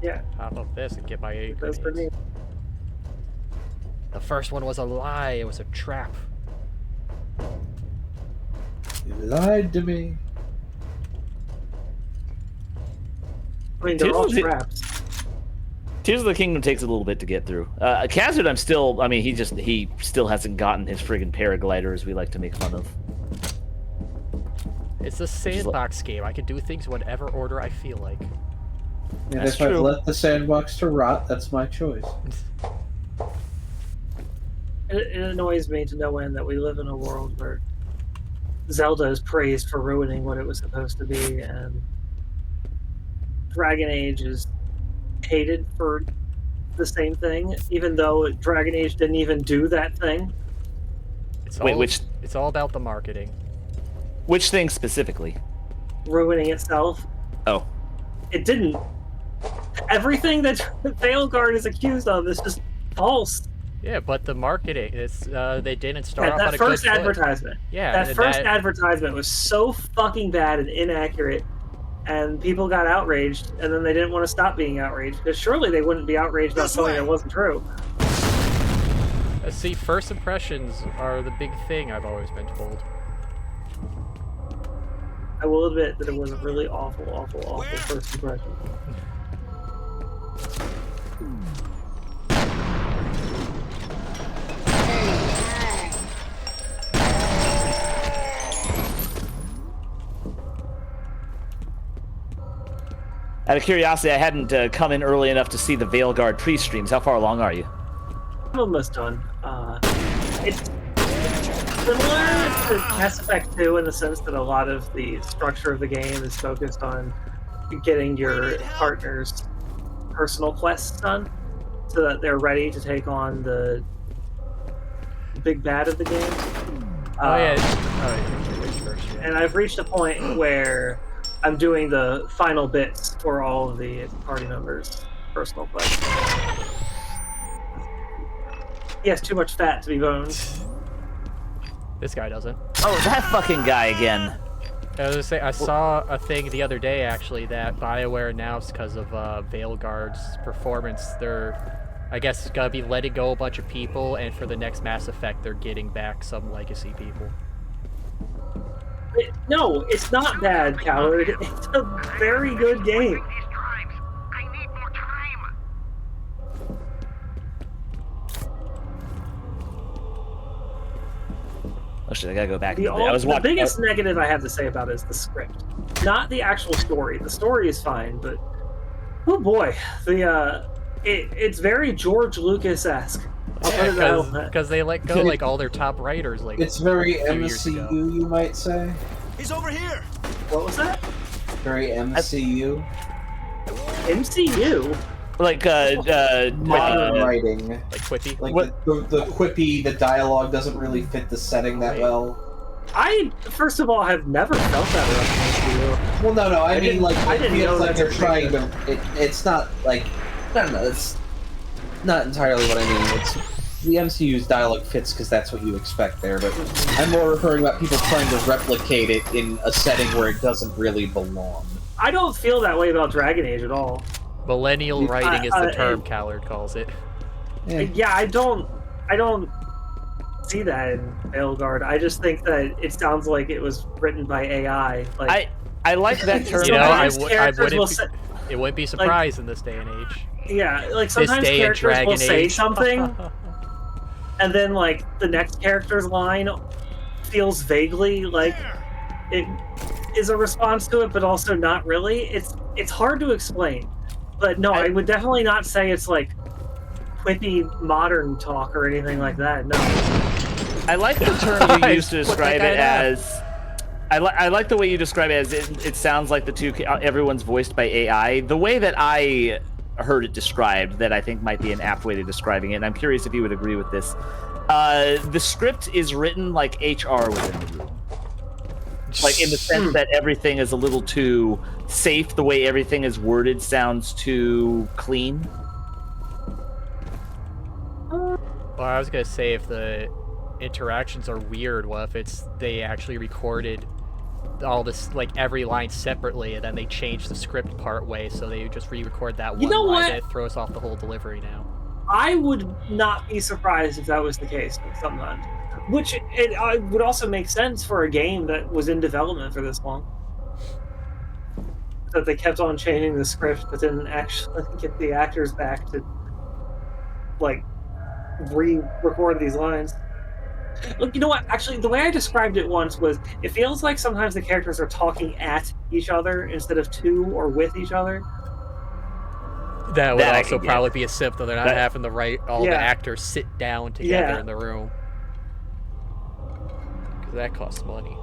Yeah. pop up this and get my 8 That's pretty grenades. neat. The first one was a lie. It was a trap. You lied to me. I mean, they're all Tears of the- traps. Tears of the Kingdom takes a little bit to get through. Khazard, he still hasn't gotten his friggin' paraglider, as we like to make fun of. It's a sandbox game. I can do things whatever order I feel like. And That's if I've true. let the sandbox to rot, that's my choice. It annoys me to no end that we live in a world where Zelda is praised for ruining what it was supposed to be, and Dragon Age is hated for the same thing, even though Dragon Age didn't even do that thing. It's Wait, all, which- It's all about the marketing. Which thing specifically? Ruining itself. Oh. It didn't. Everything that Veilguard is accused of is just false. Yeah, but the marketing, it's they didn't start off That on a first good foot. advertisement. Yeah, That and first advertisement was so fucking bad and inaccurate, and people got outraged, and then they didn't want to stop being outraged, because surely they wouldn't be outraged about something that wasn't true. See, first impressions are the big thing, I've always been told. I will admit that it was a really awful, awful, awful first impression. Out of curiosity, I hadn't come in early enough to see the Veilguard pre-streams. How far along are you? I'm almost done. It's similar to Mass Effect 2 in the sense that a lot of the structure of the game is focused on getting your partner's personal quests done so that they're ready to take on the big bad of the game. Oh yeah. Oh, you finished first, yeah. And I've reached a point where I'm doing the final bits for all of the party members' personal quests. He has too much fat to be boned. This guy doesn't. Oh, that fucking guy again. I was gonna say, I saw a thing the other day actually that BioWare announced because of Veilguard's performance. They're, I guess, gonna be letting go a bunch of people, and for the next Mass Effect, they're getting back some legacy people. No, it's not bad, coward. It's a very good game. These tribes. I need more time. Let's it. I gotta go back. The biggest negative I have to say about it is the script, not the actual story. The story is fine, but oh boy, it's very George Lucas-esque. Because they let go like all their top writers. Like it's very a few years ago. MCU, you might say. He's over here. What was that? Very MCU. MCU. Like modern writing, like quippy. Like the quippy, the dialogue doesn't really fit the setting that well. I first of all have never felt that about MCU. Well, no, I mean like it feels like they're trying to. It's not like I don't know. It's not entirely what I mean. It's the MCU's dialogue fits because that's what you expect there, but I'm more referring about people trying to replicate it in a setting where it doesn't really belong. I don't feel that way about Dragon Age at all. Millennial writing is the term Khazard calls it. Yeah, I don't see that in Veilguard. I just think that it sounds like it was written by AI. Like, I like that term. You know, it wouldn't be surprised in this day and age. Yeah, like sometimes characters will say something, and then like the next character's line feels vaguely like it is a response to it, but also not really. It's hard to explain. But no, I would definitely not say it's like quippy modern talk or anything like that. No. I like the term you used to describe it as. I like the way you describe it as it sounds like everyone's voiced by AI. The way that I heard it described, that I think might be an apt way to describing it, and I'm curious if you would agree with this. The script is written like HR within the room. Like in the sense that everything is a little too safe, the way everything is worded sounds too clean. Well, I was gonna say if the interactions are weird, what if they actually recorded all this, like every line separately, and then they changed the script part way, so they just re-record that one line that throws off the whole delivery now. I would not be surprised if that was the case sometimes. Which it would also make sense for a game that was in development for this long. That they kept on changing the script, but didn't actually get the actors back to, like, re-record these lines. Look, you know what? Actually, the way I described it once was, it feels like sometimes the characters are talking at each other instead of to or with each other. That would also probably be a sip, though. They're not having the the actors sit down together in the room. That costs money.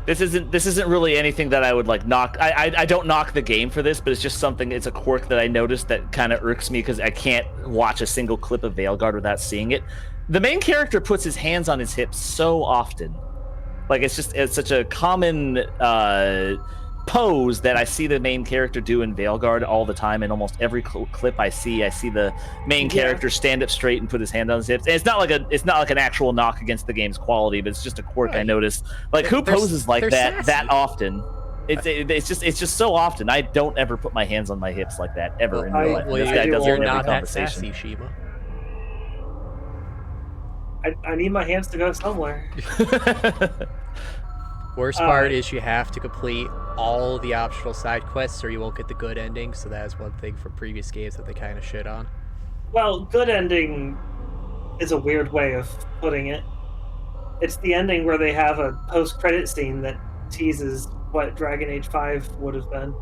This isn't really anything that I would like knock. I don't knock the game for this, but it's just something. It's a quirk that I noticed that kind of irks me because I can't watch a single clip of Veilguard without seeing it. The main character puts his hands on his hips so often, like it's such a common pose that I see the main character do in Veilguard all the time. In almost every clip I see the main character stand up straight and put his hand on his hips. And it's not like an actual knock against the game's quality, but it's just a quirk I noticed. Like who poses like that often? It's just so often. I don't ever put my hands on my hips like that ever in real life. This guy does it in every conversation. Sassy, Shima. I need my hands to go somewhere. Worst part is you have to complete all the optional side quests or you won't get the good ending, so that is one thing from previous games that they kind of shit on. Well, good ending is a weird way of putting it. It's the ending where they have a post-credit scene that teases what Dragon Age 5 would have been.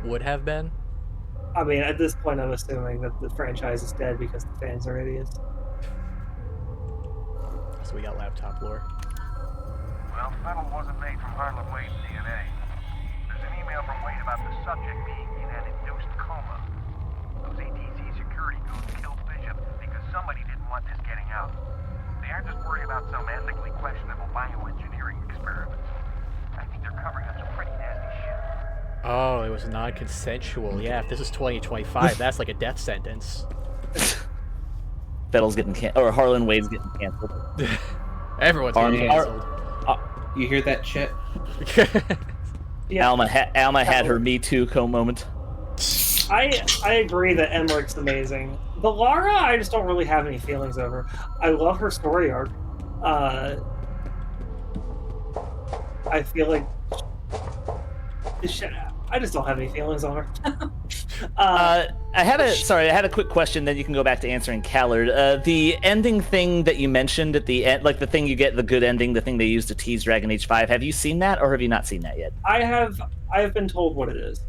Would have been? I mean, at this point I'm assuming that the franchise is dead because the fans are idiots. So we got laptop lore. Well, Fennel wasn't made from Harlan Wade's DNA. There's an email from Wade about the subject being in an induced coma. Those ATC security goons killed Bishop because somebody didn't want this getting out. They aren't just worried about some ethically questionable bioengineering experiments. I think they're covering up some pretty nasty shit. Oh, it was non-consensual. Yeah, if this is 2025, that's like a death sentence. Fennel's getting or Harlan Wade's getting canceled. Everyone's getting canceled. You hear that, Chet? Yeah. Alma had her Me Too moment. I agree that Emmerich's amazing. But Lara, I just don't really have any feelings over. I love her story arc. I feel like I just don't have any feelings on her. I had a quick question. Then you can go back to answering Khazard. The ending thing that you mentioned at the end, like the thing you get, the good ending, the thing they use to tease Dragon Age 5. Have you seen that, or have you not seen that yet? I have been told what it is.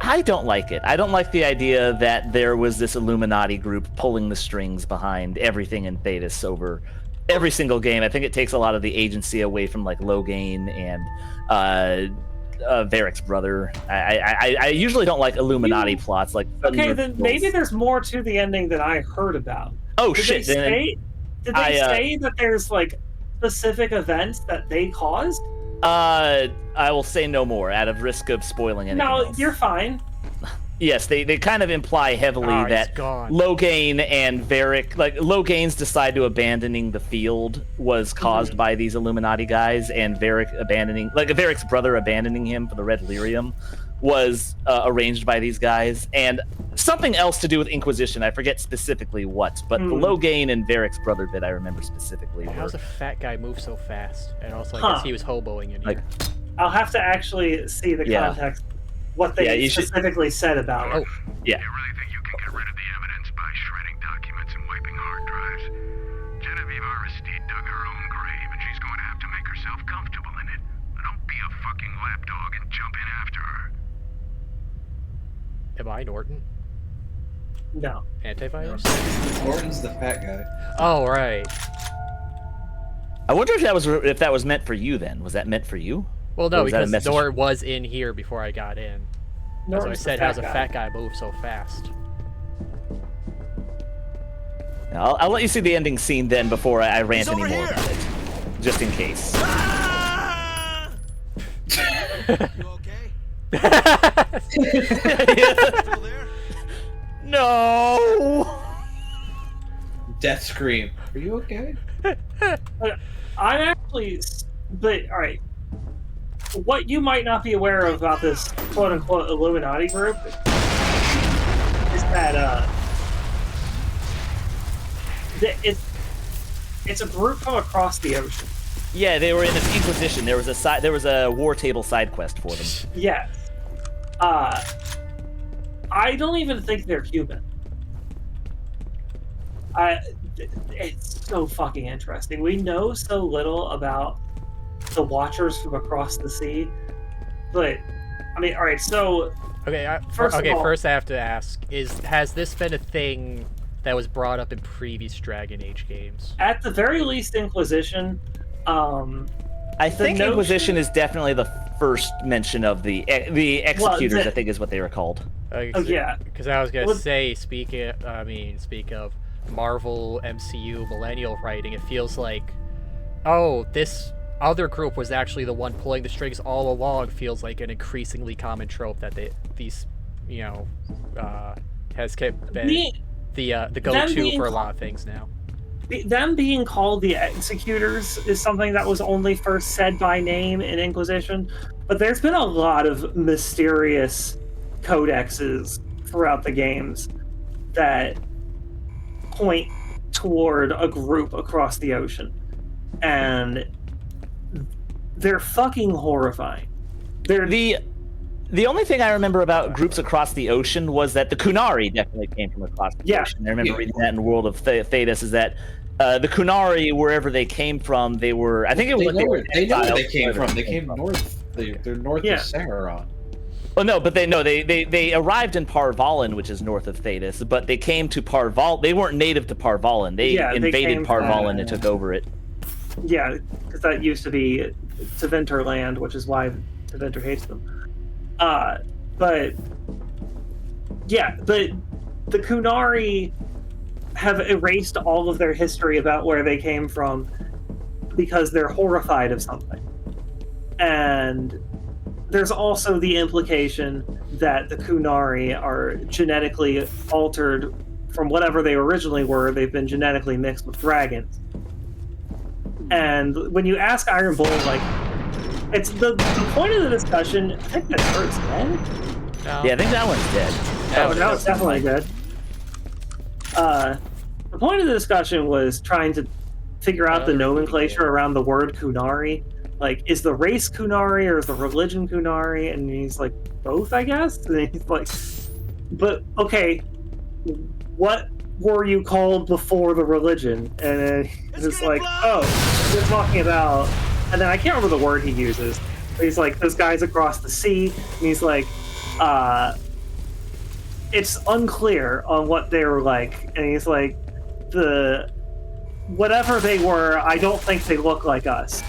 I don't like it. I don't like the idea that there was this Illuminati group pulling the strings behind everything in Thetis over every single game. I think it takes a lot of the agency away from like Loghain and Varric's brother. I usually don't like Illuminati plots. Like okay, then maybe there's more to the ending than I heard about. Oh did shit! Did they say that there's like specific events that they caused? I will say no more out of risk of spoiling anything. No, else. You're fine. Yes, they kind of imply heavily that Loghain and Varric, like Loghain's decide to abandoning the field was caused by these Illuminati guys, and Varric abandoning, like Varric's brother abandoning him for the Red Lyrium was arranged by these guys, and something else to do with Inquisition. I forget specifically what, but the Loghain and Varric's brother bit I remember specifically. How does a fat guy move so fast? And also, I guess he was hoboing in here. I'll have to actually see the context, what they specifically said about it. Yeah. You really think you can get rid of the evidence by shredding documents and wiping hard drives? Genevieve Aristide dug her own grave, and she's going to have to make herself comfortable in it. Don't be a fucking lapdog and jump in after her. Am I Norton? No. Antivirus? Norton's the fat guy. Oh, right. I wonder if that was meant for you then. Was that meant for you? Well, no, because Norton was in here before I got in. As I said, how's a fat guy move so fast? I'll let you see the ending scene then before I rant any more about it. Just in case. You okay? Still there? No. Death scream. Are you okay? I'm actually, but all right. What you might not be aware of about this quote-unquote Illuminati group is that it's a group from across the ocean. Yeah, they were in this Inquisition. There was a war table side quest for them. Yes. I don't even think they're human. It's so fucking interesting. We know so little about the Watchers from across the sea, but I mean, all right. So first I have to ask: has this been a thing that was brought up in previous Dragon Age games? At the very least, Inquisition. I think Inquisition is definitely the first mention of the Executors. I think is what they were called. Yeah. Because I was gonna say, speak of Marvel MCU millennial writing, it feels like, this other group was actually the one pulling the strings all along. Feels like an increasingly common trope that has kept been the go-to for a lot of things now. Them being called the Executors is something that was only first said by name in Inquisition, but there's been a lot of mysterious codexes throughout the games that point toward a group across the ocean, and they're fucking horrifying. They're the only thing I remember about groups across the ocean was that the Kunari definitely came from across the ocean. I remember reading that in the World of Thetis, is that the Kunari, wherever they came from, they were. I think it was. They know where they came from. They came north. They're north of Saharon. Well, no, but they arrived in Parvalin, which is north of Thetis, but they came to Parval. They weren't native to Parvalin. They invaded Parvalin and took over it. Yeah, because that used to be Tevinter land, which is why Tevinter hates them. But the Kunari have erased all of their history about where they came from because they're horrified of something. And there's also the implication that the Kunari are genetically altered from whatever they originally were. They've been genetically mixed with dragons. And when you ask Iron Bull, like, it's the point of the discussion. I think that hurt's dead. No. Yeah, I think that one's dead. That was definitely good. The point of the discussion was trying to figure out the nomenclature around the word Kunari. like, is the race Kunari or is the religion Kunari? And he's like, both, I guess. And he's like, but okay, what were you called before the religion? And then he's like, oh, you're talking about, and then I can't remember the word he uses, but he's like, those guys across the sea, and he's like, it's unclear on what they were like, and he's like, whatever they were, I don't think they look like us.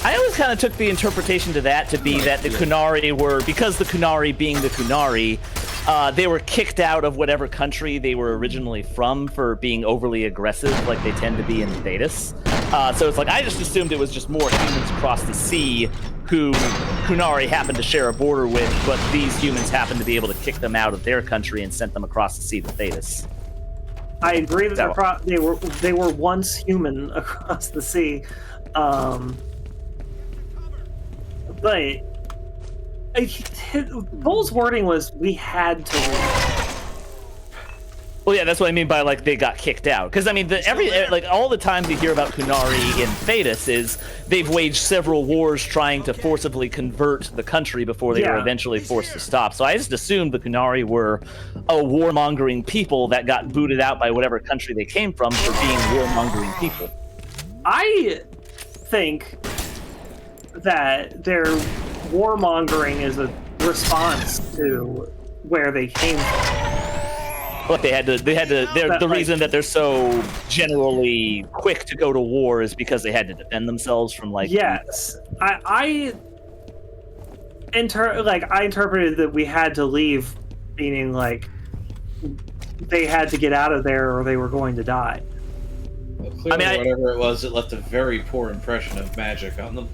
I always kind of took the interpretation to that to be that the Kunari were, because the Kunari being the Kunari, they were kicked out of whatever country they were originally from for being overly aggressive, like they tend to be in Thetis. So it's like, I just assumed it was just more humans across the sea who Kunari happened to share a border with, but these humans happened to be able to kick them out of their country and sent them across the sea to Thetis. I agree that they were once human across the sea. But Bull's wording was, we had to leave. Well, yeah, that's what I mean by, like, they got kicked out. Because, I mean, all the times you hear about Kunari in Thetis is they've waged several wars trying to forcibly convert the country before they were eventually forced to stop. So I just assumed the Kunari were a warmongering people that got booted out by whatever country they came from for being warmongering people. I think that their warmongering is a response to where they came from. But the reason that they're so generally quick to go to war is because they had to defend themselves from, like... Yes. I interpreted that we had to leave, meaning, like, they had to get out of there or they were going to die. Well, clearly, whatever it was, it left a very poor impression of magic on them.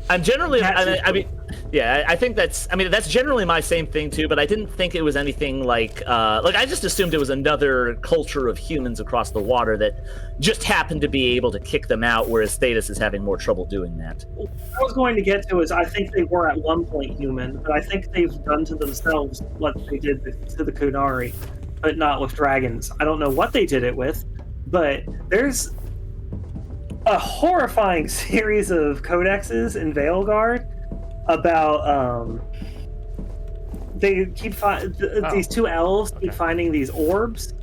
I'm generally, I think that's generally my same thing too, but I didn't think it was anything like I just assumed it was another culture of humans across the water that just happened to be able to kick them out, whereas Thetis is having more trouble doing that. What I was going to get to is, I think they were at one point human, but I think they've done to themselves what they did to the Kunari, but not with dragons. I don't know what they did it with, but there's a horrifying series of codexes in Veilguard about they keep these two elves keep finding these orbs,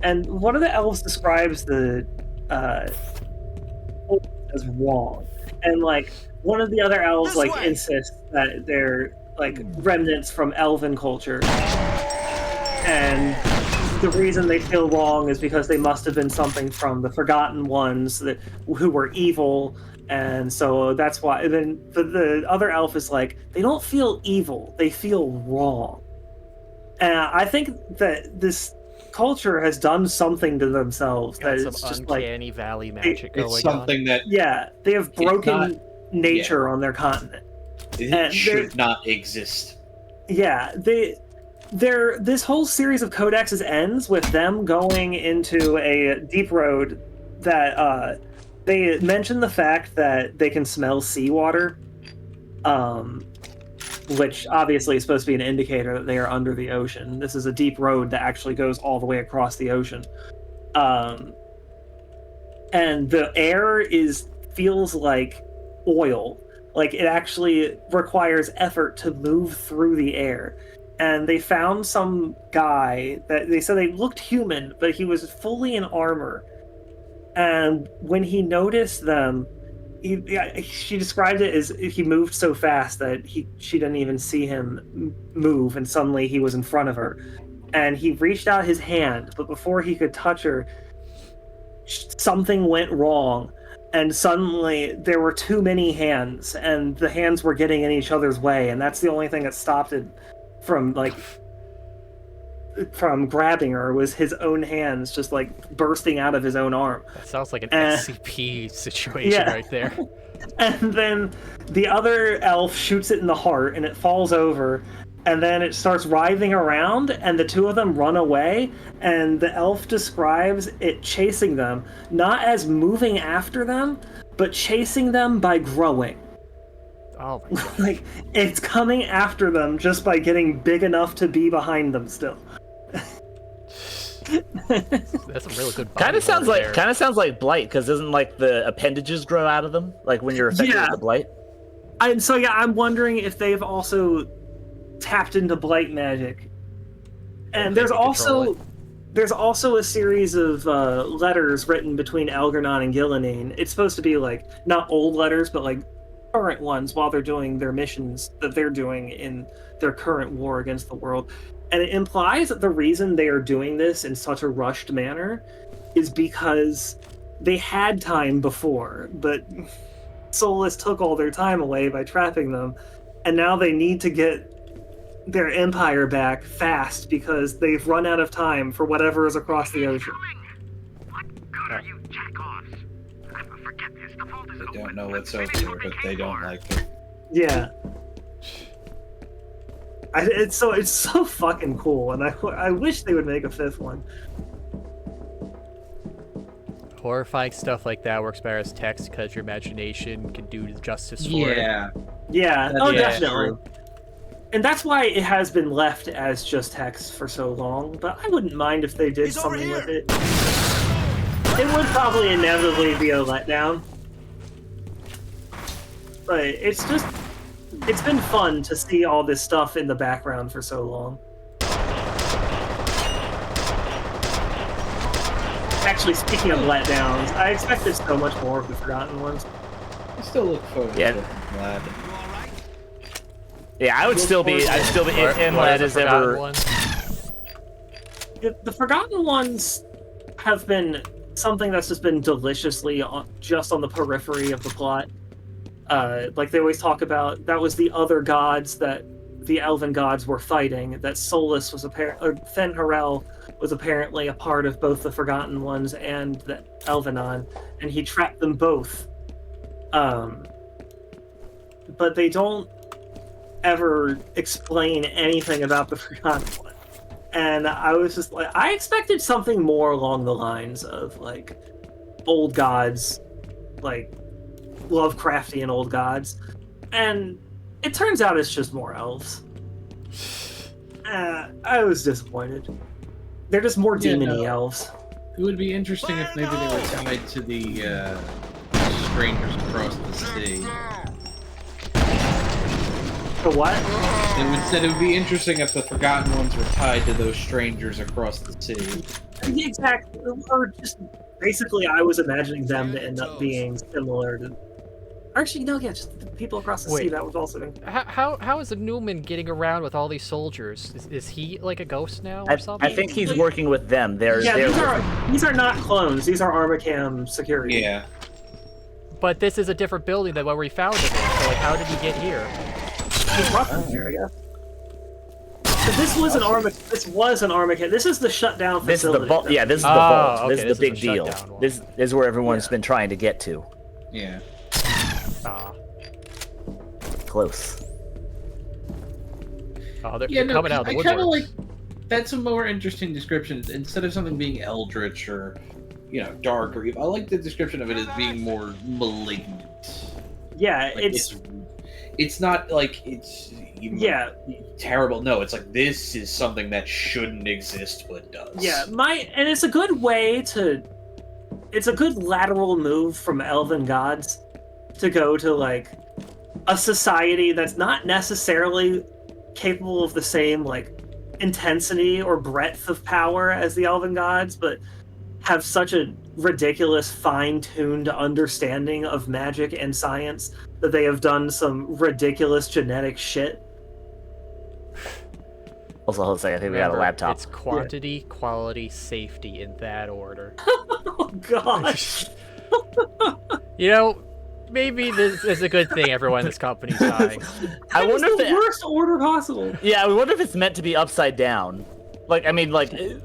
and one of the elves describes the as wrong, and like one of the other elves insists that they're like remnants from elven culture, and the reason they feel wrong is because they must have been something from the Forgotten Ones who were evil, and so that's why. And then the other elf is like, they don't feel evil, they feel wrong. And I think that this culture has done something to themselves that is just uncanny valley magic going on. It's something that they have broken nature on their continent. It should not exist. Yeah, this whole series of codexes ends with them going into a deep road that they mention the fact that they can smell seawater, which obviously is supposed to be an indicator that they are under the ocean. This is a deep road that actually goes all the way across the ocean. And the air feels like oil. Like, it actually requires effort to move through the air. And they found some guy that they said they looked human, but he was fully in armor. And when he noticed them, she described it as he moved so fast that she didn't even see him move, and suddenly he was in front of her. And he reached out his hand, but before he could touch her, something went wrong. And suddenly there were too many hands, and the hands were getting in each other's way, and that's the only thing that stopped it from grabbing her, was his own hands just like bursting out of his own arm. That sounds like an SCP situation right there. And then the other elf shoots it in the heart and it falls over, and then it starts writhing around, and the two of them run away, and the elf describes it chasing them, not as moving after them, but chasing them by growing. Oh my God. Like, it's coming after them just by getting big enough to be behind them still. That's a really good. Kind of sounds like there. blight, because doesn't like the appendages grow out of them, like when you're affected with the blight? I'm wondering if they've also tapped into blight magic. And there's also a series of letters written between Algernon and Gillenane. It's supposed to be like not old letters, but like current ones while they're doing their missions that they're doing in their current war against the world. And it implies that the reason they are doing this in such a rushed manner is because they had time before, but Solus took all their time away by trapping them, and now they need to get their empire back fast because they've run out of time for whatever is across the ocean. They don't know what's over there, but they don't like it. Yeah. It's so fucking cool, and I wish they would make a 5th one. Horrifying stuff like that works better as text because your imagination can do justice for it. Yeah. Definitely. True. And that's why it has been left as just text for so long, but I wouldn't mind if they did something with it. It would probably inevitably be a letdown. But it's been fun to see all this stuff in the background for so long. Actually, speaking of letdowns, I expected so much more of the Forgotten Ones. I still look forward to it. Glad. Yeah, I'd still be in that as ever. The Forgotten Ones have been something that's just been deliciously just on the periphery of the plot. Like they always talk about, that was the other gods that the elven gods were fighting, that Solus was Fen-Harel was apparently a part of both the Forgotten Ones and the Elvenon, and he trapped them both. But they don't ever explain anything about the Forgotten One. And I was just like, I expected something more along the lines of like old gods, like Lovecraftian old gods, and it turns out it's just more elves. I was disappointed. They're just more demon-y elves. It would be interesting if maybe they were tied to the strangers across the sea. The what? It would be interesting if the Forgotten Ones were tied to those strangers across the sea. Yeah, exactly. Or just basically, I was imagining them to end up being similar to. Actually, no, yeah, just the people across the sea. That was also. How is a Newman getting around with all these soldiers? Is he like a ghost now or something? I think he's working with them. These are not clones. These are Armacam security. Yeah. But this is a different building than where we found him in. So like, how did he get here? He's roughly here, I guess. So this was an Armacam. This is the shutdown facility. This is the vault. Okay, this is the big deal. This is where everyone's been trying to get to. Yeah. Close. Oh, they're coming out of the woodwork. I kind of like. That's a more interesting description. Instead of something being eldritch or, dark or evil, I like the description of it as being more malignant. Yeah, like it's not like it's terrible. No, it's like this is something that shouldn't exist but does. Yeah, and it's a good way to. It's a good lateral move from elven gods to go to like a society that's not necessarily capable of the same like intensity or breadth of power as the elven gods, but have such a ridiculous fine-tuned understanding of magic and science that they have done some ridiculous genetic shit. Also, hold on a second, I think we got a laptop. It's quantity, quality, safety in that order. Oh gosh. Maybe this is a good thing everyone in this company's dying. I wonder if the worst order possible. Yeah, I wonder if it's meant to be upside down.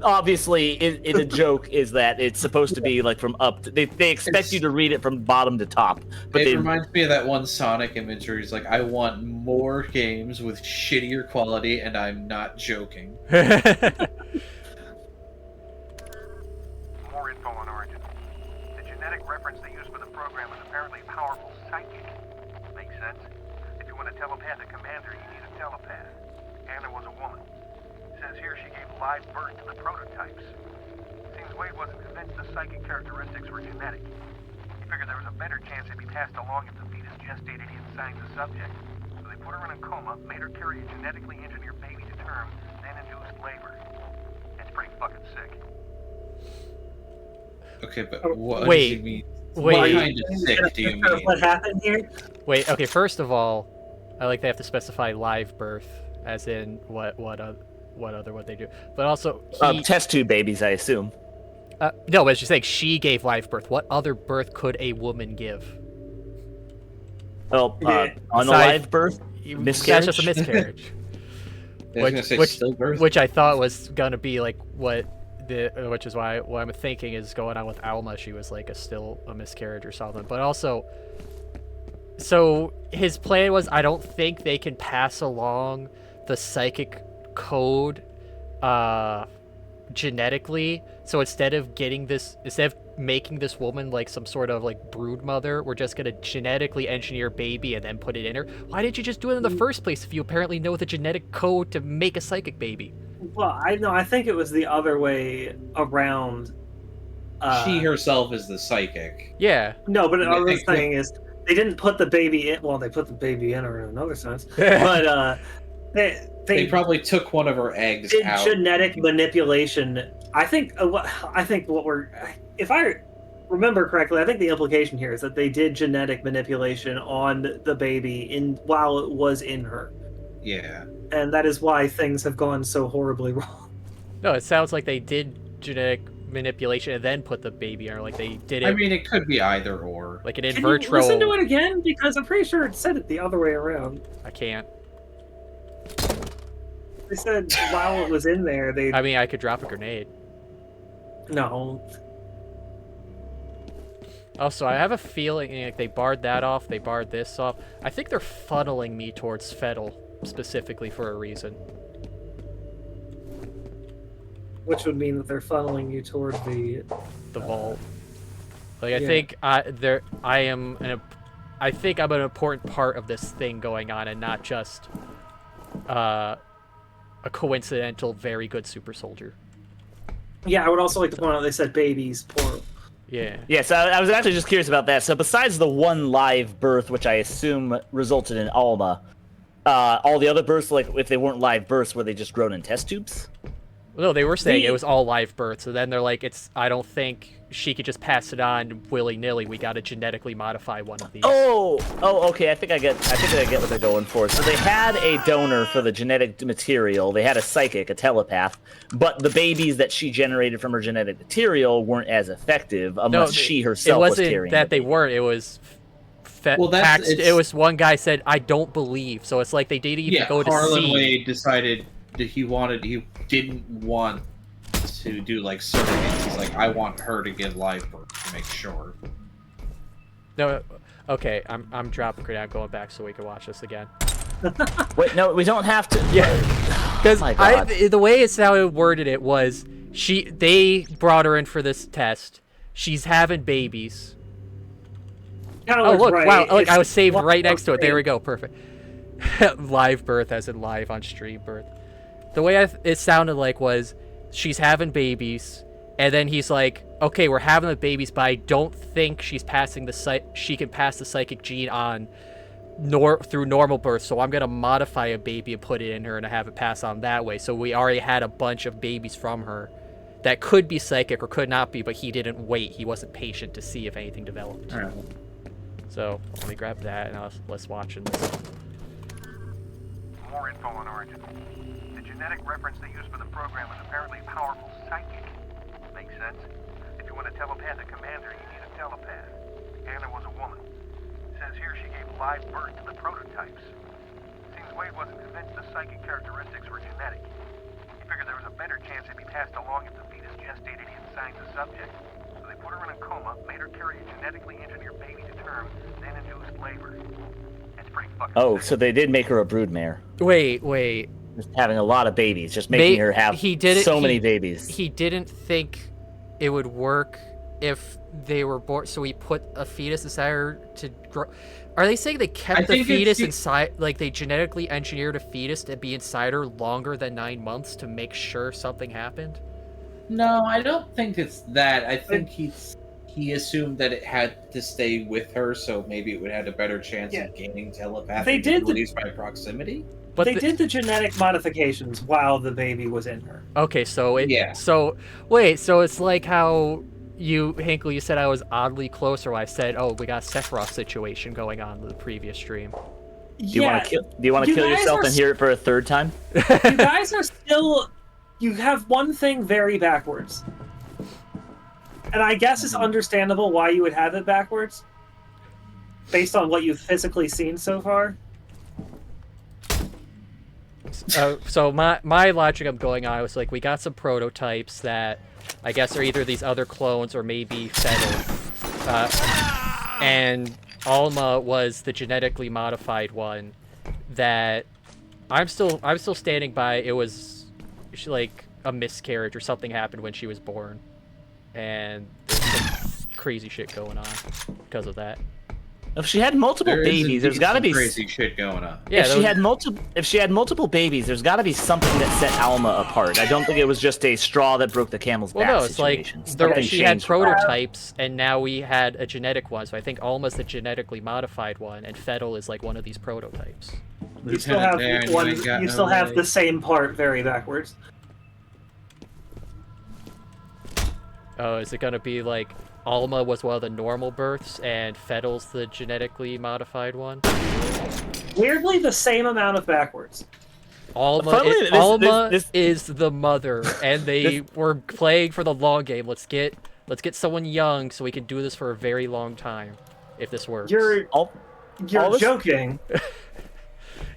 Obviously, in a joke is that it's supposed to be like from up. They expect you to read it from bottom to top. But it reminds me of that one Sonic image where he's like, "I want more games with shittier quality," and I'm not joking. More info on Origin. The genetic reference they use for the program is apparently powerful psychic. Makes sense. If you want a telepathic commander, you need a telepath. Anna was a woman. It says here she gave live birth to the prototypes. Wade wasn't convinced the psychic characteristics were genetic. He figured there was a better chance they'd be passed along if the fetus gestated inside the subject. So they put her in a coma, made her carry a genetically engineered baby to term, then induced labor. It's pretty fucking sick. Okay, but what Wait, does he mean? wait. What kind of sick do you mean? What happened here? Wait, okay, first of all, I like they have to specify live birth, as in what they do. But also, Test tube babies, I assume. no, but she's saying she gave live birth. What other birth could a woman give? Oh, Yeah. unalive birth? Miscarriage? That's just a miscarriage. I was gonna say stillbirth. Which I thought was gonna be like which is why what I'm thinking is going on with Alma. She was like a miscarriage or something. But also, so his plan was, I don't think they can pass along the psychic code genetically. So instead of making this woman like some sort of like brood mother, we're just gonna genetically engineer a baby and then put it in her. Why didn't you just do it in the first place if you apparently know the genetic code to make a psychic baby? Well, I think it was the other way around. She herself is the psychic. Yeah. No, but I what I was think saying is they didn't put the baby in. Well, they put the baby in her in another sense, but They probably took one of her eggs did out. genetic manipulation. I think if I remember correctly, I think the implication here is that they did genetic manipulation on the baby while it was in her. Yeah. And that is why things have gone so horribly wrong. No, it sounds like they did genetic manipulation and then put the baby in her. Like they did it. I mean, it could be either or. Like an in Can you vitro. listen to it again? Because I'm pretty sure it said it the other way around. I can't. They said while it was in there, they... I mean, I could drop a grenade. No. Also, I have a feeling like they barred that off, they barred this off. I think they're funneling me towards Fettel specifically for a reason. Which would mean that they're funneling you toward the vault. Like I yeah. think I think I'm an important part of this thing going on, and not just a coincidental very good super soldier. Yeah, I would also like to point out they said babies, plural. Yeah. Yeah, so I was actually just curious about that. So besides the one live birth, which I assume resulted in Alma, all the other births, like if they weren't live births, were they just grown in test tubes? No, they were saying it was all live birth. So then they're like, I don't think she could just pass it on willy-nilly. We got to genetically modify one of these. Oh, okay. I think I get what they're going for. So they had a donor for the genetic material. They had a psychic, a telepath, but the babies that she generated from her genetic material weren't as effective unless she herself was carrying. It wasn't that they weren't. It was. It was one guy said, "I don't believe." So it's like they didn't even go to Harlan see. Wade decided that he didn't want to do like surrogates. He's like, I want her to give live birth to make sure. No, okay, I'm dropping grenade. I'm going back so we can watch this again. Wait, no, we don't have to. Yeah, because the way it's how it worded it was they brought her in for this test. She's having babies. Oh look! Right. Wow! Look, I was saved right next to it. There we go. Perfect. Live birth, as in live on stream birth. The way it sounded like was she's having babies, and then he's like, "Okay, we're having the babies, but I don't think she can pass the psychic gene on through normal birth. So I'm gonna modify a baby and put it in her and have it pass on that way." So we already had a bunch of babies from her that could be psychic or could not be, but he didn't wait. He wasn't patient to see if anything developed. All right. So let me grab that and let's watch it. More info on Origin. The genetic reference they use for the program is apparently powerful psychic. Makes sense. If you want a telepathic commander, you need a telepath. Anna was a woman. It says here she gave live birth to the prototypes. Seems Wade wasn't convinced the psychic characteristics were genetic. He figured there was a better chance they'd be passed along if the fetus gestated inside the subject. So they put her in a coma, made her carry a genetically engineered baby to term, then induced labor. It's pretty fucking sick. So they did make her a broodmare. Wait. Just having a lot of babies, just making her have many babies. He didn't think it would work if they were born, so he put a fetus inside her to grow. Are they saying they kept the fetus inside, like they genetically engineered a fetus to be inside her longer than 9 months to make sure something happened? No, I don't think it's that. I think he assumed that it had to stay with her, so maybe it would have a better chance Yeah. of gaining They telepathic did the- abilities by proximity. But they did the genetic modifications while the baby was in her. Okay, so Yeah. so wait, so it's like how you, Hinkle, you said I was oddly closer when I said, oh, we got Sephiroth situation going on in the previous stream. Do you want to kill yourself and hear it for a third time? You guys are still. You have one thing very backwards, and I guess it's understandable why you would have it backwards, based on what you've physically seen so far. So my logic I'm going on was like, we got some prototypes that I guess are either these other clones or maybe Fettle, and Alma was the genetically modified one. That I'm still standing by. It was like a miscarriage or something happened when she was born, and there's some crazy shit going on because of that. If she had multiple babies, there's got to be crazy shit going on. Yeah, if she had multiple babies, there's got to be something that set Alma apart. I don't think it was just a straw that broke the camel's back. Well, no, it's situation. like she had prototypes, and now we had a genetic one. So I think Alma's the genetically modified one, and Fettle is like one of these prototypes. You still have You still have the same part very backwards. Oh, is it gonna be like Alma was one of the normal births and Fettle's the genetically modified one? Weirdly, the same amount of backwards. Alma is the mother, and they were playing for the long game. Let's get someone young so we can do this for a very long time, if this works. You're joking.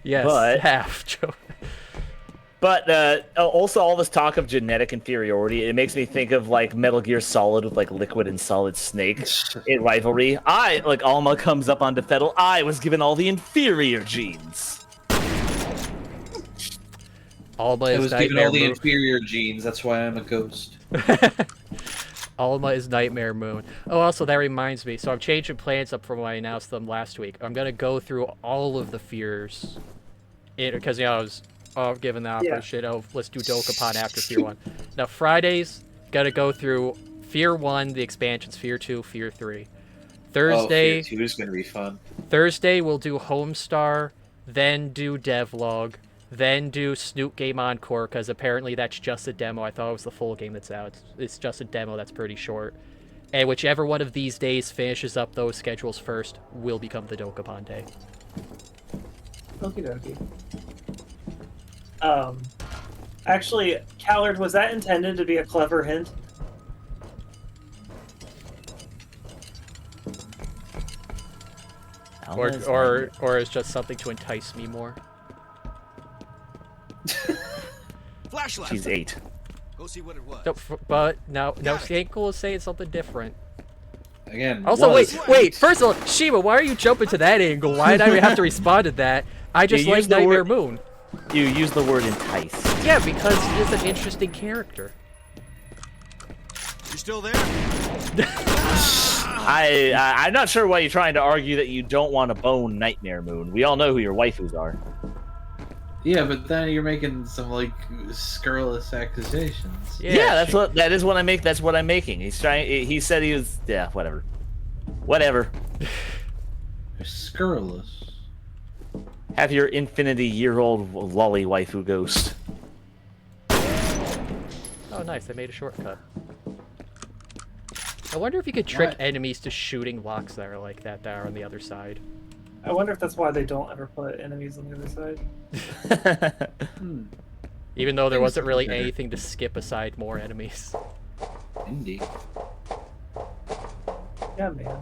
Yes, but, half joke. But also all this talk of genetic inferiority, it makes me think of like Metal Gear Solid with like Liquid and Solid Snake in rivalry. Like Alma comes up onto Fettle, I was given all the inferior genes. Alma I is was given all the inferior genes, that's why I'm a ghost. Alma is Nightmare Moon. Oh, also, that reminds me. So I'm changing plans up from when I announced them last week. I'm going to go through all of the FEARs. Because, I was given the offer shit. Oh, let's do Dokapon after FEAR 1. Now, Fridays, got to go through FEAR 1, the expansions, FEAR 2, FEAR 3. Thursday... FEAR 2 is going to be fun. Thursday, we'll do Homestar, then do Devlog, then do Snoot Game Encore, because apparently that's just a demo. I thought it was the full game that's out. It's just a demo that's pretty short. And whichever one of these days finishes up those schedules first will become the Dokapon day. Okie dokie. Actually, Khazard, was that intended to be a clever hint? Or is just something to entice me more? Flashlight. She's 8. Go see what it was. No, but now Hinkle is saying something different. Again. Also, wait. First of all, Shima, why are you jumping to that angle? Why did I have to respond to that? I just like Nightmare Moon. You use the word entice. Yeah, because he is an interesting character. You still there? I'm not sure why you're trying to argue that you don't want to bone Nightmare Moon. We all know who your waifus are. Yeah, but then you're making some like scurrilous accusations. Yeah, that is what I make. That's what I'm making. He's trying. He said he was. Yeah, whatever. They're scurrilous. Have your infinity-year-old lolly waifu ghost. Oh, nice. I made a shortcut. I wonder if you could trick enemies to shooting blocks that are like that are on the other side. I wonder if that's why they don't ever put enemies on the other side. Even though there wasn't really anything to skip aside more enemies. Indeed. Yeah, man.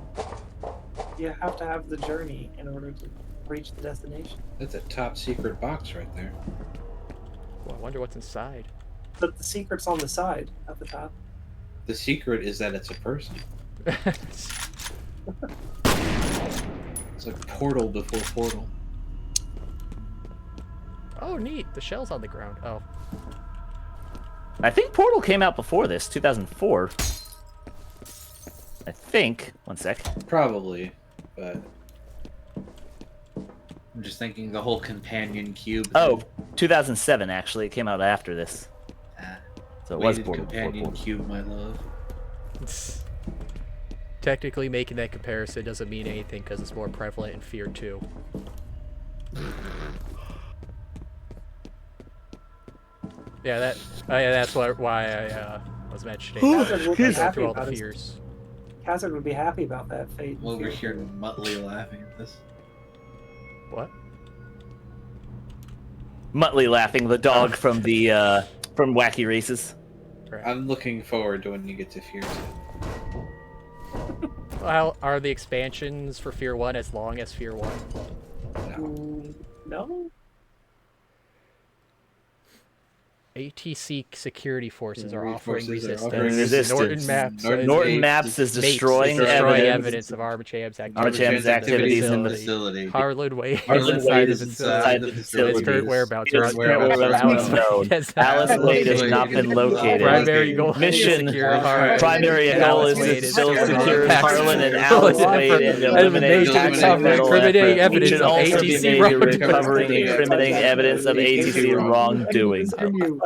You have to have the journey in order to reach the destination. That's a top secret box right there. Well, I wonder what's inside. But the secret's on the side, at the top. The secret is that it's a person. It's like Portal before Portal. Oh, neat. The shell's on the ground. Oh. I think Portal came out before this, 2004. I think. One sec. Probably, but I'm just thinking the whole companion cube. Oh, 2007 actually. It came out after this. So it was Weighted portable. companion cube, my love. Technically, making that comparison doesn't mean anything because it's more prevalent in Fear 2. Yeah, that's why I was mentioning Khazard would be through happy all the about his- fears. Khazard would be happy about that fate. I'm over here Muttley laughing at this. What? Muttley laughing, the dog from the from Wacky Races. I'm looking forward to when you get to Fear 2. Well, are the expansions for Fear 1 as long as Fear 1? No. ATC security forces are offering Forces are resistance. offering resistance. Norton Maps Maps is destroying evidence of Armacham's Armacham's activities in the facility. Harlan Wade Harlan is inside Wade the is inside the facility. His current whereabouts His current whereabouts unknown. Alice Wade has not been located. Primary goal Mission. is to secure Harlan. Primary goal is to still secure Harlan and Alice Wade and eliminate incriminating evidence should of also be ATC made wrongdoing. recovering incriminating evidence of ATC wrongdoing.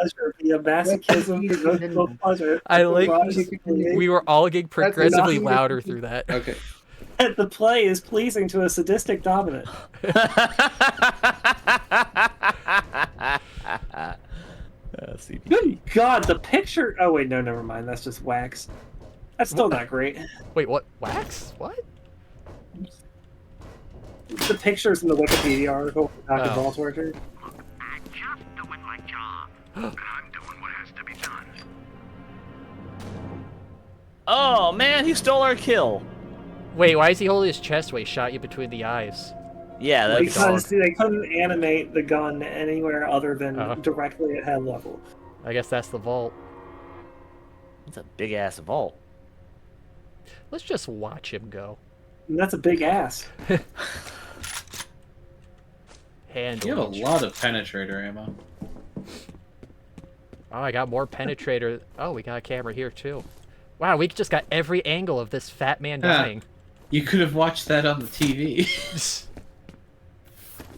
Pleasure, be a masochism, devotional pleasure. I like we were all getting progressively louder through that. Okay. The play is pleasing to a sadistic dominant. Good God, the picture. Oh wait, no, never mind. That's just wax. That's still not great. Wait, what? Wax? What? The pictures in the Wikipedia article for Dr. Ball torture. I'm just doing my job. And I'm doing what has to be done. Oh man, he stole our kill. Wait, why is he holding his chest when he shot you between the eyes? Yeah, that's Because they couldn't animate the gun anywhere other than Uh-huh. directly at head level. I guess that's the vault. it's a big ass vault. Let's just watch him go. And that's a big ass. Handle. You have a lot of penetrator ammo. Oh, I got more penetrator. Oh, we got a camera here too. Wow, we just got every angle of this fat man dying. You could have watched that on the TV.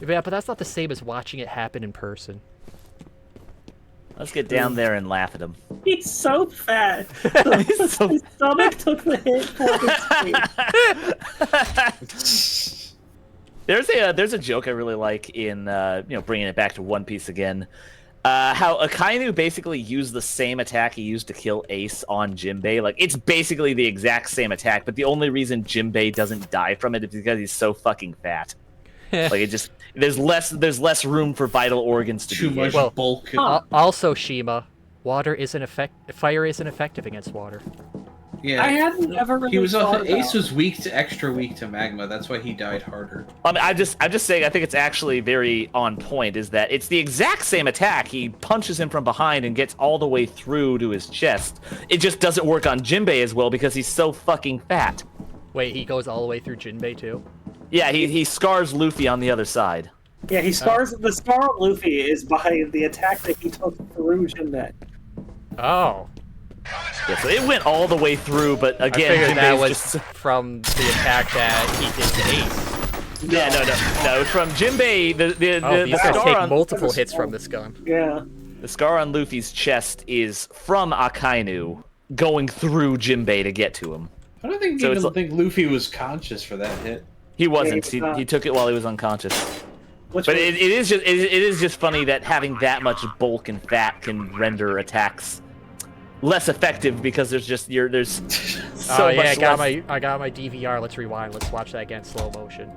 Yeah, but that's not the same as watching it happen in person. Let's get down there and laugh at him. He's so fat. His stomach took the hit for his face. There's a joke I really like in bringing it back to One Piece again. How Akainu basically used the same attack he used to kill Ace on Jinbei. Like, it's basically the exact same attack, but the only reason Jinbei doesn't die from it is because he's so fucking fat. Like, it just there's less room for vital organs to Too be much hit. bulk. Also, Shima, fire isn't effective against water. Yeah, I hadn't ever really he was thought Ace about- was extra weak to magma. That's why he died harder. I mean, I'm just saying. I think it's actually very on point. Is that it's the exact same attack. He punches him from behind and gets all the way through to his chest. It just doesn't work on Jinbei as well because he's so fucking fat. Wait, he goes all the way through Jinbei too? Yeah, he scars Luffy on the other side. Yeah, he scars the scar on Luffy is by the attack that he took through Jinbei. Oh. Yeah, so it went all the way through, but again, I figured that Jinbei's was just... from the attack that he did to Ace. Yeah, no. From Jinbei, the These guys scar take on multiple hits from this gun. Yeah. the scar on Luffy's chest is from Akainu going through Jinbei to get to him. I don't think think Luffy was conscious for that hit. He wasn't. Yeah, He took it while he was unconscious. Which But was- it is just funny that having that much bulk and fat can render attacks less effective because there's so Oh yeah, much less. I got my DVR. Let's rewind. Let's watch that again, slow motion.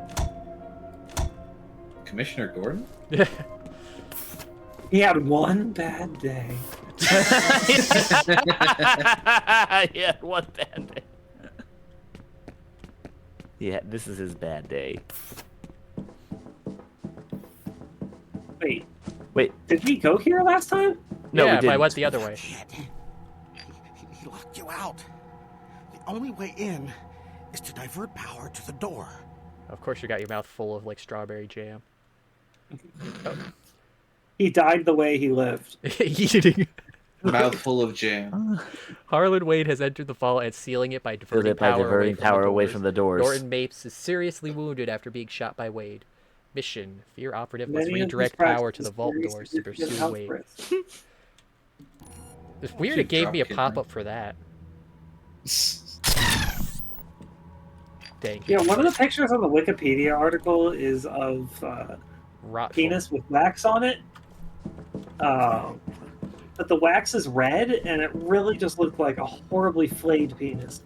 Commissioner Gordon? He had one bad day. Yeah, one bad day. Yeah, this is his bad day. Wait, did we go here last time? No, yeah, we but didn't. I went the other way. Shit. He locked you out. The only way in is to divert power to the door. Of course, you got your mouth full of like strawberry jam. He died the way he lived. Eating. Mouthful of jam. Harlan Wade has entered the vault and sealing it by diverting power away from the doors. Norton Mapes is seriously wounded after being shot by Wade. Mission: Fear operative must Many of redirect these power to the practices vault carry doors to significant pursue health Wade. risks. It's weird Should it gave drop me a kid pop-up for that. Dang. Yeah, one of the pictures on the Wikipedia article is of Rot penis with wax on it. But the wax is red, and it really just looked like a horribly flayed penis.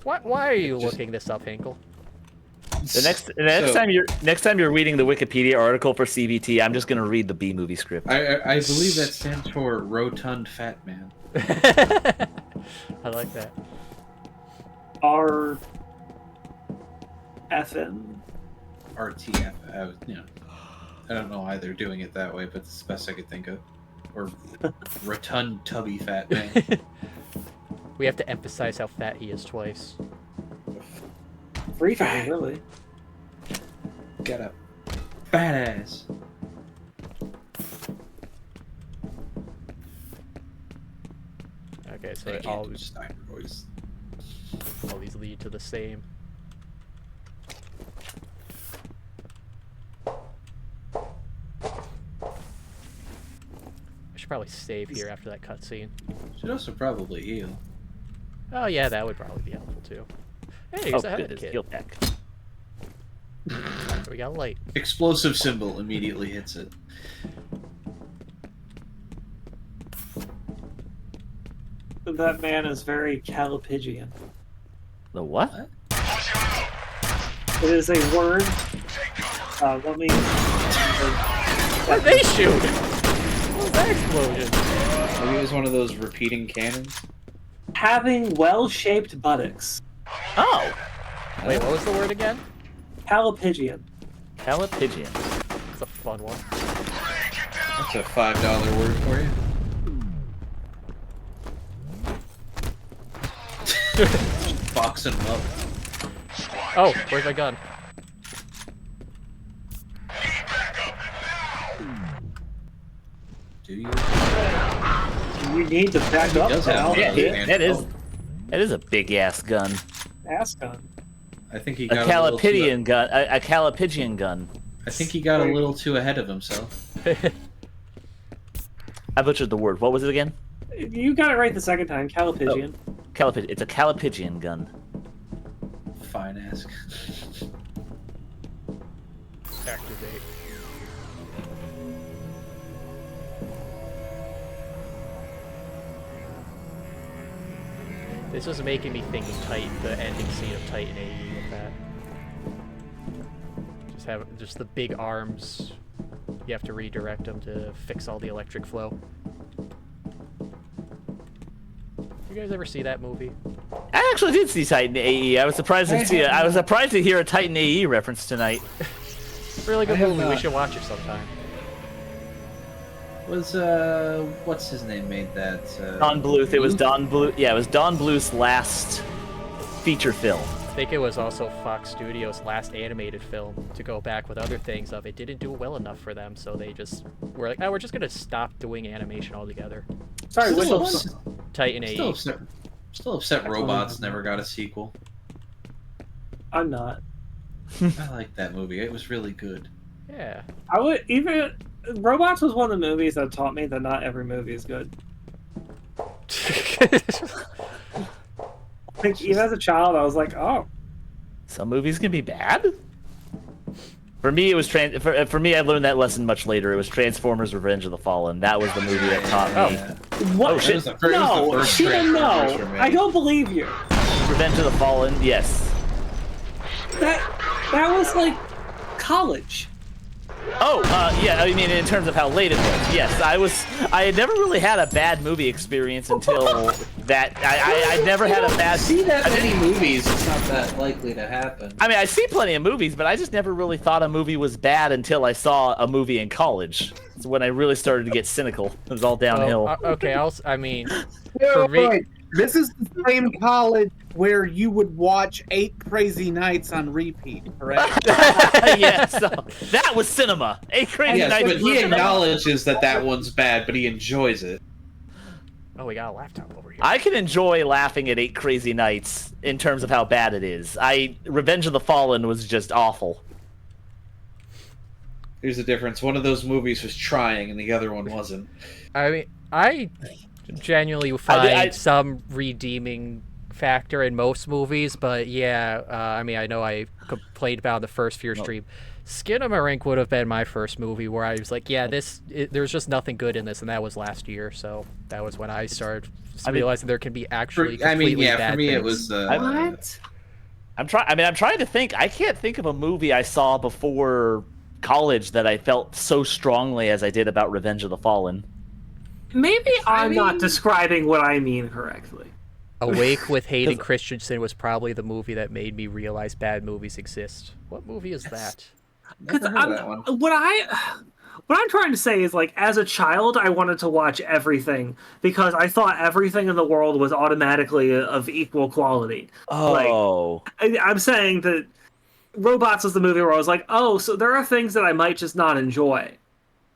Why are you looking this up, Hinkle? The next time you're reading the Wikipedia article for CVT, I'm just gonna read the B movie script. I believe that stands for rotund fat man. I like that. RFN. RTF. I don't know why they're doing it that way, but it's the best I could think of. Or rotund tubby fat man. We have to emphasize how fat he is twice. Freaking, really. Got a fat ass. Okay, so all these lead to the same. I should probably save here after that cutscene. Should also probably heal. Oh yeah, that would probably be helpful too. Hey, here's a health kit. Heal pack. We got light. Explosive symbol immediately hits it. That man is very Calipigian. The what? It is a word. Let me. Where'd they shoot? What was that explosion? Maybe it was one of those repeating cannons. Having well-shaped buttocks. Oh. Wait, what was the word again? Calipigian. Calipigian. That's a fun one. That's a $5 word for you. Boxing them up. Oh, where's my gun? Do you? You need to back up. That is a big ass gun. Ass gun. I think he A got Calipigian gun. A Calipigian gun. I think he got a little too ahead of himself. I butchered the word. What was it again? You got it right the second time. Calipigian. Oh. Calipigian. It's a Calipigian gun. Fine ass. Activate. This was making me think of the ending scene of Titan AE with that. Just the big arms. You have to redirect them to fix all the electric flow. You guys ever see that movie? I actually did see Titan AE. I was surprised to see it. I was surprised to hear a Titan AE reference tonight. Really good movie. We should watch it sometime. Was what's his name made that? Don Bluth. It was Don Bluth. Yeah, it was Don Bluth's last feature film. I think it was also Fox Studios' last animated film to go back with other things of it didn't do well enough for them, so they just were like, oh, we're just gonna stop doing animation altogether. Sorry, which one? Titan AE. Still upset Robots never got a sequel. I'm not. I like that movie. It was really good. Yeah. I would even. Robots was one of the movies that taught me that not every movie is good. Like, even as a child, I was like, oh. Some movies can be bad. For me, it was for me. I learned that lesson much later. It was Transformers: Revenge of the Fallen. That was the movie that taught me. What? Oh shit! No, Shima, no. I don't believe you. Revenge of the Fallen. Yes. That was like college. Oh, yeah. I mean, in terms of how late it was. Yes, I had never really had a bad movie experience until that. I never had a bad. See that many movies? It's not that likely to happen. I mean, I see plenty of movies, but I just never really thought a movie was bad until I saw a movie in college. It's when I really started to get cynical. It was all downhill. Okay, I mean, Wait. This is the same college where you would watch 8 Crazy Nights on repeat, correct? Yeah, so that was cinema. 8 Crazy Nights. But he acknowledges that one's bad, but he enjoys it. Oh, we got a laptop over here. I can enjoy laughing at 8 Crazy Nights in terms of how bad it is. Revenge of the Fallen was just awful. Here's the difference. One of those movies was trying, and the other one wasn't. I mean, I genuinely find some redeeming factor in most movies, but yeah, I mean, I know I complained about the first Fear stream. Skinamarink would have been my first movie where I was like, yeah, there's just nothing good in this, and that was last year, so that was when I started realizing there can be actually completely bad for me things. it was What? I'm trying to think. I can't think of a movie I saw before college that I felt so strongly as I did about Revenge of the Fallen. Maybe I'm not describing what I mean correctly. Awake with Hayden Christensen was probably the movie that made me realize bad movies exist. What movie is that? Because what I'm trying to say is, like, as a child, I wanted to watch everything because I thought everything in the world was automatically of equal quality. Oh, like, I'm saying that Robots was the movie where I was like, oh, so there are things that I might just not enjoy.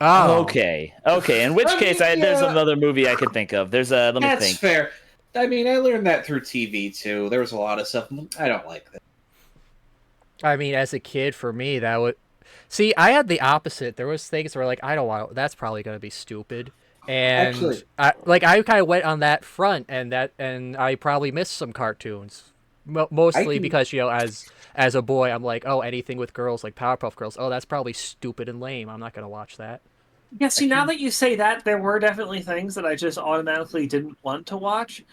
Oh, okay. In which case, there's another movie I can think of. Let me think. That's fair. I mean, I learned that through TV too. There was a lot of stuff I don't like that. I mean, as a kid, for me, that would... See, I had the opposite. There was things where, like, I don't want... That's probably going to be stupid. And, actually, I kind of went on that front, and I probably missed some cartoons. Mostly because, you know, as a boy, I'm like, oh, anything with girls, like Powerpuff Girls, oh, that's probably stupid and lame. I'm not going to watch that. Yeah, see, now that you say that, there were definitely things that I just automatically didn't want to watch.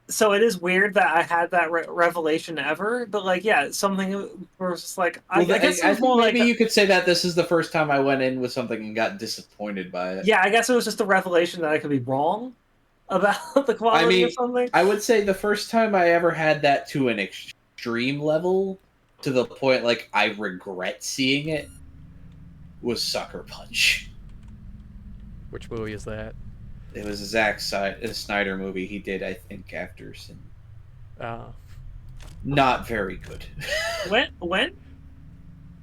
So it is weird that I had that revelation ever, but, like, yeah, something was just like... I guess it was more maybe you could say that this is the first time I went in with something and got disappointed by it. Yeah, I guess it was just a revelation that I could be wrong about the quality of something. I would say the first time I ever had that to an extreme level, to the point, like, I regret seeing it, was Sucker Punch. Which movie is that? It was a Zack Snyder movie he did, I think, after Sin. Not very good. When?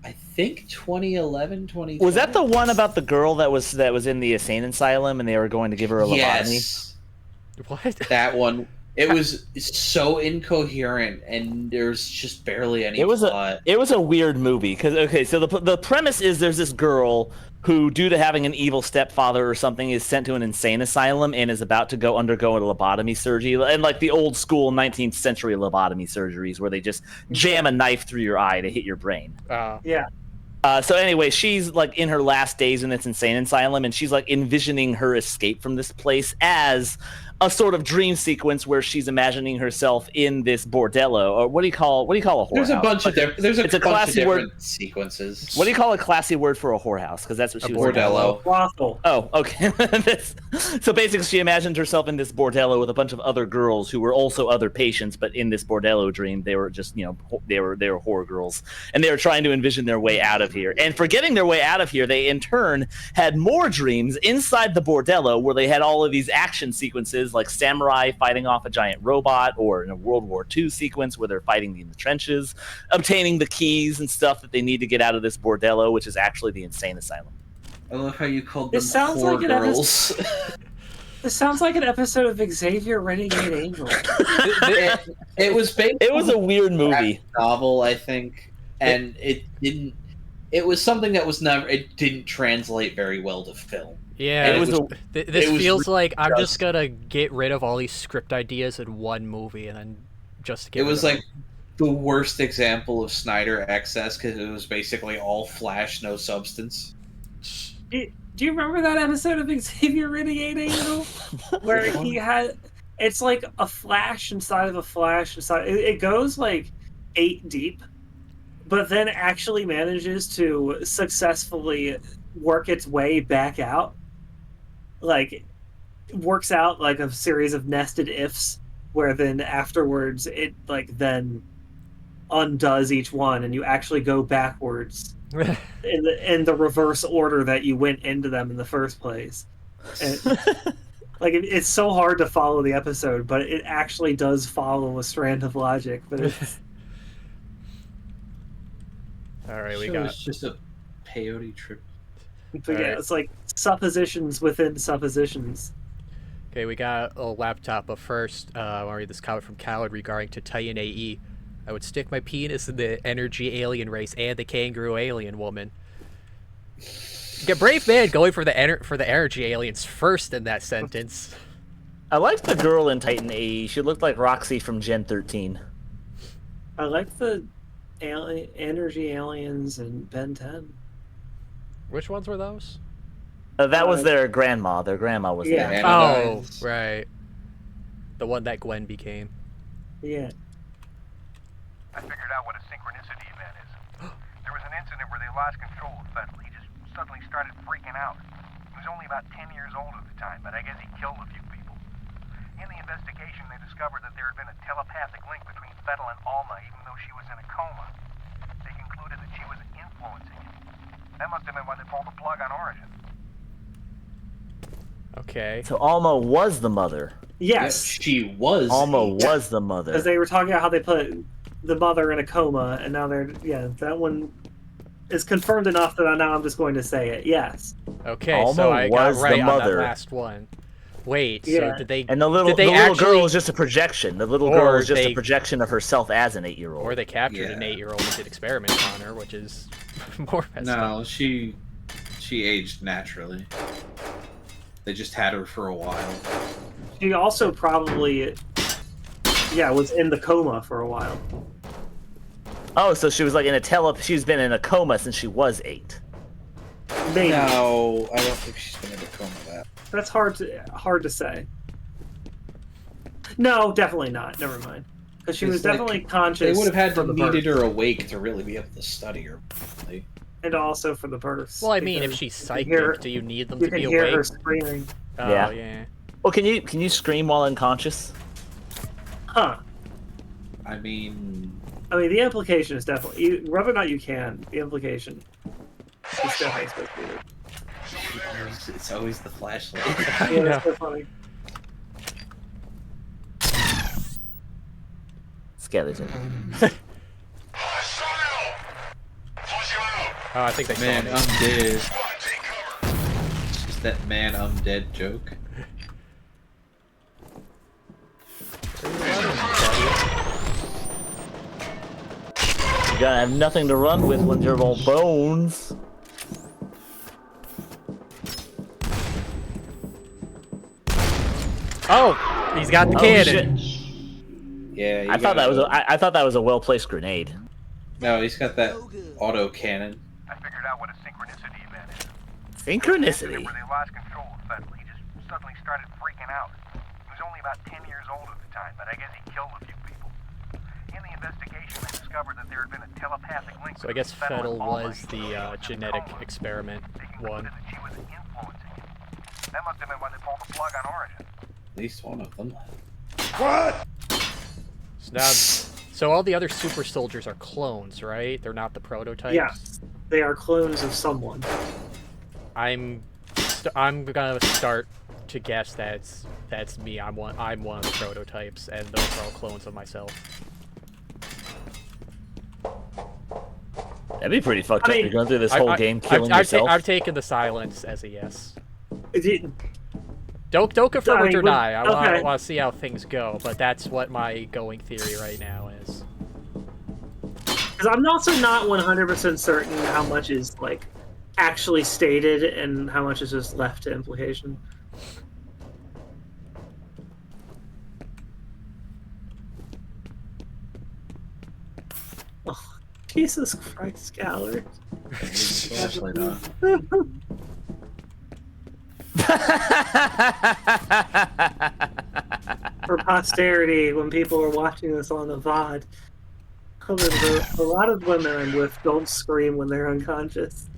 I think 2011, 2012. Was that the one about the girl that was in the insane asylum and they were going to give her a lobotomy? Yes. What? That one. It was so incoherent, and there's just barely any plot. It was a weird movie because so the premise is there's this girl who, due to having an evil stepfather or something, is sent to an insane asylum and is about to undergo a lobotomy surgery, and like the old school 19th century lobotomy surgeries where they just jam a knife through your eye to hit your brain. Yeah. So anyway, she's like in her last days in this insane asylum, and she's like envisioning her escape from this place as a sort of dream sequence where she's imagining herself in this bordello, or what do you call a whorehouse? There's a bunch of different word, sequences. What do you call a classy word for a whorehouse? Because that's what she was. Bordello. Brothel. Oh, okay. So basically, she imagined herself in this bordello with a bunch of other girls who were also other patients, but in this bordello dream, they were just, you know, they were whore girls, and they were trying to envision their way out of here. And for getting their way out of here, they in turn had more dreams inside the bordello where they had all of these action sequences, like samurai fighting off a giant robot, or in a World War II sequence where they're fighting in the trenches, obtaining the keys and stuff that they need to get out of this bordello, which is actually the insane asylum. I love how you called them whore girls. This sounds like an episode of Xavier Renegade Angel. It was based It was a weird movie. Novel, I think, and it didn't. It was something that was never. It didn't translate very well to film. Yeah, this feels like I'm just gonna get rid of all these script ideas in one movie and then just get. It was like the worst example of Snyder excess because it was basically all flash, no substance. Do you remember that episode of Xavier Renegade Angel where he had? It's like a flash inside of a flash inside. It goes like 8 deep, but then actually manages to successfully work its way back out. Like, works out like a series of nested ifs, where then afterwards it like then undoes each one, and you actually go backwards in the reverse order that you went into them in the first place. And, like, it's so hard to follow the episode, but it actually does follow a strand of logic. But it's... All right, we got. It's just a peyote trip. But yeah, it's like suppositions within suppositions. Okay, we got a laptop, but first, I want to read this comment from Khazard regarding Titan AE. I would stick my penis in the energy alien race and the kangaroo alien woman. Get brave man going for the energy aliens first in that sentence. I liked the girl in Titan AE. She looked like Roxy from Gen 13. I like the energy aliens in Ben 10. Which ones were those? That was their grandma. Their grandma was Yeah. there. Oh, right. The one that Gwen became. Yeah. I figured out what a synchronicity event is. There was an incident where they lost control of FEARnale. He just suddenly started freaking out. He was only about 10 years old at the time, but I guess he killed a few people. In the investigation, they discovered that there had been a telepathic link between FEARnale and Alma, even though she was in a coma. They concluded that she was influencing him. That must have been why they pulled the plug on Origin. Okay. So Alma was the mother. Yes. She was. Alma was the mother. Because they were talking about how they put the mother in a coma, and now they're that one is confirmed enough that now I'm just going to say it. Yes. Okay, Alma so I got was right the on that mother. last one. Wait, Yeah. so did they? And the little actually, girl was just a projection. The little Or girl was just they- a projection of herself as an 8-year-old. Or they captured an 8-year-old and did experiments on her, which is more messed up. No, she aged naturally. They just had her for a while. She also probably, was in the coma for a while. Oh, so she was like in a she's been in a coma since she was 8. Maybe. No, I don't think she's been in a coma that. That's hard to say. No, definitely not. Never mind. Because she was definitely conscious. They would have had for to the needed birth, her awake to really be able to study her. Properly. and also for the births. Well, I mean, if because she's you can psychic, hear- do you need them you to can be hear awake? her screaming. Oh, Yeah. yeah. Well, can you scream while unconscious? Huh. I mean, The implication is definitely whether or not you can. The implication is definitely supposed to be there. it's always the flashlight. Yeah, that's so funny. Skeleton. Oh, I think they Man, saw me. I'm dead. It's just that man, I'm dead joke. You gotta have nothing to run with when you're all bones. Oh, he's got the Oh, cannon. shit. Yeah, I thought that was I thought that was a well-placed grenade. No, he's got that auto cannon. I figured out what a synchronicity event is. Synchronicity. Where they lost control of FEARnale. He just suddenly started freaking out. He was only about 10 years old at the time, but I guess he killed a few people. In the investigation, they discovered that there had been a telepathic link. So I guess between FEARnale and FEARnale Alma, was even though she the was in a genetic coma. experiment They concluded one. that she was influencing him. That must have been when they pulled the plug on Origin. At least one of them. So all the other super soldiers are clones, right? They're not the prototypes. Yeah, they are clones of someone. I'm gonna start to guess that's me. I'm one of the prototypes, and those are all clones of myself. That'd be pretty fucked I up. mean, You're going through this whole game killing I've yourself. I've taken the silence as a yes. It- Don't confirm I it mean, or deny. I okay. want to see how things go, but that's what my going theory right now is. Because I'm also not 100% certain how much is actually stated and how much is just left to implication. Oh, Jesus Christ, Scallard. Flashlight on. For posterity, when people are watching this on the VOD, a lot of women I'm with don't scream when they're unconscious.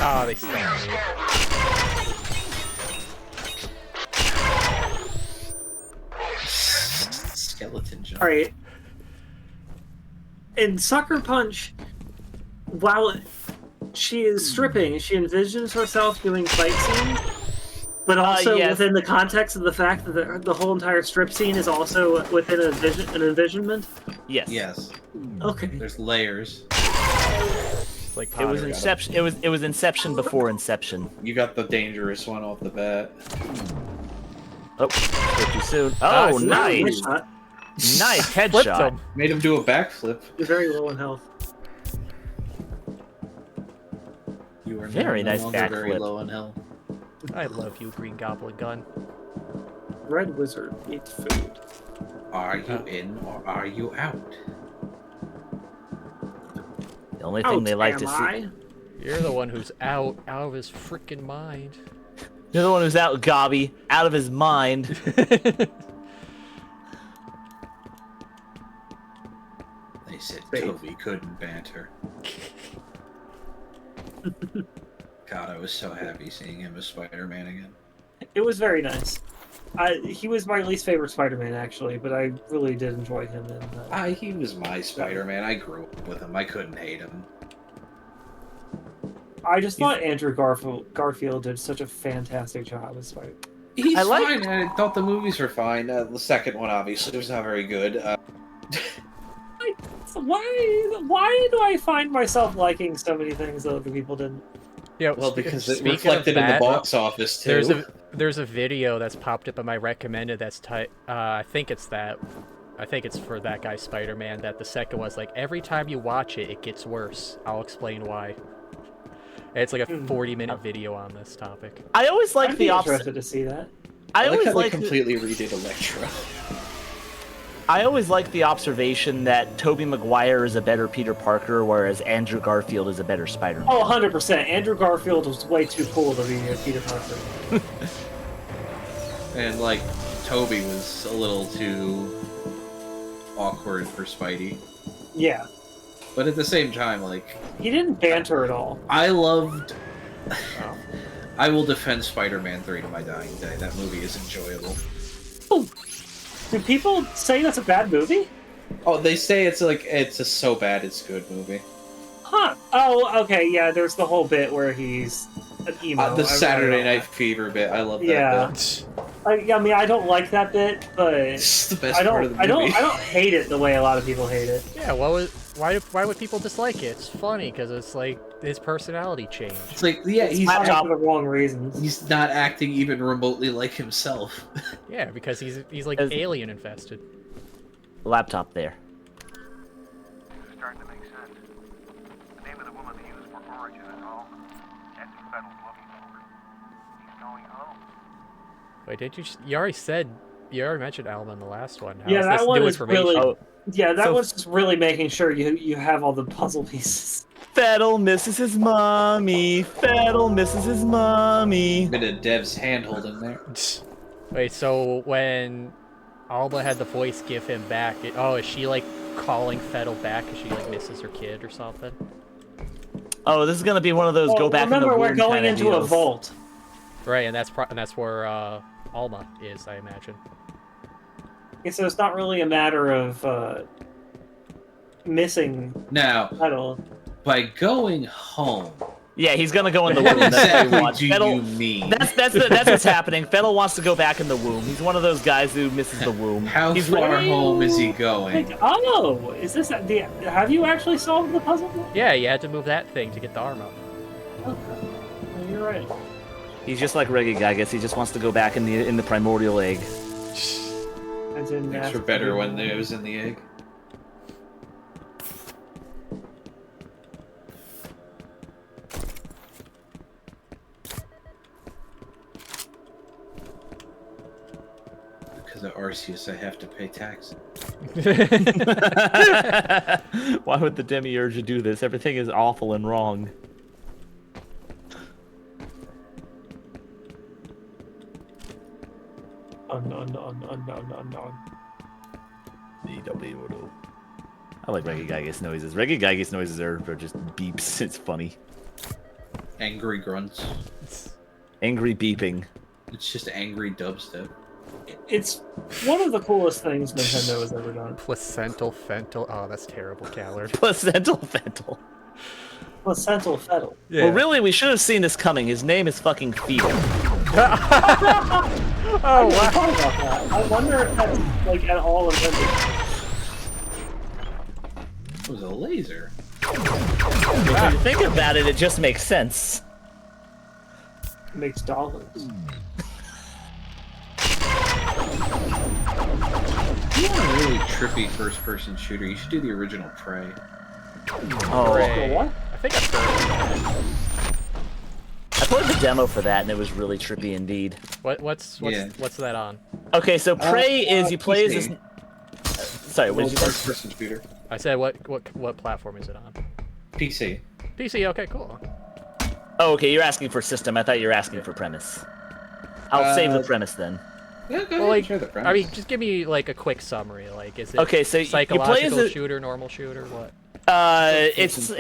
Oh, they still me. Skeleton jump. Alright. In Sucker Punch, while she is stripping, she envisions herself doing fight scenes, but also yes. within the context of the fact that the whole entire strip scene is also within an envisionment. Yes. Yes. Okay. There's layers. Like It was pottery. Inception. It was Inception before Inception. You got the dangerous one off the bat. Oh, spoke too soon. Oh, Nice. nice. Nice shot. Nice Flipped headshot. him. Made him do a backflip. You're very low in health. You are Very no nice longer very backflip. low in health. I love you, Green Goblin gun. Red Wizard eats food. Are you in or are you out? The only thing they like to see. I? You're the one who's out of his freaking mind. You're the one who's out, Gobby, out of his mind. They said Toby couldn't banter. God, I was so happy seeing him as Spider-Man again. It was very nice. He was my least favorite Spider-Man, actually, but I really did enjoy him. He was my Spider-Man. I grew up with him. I couldn't hate him. I just thought Andrew Garfield did such a fantastic job as Spider. He's fine. I thought the movies were fine. The second one, obviously, was not very good. Why do I find myself liking so many things that other people didn't? Yeah, well, because it speaking reflected of in the that, box office too. There's a video that's popped up in my recommended that's I think it's for that guy Spider-Man, that the second was like, every time you watch it, it gets worse. I'll explain why. And it's like a 40-minute video on this topic. I always like I'd the be opposite. interested to see that. I always how they like completely redid Electro. I always like the observation that Tobey Maguire is a better Peter Parker, whereas Andrew Garfield is a better Spider-Man. Oh, 100%. Andrew Garfield was way too cool to be Peter Parker. And, like, Toby was a little too awkward for Spidey. Yeah. But at the same time, like... He didn't banter at all. I loved... I will defend Spider-Man 3 to my dying day. That movie is enjoyable. Oh. Do people say that's a bad movie? Oh, they say it's a so bad it's good movie. Huh. Oh, okay, yeah, there's the whole bit where he's an emo. The Saturday Night Fever bit, I love that bit. I mean, I don't like that bit, but It's the best part of the movie. I don't hate it the way a lot of people hate it. Yeah, why would people dislike it? It's funny because it's like his personality changed. It's like, yeah, he's not for the wrong reasons. He's not acting even remotely like himself. Yeah, because he's like alien infested. Laptop there. It's starting to make sense. The name of the woman they used for origin is Alma. That's who Federal's looking for. He's going home. Wait, you already mentioned Alma in the last one. How Yeah, is that this one new is information? really. Yeah, that was just really making sure you have all the puzzle pieces. Fettel misses his mommy. Fettel misses his mommy. Bit of Dev's hand holding there. Wait, so when Alma had the voice give him back, is she like calling Fettel back because she like misses her kid or something? Oh, this is gonna be one of those go back in the remember, womb we're going kinda into deals. a vault. Right, and that's where Alma is, I imagine. Okay, so it's not really a matter of missing Now, Fettel. by going home, Yeah, he's gonna go in the what womb. That's what he exactly wants. do Fettel, you mean? that's what's happening. Fettel wants to go back in the womb. He's one of those guys who misses the womb. How He's far home is he going? Oh, is this? Have you actually solved the puzzle? Yeah, you had to move that thing to get the arm out. Okay, you're right. He's just like Reggie Gygas. He just wants to go back in the primordial egg. Things were better when it was in the egg. Because of Arceus, I have to pay tax. Why would the Demiurge do this? Everything is awful and wrong. I like Reggie Gygas noises. Reggie Gygas noises are just beeps. It's funny. Angry grunts. Angry beeping. It's just angry dubstep. It's one of the coolest things Nintendo has ever done. Placental Fental. Oh, that's terrible, Khazard. Placental Fental. Placental Fettel. Yeah. Well, really, we should have seen this coming. His name is fucking F.E.A.R. Oh, wow. About that. I wonder if that's like at all intended. It was a laser. If you think about it, it just makes sense. It makes dollars. You want to really trippy first-person shooter, you should do the original Prey. Oh, Prey. what? I think I played I played the demo for that, and it was really trippy indeed. What's that on? Okay, so Prey is you play as this. Sorry, what did you say? First-person shooter. I said what platform is it on? PC. PC. Okay, cool. Oh, okay, you're asking for system. I thought you were asking for premise. I'll save the premise then. Yeah, go Well, ahead. like, Share the premise. I mean, just give me like a quick summary. Like, is it Okay, so you play psychological as a- shooter, normal shooter, what? It's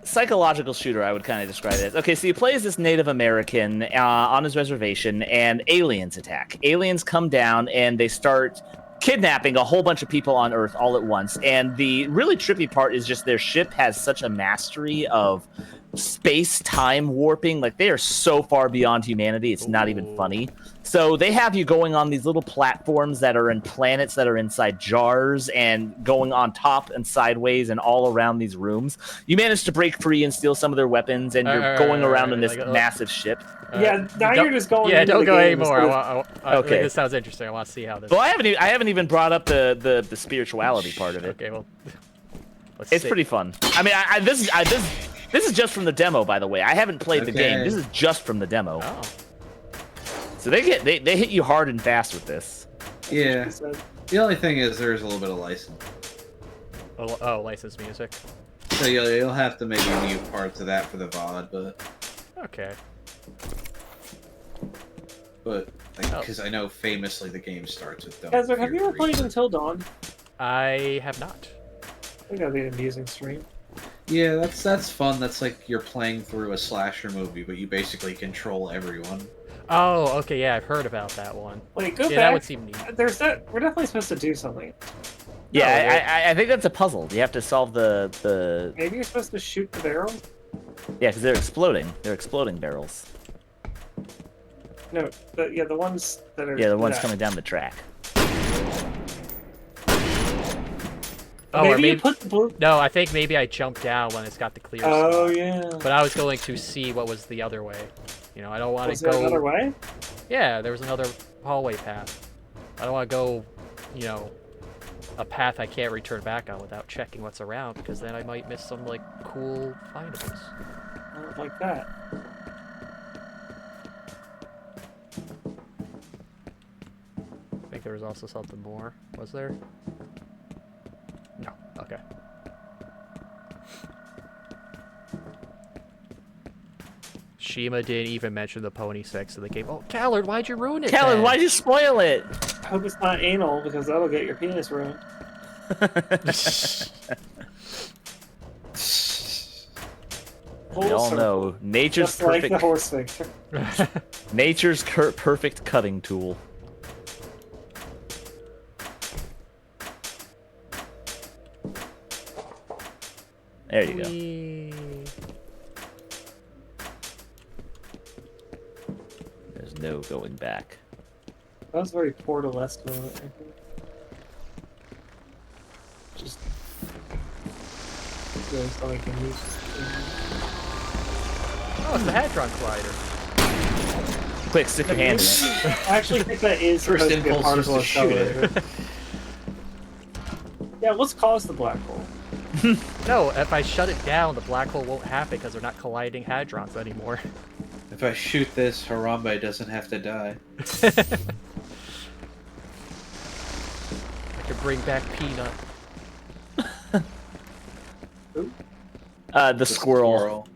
psychological shooter. I would kind of describe it as. Okay, so you play as this Native American on his reservation, and aliens attack. Aliens come down and they start kidnapping a whole bunch of people on Earth all at once. And the really trippy part is just their ship has such a mastery of space-time warping. Like, they are so far beyond humanity, it's not even funny. So they have you going on these little platforms that are in planets that are inside jars and going on top and sideways and all around these rooms. You manage to break free and steal some of their weapons, and you're going around in this massive ship. Yeah, now you're just going. Yeah, into don't the go game anymore. Okay. This sounds interesting. I want to see how this. Well, I haven't even brought up the spirituality part of it. Okay, well, It's pretty fun. I mean, this is just from the demo, by the way. I haven't played the game. This is just from the demo. Oh. So they hit you hard and fast with this. Yeah. The only thing is there's a little bit of license. Oh, licensed music. So you'll have to maybe mute parts of that for the VOD, but Okay. because I know famously the game starts with "Don't Khazard, have fear you ever the played Reaper." Until Dawn? I have not. I think that'd be an amusing stream. Yeah, that's fun. That's like you're playing through a slasher movie, but you basically control everyone. Oh, okay, yeah, I've heard about that one. Wait, go Yeah, back. that would seem neat. We're definitely supposed to do something. Yeah, I think that's a puzzle. You have to solve the. Maybe you're supposed to shoot the barrel. Yeah, because they're exploding. They're exploding barrels. No, the ones that are. Yeah, the ones coming down the track. Oh, maybe or maybe you put the blue. No, I think maybe I jumped down when it's got the clear Oh spot. yeah. But I was going to see what was the other way. You know, I don't want Was to there go. another way? Yeah, there was another hallway path. I don't want to go, you know, a path I can't return back on without checking what's around, because then I might miss some like cool findables. Like that. I think there was also something more. Was there? No. Okay. Shima didn't even mention the pony sex in the game. Oh, Khazard, why'd you ruin it? Kellen, then? why'd you spoil it? I hope it's not anal because that'll get your penis ruined. We all know nature's Just like perfect. the horse sphincter. Nature's perfect cutting tool. There you go. Whee. There's no going back. That was very Portal-esque moment, I think. Just really thought I can use. Oh, it's the Hadron Collider. Quick, stick your hand in it. I actually think that is First supposed to be a impulse was particle to shoot it. accelerator. Yeah, what's caused the black hole? No, if I shut it down, the black hole won't happen because they're not colliding hadrons anymore. If I shoot this, Harambe doesn't have to die. I could bring back Peanut. The squirrel.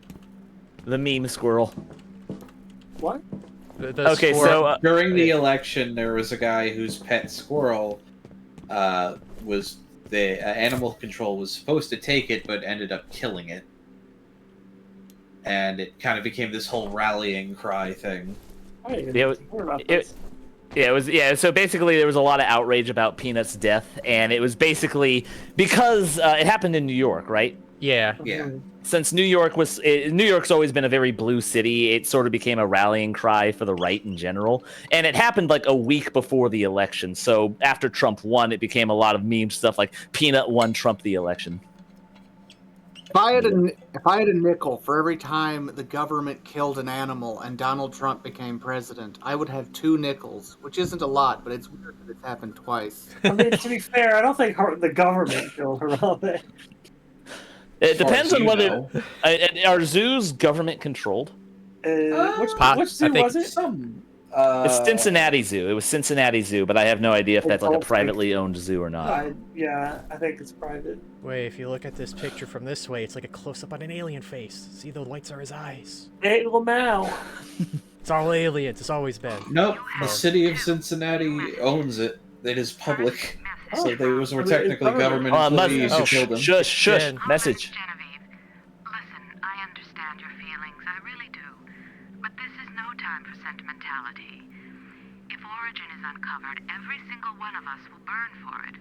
The meme squirrel. What? The Okay, squirrel- so During the election, there was a guy whose pet squirrel was the animal control was supposed to take it, but ended up killing it, and it kind of became this whole rallying cry thing. I didn't Yeah, even hear about this. Yeah, it was. Yeah, so basically, there was a lot of outrage about Peanut's death, and it was basically because it happened in New York, right? Yeah. Yeah. Since New York's always been a very blue city, it sort of became a rallying cry for the right in general. And it happened like a week before the election. So after Trump won, it became a lot of meme stuff like Peanut won Trump the election. If I had a nickel for every time the government killed an animal and Donald Trump became president, I would have 2 nickels, which isn't a lot, but it's weird that it's happened twice. I mean, to be fair, I don't think the government killed her all day. It depends on whether are zoos government controlled. Which zoo was it? It's Cincinnati Zoo. It was Cincinnati Zoo, but I have no idea if that's like a privately owned zoo or not. Yeah, I think it's private. Wait, if you look at this picture from this way, it's like a close-up on an alien face. See, the whites are his eyes. Hey, Lamau. It's all aliens. It's always been. Nope, the city of Cincinnati owns it. It is public. So they were technically government employees who killed them. Shush. Message. Listen, I understand your feelings. I really do. But this is no time for sentimentality. If Origin is uncovered, every single one of us will burn for it.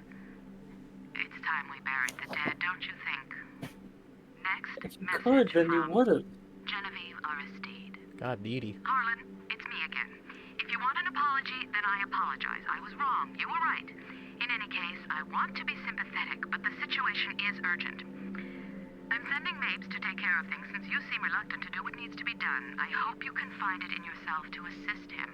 It's time we buried the dead, don't you think? Next, if you could, then you would've. Genevieve Aristide. God, needy. Harlan, it's me again. If you want an apology, then I apologize. I was wrong. You were right. In any case, I want to be sympathetic, but the situation is urgent. I'm sending Mapes to take care of things since you seem reluctant to do what needs to be done. I hope you can find it in yourself to assist him.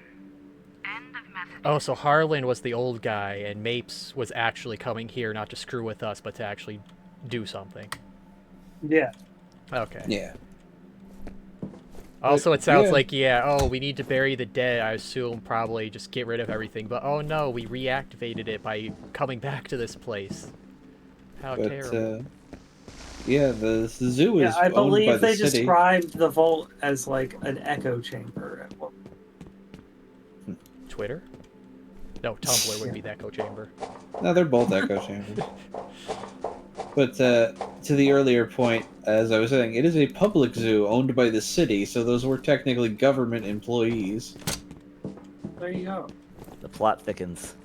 End of message. Oh, so Harlan was the old guy, and Mapes was actually coming here not to screw with us, but to actually do something. Yeah. Okay. Yeah. Also, it sounds like, we need to bury the dead. I assume probably just get rid of everything. But, oh no, we reactivated it by coming back to this place. How terrible. Yeah, the zoo is I owned by believe the they city. described the vault as like an echo chamber. Twitter? No, Tumblr would be the echo chamber. No, they're both echo chambers. But to the earlier point, as I was saying, it is a public zoo owned by the city, so those were technically government employees. There you go. The plot thickens.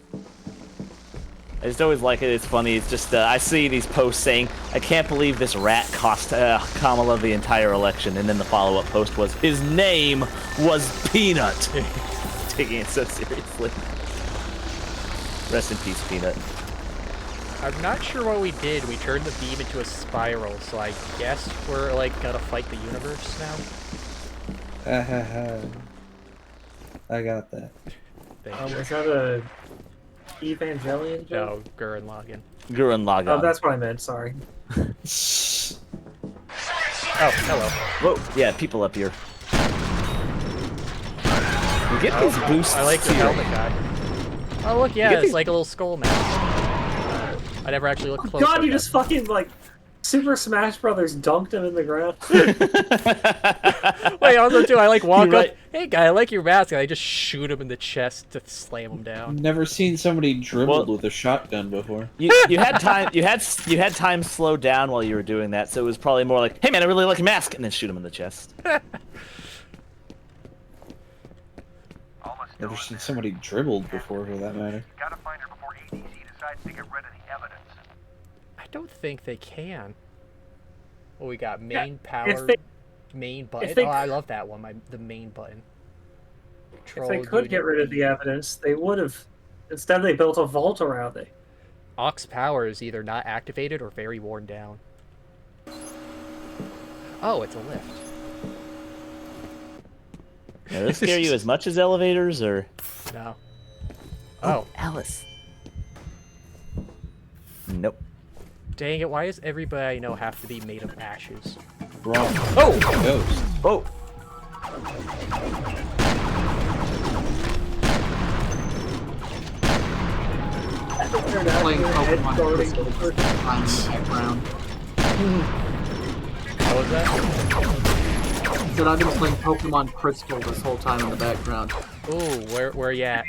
I just always like it. It's funny. It's just I see these posts saying, "I can't believe this rat cost Kamala the entire election," and then the follow-up post was, "His name was Peanut." Taking it so seriously. Rest in peace, Peanut. I'm not sure what we did. We turned the beam into a spiral, so I guess we're like gonna fight the universe now. I got that. Was that a Evangelion joke? No, Gurren Lagann. Gurren Lagann. Oh, that's what I meant. Sorry. Oh, hello. Whoa, yeah, people up here. You get these boosts. I like the helmet guy. Oh, look, yeah, it's like a little skull mask. I never actually looked close. God, you just fucking, like, Super Smash Brothers dunked him in the ground. Wait, also, too, I, like, walk up, hey, guy, I like your mask, and I just shoot him in the chest to slam him down. Never seen somebody dribbled with a shotgun before. You had time. You had time slowed down while you were doing that, so it was probably more like, "Hey, man, I really like your mask," and then shoot him in the chest. Never seen somebody dribbled before, for that matter. Gotta find her before ADC decides to get rid of the evidence. I don't think they can. Well, we got main power, main button. Oh, I love that one. The main button. If they could get rid of the evidence, they would have. Instead, they built a vault around it. Aux power is either not activated or very worn down. Oh, it's a lift. Now, does this scare you as much as elevators, or? No. Oh, Alice. Nope. Dang it, why does everybody I know have to be made of ashes? Wrong. Oh! Ghost. Oh! Playing Pokemon Crystal in the background. What was that? Said I've been playing Pokemon Crystal this whole time in the background. Ooh, where you at?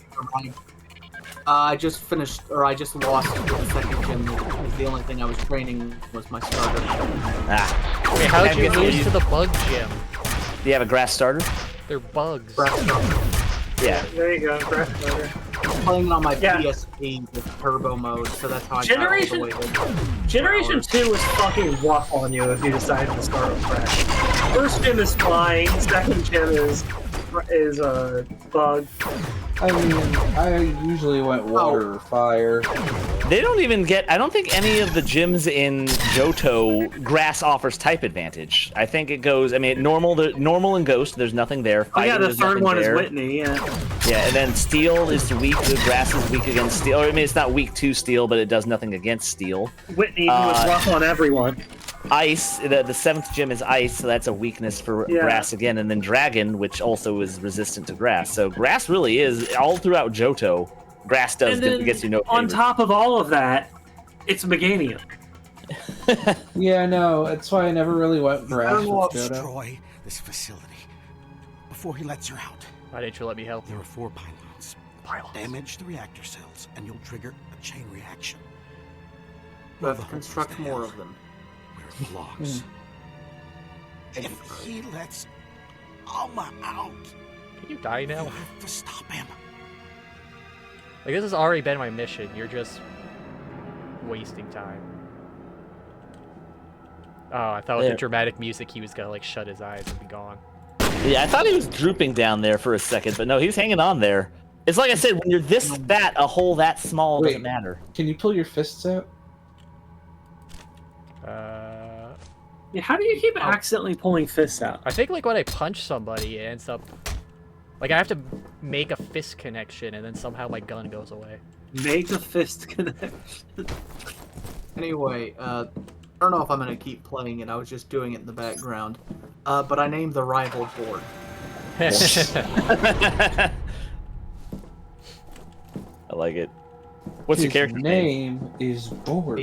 I just finished, or I just lost the second gym. The only thing I was training was my starter. Ah. Wait, how'd you lose to the bug gym? Do you have a grass starter? They're bugs. Yeah. There you go, grass starter. I'm playing it on my PSP with turbo mode, so that's how I Generation 2 was fucking rough on you if you decided to start with crash. First gym is fine, second gym is a bug. I mean, I usually went water or fire. They don't even get. I don't think any of the gyms in Johto grass offers type advantage. I think it goes. I mean, normal and ghost. There's nothing there. Oh, yeah, Fighting, the there's third nothing one there. is Whitney. Yeah. Yeah, and then steel is weak. The grass is weak against steel. Or, I mean, it's not weak to steel, but it does nothing against steel. Whitney was rough on everyone. Ice. The 7th gym is ice, so that's a weakness for grass again. And then dragon, which also is resistant to grass. So grass really is all throughout Johto. Grass gets you no favors. On top of all of that, it's Meganium. Yeah, no, that's why I never really went grass with Johto. Destroy this facility before he lets her out. Why didn't you let me help? There are 4 pylons. Damage the reactor cells, and you'll trigger a chain reaction. But construct more of them. Where it belongs. If he lets Alma out, can you die now? You have to stop him. Like, this has already been my mission. You're just wasting time. Oh, I thought with the dramatic music he was gonna like shut his eyes and be gone. Yeah, I thought he was drooping down there for a second, but no, he's hanging on there. It's like I said, when you're this fat, a hole that small doesn't matter. Can you pull your fists out? Yeah, how do you keep accidentally pulling fists out? I think like when I punch somebody, it ends up like I have to make a fist connection, and then somehow my gun goes away. Make a fist connection. Anyway, I don't know if I'm gonna keep playing it. I was just doing it in the background. But I named the rival board. I like it. What's your character name? Is Board.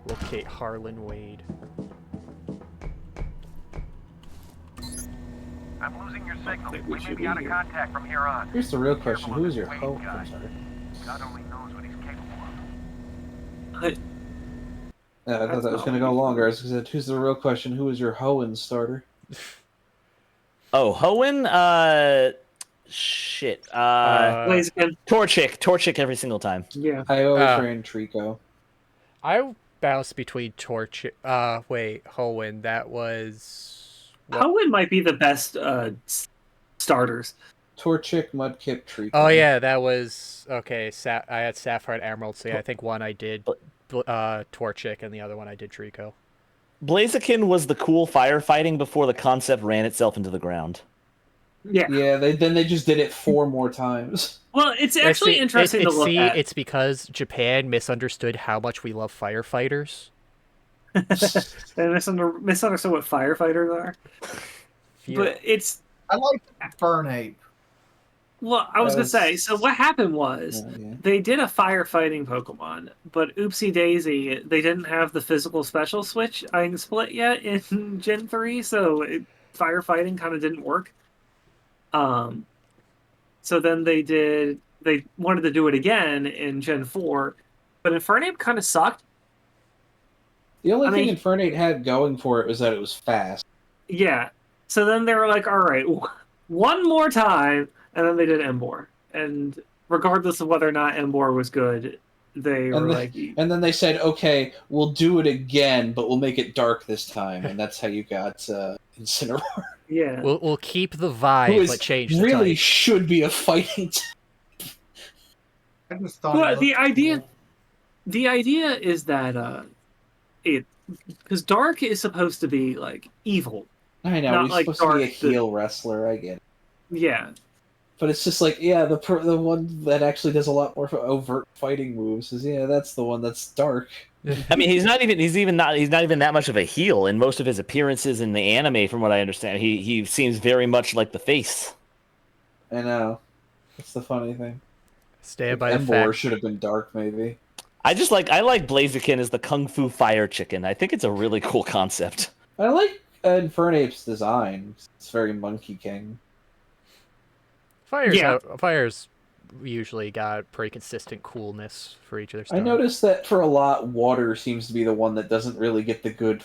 Locate Harlan Wade. I'm losing your signal. We may be out of contact from here on. Here's the real question: who is your host? I'm sorry. God only knows what he's capable of. I thought that was going to go longer. I said, who's the real question? Who is your Hoenn starter? Oh, Hoenn? Shit. Torchic every single time. Yeah. I always ran Trico. I bounced between Torchic. Hoenn. That was. Hoenn might be the best starters. Torchic, Mudkip, Trico. Oh yeah, that was okay. I had Sapphire and Emerald, so yeah, I think one I did Torchic, and the other one I did Trico. Blaziken was the cool firefighting before the concept ran itself into the ground. Yeah. Yeah, they just did it 4 more times. Well, it's actually interesting to look at. It's because Japan misunderstood how much we love firefighters. They misunderstood what firefighters are. Yeah. But it's... I like FEARnale. Well, I was going to say, so what happened was, they did a firefighting Pokemon, but oopsie daisy, they didn't have the physical special switch split yet in Gen 3, so firefighting kind of didn't work. So then they wanted to do it again in Gen 4, but FEARnale kind of sucked. The only thing FEARnale had going for it was that it was fast. Yeah. So then they were like, all right, one more time, and then they did Embor. And regardless of whether or not Embor was good, they were like... And then they said, okay, we'll do it again, but we'll make it dark this time. And that's how you got Incineroar. Yeah. We'll keep the vibe, but change the really type. should be a fighting I just thought Well, the idea is that because Dark is supposed to be like evil. I know, not he's like supposed Dark, to be a heel wrestler, I get it. Yeah. But it's just like, yeah, the one that actually does a lot more overt fighting moves is, yeah, that's the one that's Dark. I mean, he's not even that much of a heel in most of his appearances in the anime. From what I understand, he seems very much like the face. I know. That's the funny thing. Stand by the Embor fact. should have been Dark, maybe. I like Blaziken as the Kung Fu Fire Chicken. I think it's a really cool concept. I like FEARnape's design. It's very Monkey King. Fire's usually got pretty consistent coolness for each of their styles. I noticed that for a lot, Water seems to be the one that doesn't really get the good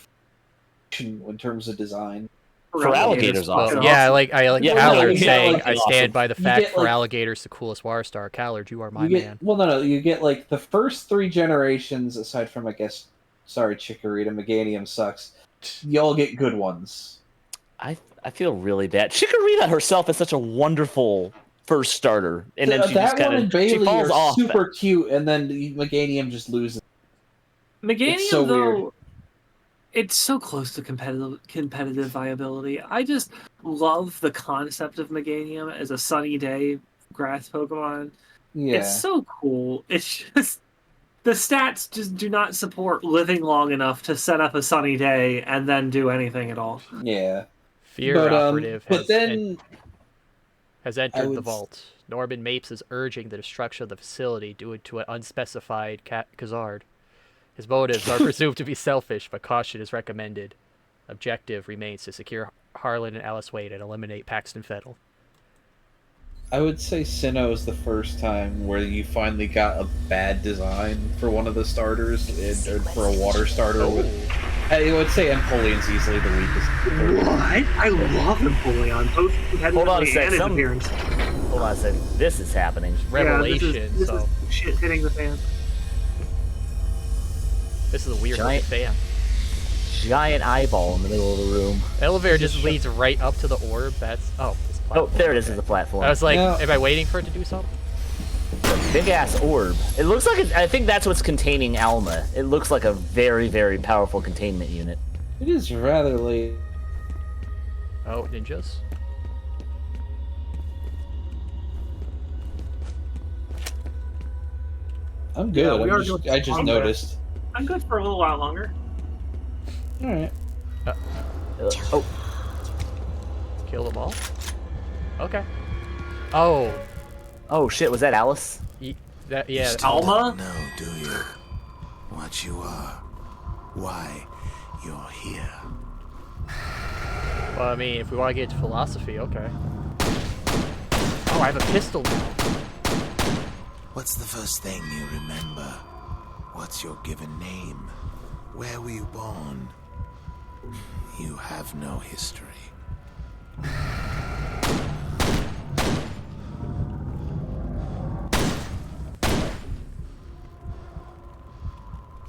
in terms of design. For alligators, awesome. Yeah, I like Khazard saying, I stand awesome. by the fact for alligators, the coolest water star. Khazard, you are my man. Well, no, you get like the first 3 generations, aside from, I guess, sorry, Chikorita, Meganium sucks. Y'all get good ones. I feel really bad. Chikorita herself is such a wonderful first starter, and then she that just kind one and of she Bailey falls are off. super cute, and then Meganium just loses. Meganium, It's so though, weird. it's so close to competitive viability. I just love the concept of Meganium as a sunny day grass Pokemon. Yeah. It's so cool. It's just the stats just do not support living long enough to set up a sunny day and then do anything at all. Yeah. Fear operative but then has entered the vault. Norman Mapes is urging the destruction of the facility due to an unspecified Khazard. His motives are presumed to be selfish, but caution is recommended. Objective remains to secure Harlan and Alice Wade and eliminate Paxton Fettel. I would say Sinnoh is the first time where you finally got a bad design for one of the starters, or for a water starter. I would say Empoleon's easily the weakest. What? I love Empoleon, both competitively and in appearance. Hold on a second. This is happening. Revelation. This is shit hitting the fan. This is a weird fan. Giant eyeball in the middle of the room. Elevator just leads right up to the orb. That's there it is. Is the platform. I was like, am I waiting for it to do something? Big ass orb. It looks like I think that's what's containing Alma. It looks like a very, very powerful containment unit. It is rather late. Oh, ninjas. I'm good. Yeah, I just noticed. I'm good for a little while longer. All right. Oh. Kill them all? Okay. Oh. Oh shit, was that Alice? Yeah. Alma? No, do you? What you are. Why you're here. Well, I mean, if we want to get into philosophy, okay. Oh, I have a pistol now. What's the first thing you remember? What's your given name? Where were you born? You have no history.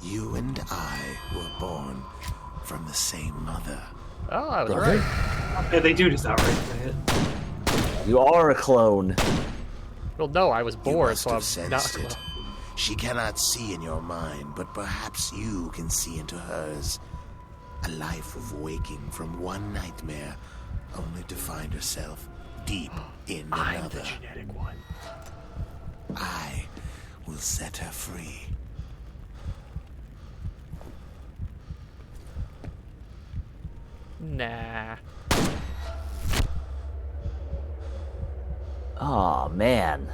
You and I were born from the same mother. Oh, I was right. Yeah, they do just outright say it. You are a clone. Well, no, I was born, so I'm not a clone. She cannot see in your mind, but perhaps you can see into hers. A life of waking from one nightmare, only to find herself deep in another. I'm the genetic one. I will set her free. Nah. Oh man.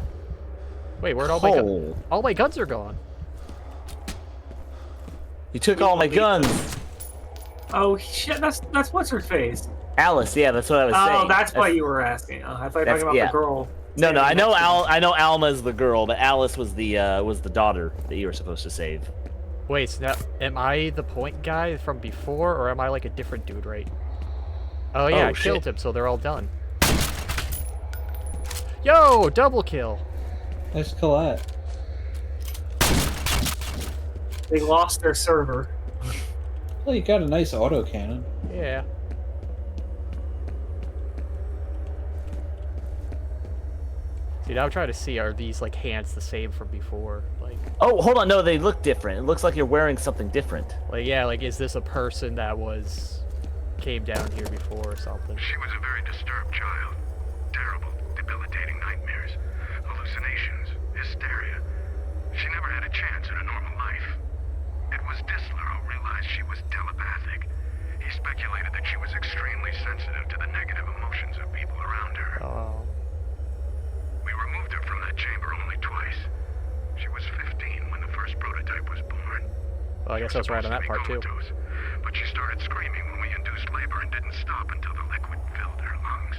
Wait, where'd all my guns? All my guns are gone. You took all my guns. Oh shit! That's what's her face. Alice, yeah, that's what I was saying. Oh, that's why you were asking. I thought you were talking about the girl. No, I know Alma's the girl, but Alice was the daughter that you were supposed to save. Wait, so now, am I the point guy from before, or am I like a different dude, right? Oh yeah, I killed him, so they're all done. Yo, double kill. Nice Colette. They lost their server. Well, you got a nice autocannon. Yeah. See, now I'm trying to see, are these like hands the same from before? Like. Oh, hold on, no, they look different. It looks like you're wearing something different. Like, yeah, like, is this a person that came down here before or something? She was a very disturbed child. Terrible, debilitating nightmares, hallucinations, hysteria. She never had a chance at a normal life. It was Disler who realized she was telepathic. He speculated that she was extremely sensitive to the negative emotions of people around her. Oh. We removed her from that chamber only twice. She was 15 when the first prototype was born. Well, I guess I was right on that part too. But she started screaming when we induced labor and didn't stop until the liquid filled her lungs.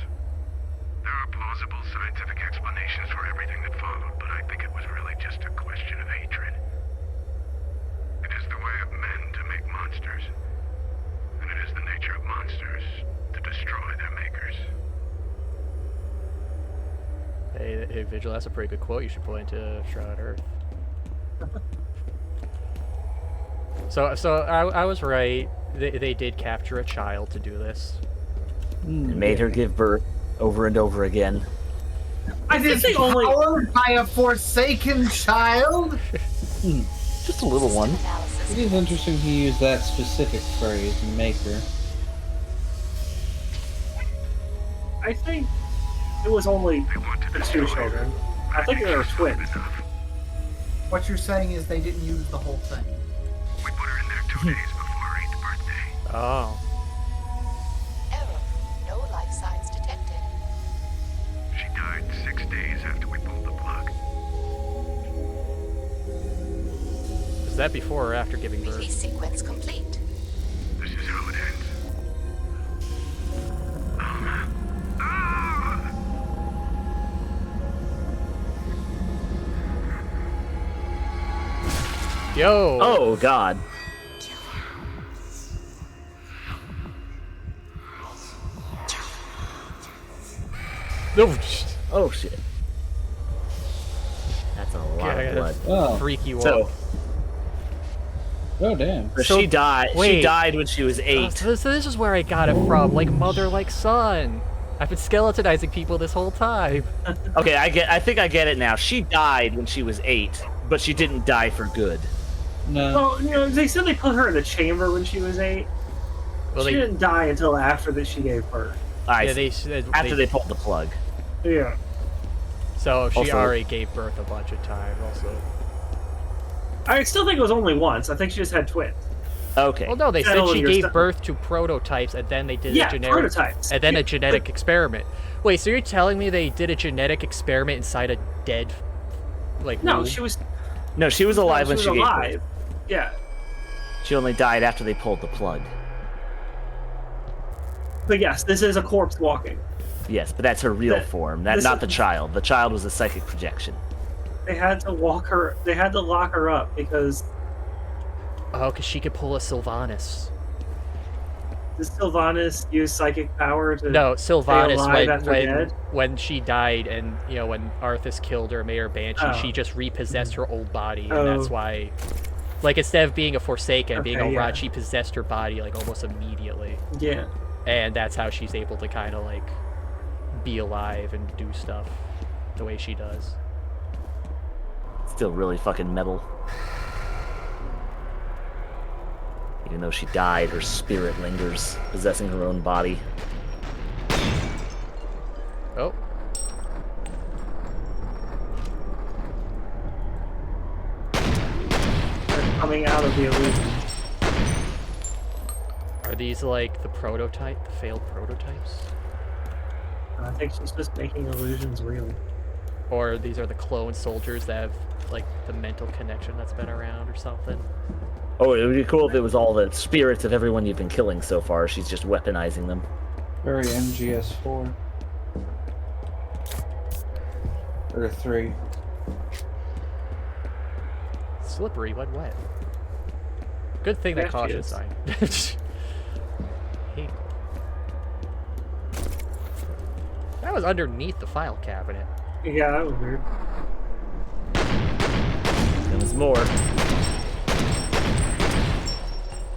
There are plausible scientific explanations for everything that followed, but I think it was really just a question of hatred. It is the way of men to make monsters, and it is the nature of monsters to destroy their makers. Hey, Vigil, that's a pretty good quote. You should put into Shroud Earth. So I was right. They did capture a child to do this. and made her give birth over and over again. I think they only Powered by a forsaken child? Just a little one. It is interesting he used that specific phrase, maker. I think it was only the 2 children. I think they were twins. What you're saying is they didn't use the whole thing. We put her in there 2 days before her 8th birthday. Oh. Error. No life signs detected. She died 6 days after we pulled the plug. Was that before or after giving birth? Release sequence complete. This is how it ends. Alma. Ah! Yo! Oh, God. No. Oh, shit. That's a lot of blood. Oh. Freaky one. So, Oh, damn. she died. wait. She died when she was 8. So this is where I got it from. Like mother, like son. I've been skeletonizing people this whole time. Okay, I think I get it now. She died when she was 8, but she didn't die for good. No. Well, you know, they said they put her in the chamber when she was 8. Well, She didn't die until after that she gave birth. yeah, they said After they pulled the plug. Yeah. So she Also- already gave birth a bunch of times. Also. I still think it was only once. I think she just had twins. Okay. Well, no, they said Settle she your gave stuff. birth to prototypes, and then they did Yeah, a genetic, prototypes. and then Yeah, a genetic experiment. Wait, so you're telling me they did a genetic experiment inside a dead, like? No, womb? she was No, she was alive when she gave birth. alive. Yeah, She only died after they pulled the plug. but yes, this is a corpse walking. Yes, but that's her real That- form. Not the child. The child was a psychic projection. They had to walk her. They had to lock her up because Oh, because she could pull a Sylvanas. does Sylvanas use psychic power to? No, Sylvanas alive after dead? when she died, and you know when Arthas killed her, Mayor Banshee, Oh. she just repossessed her old body, and Oh. that's why. Like instead of being a Forsaken, being a Okay, yeah. Rod, she possessed her body like almost immediately. Yeah. And that's how she's able to kind of like be alive and do stuff the way she does. Still really fucking metal. Even though she died, her spirit lingers, possessing her own body. Oh. They're coming out of the illusion. Are these like the prototype, the failed prototypes? I think she's just making illusions real. Or these are the clone soldiers that have like the mental connection that's been around or something? Oh, it would be cool if it was all the spirits of everyone you've been killing so far. She's just weaponizing them. Very MGS4. Or 3. Slippery when wet. Good thing that There she caution is. sign. Hinkle. That was underneath the file cabinet. Yeah, that was weird. There's more.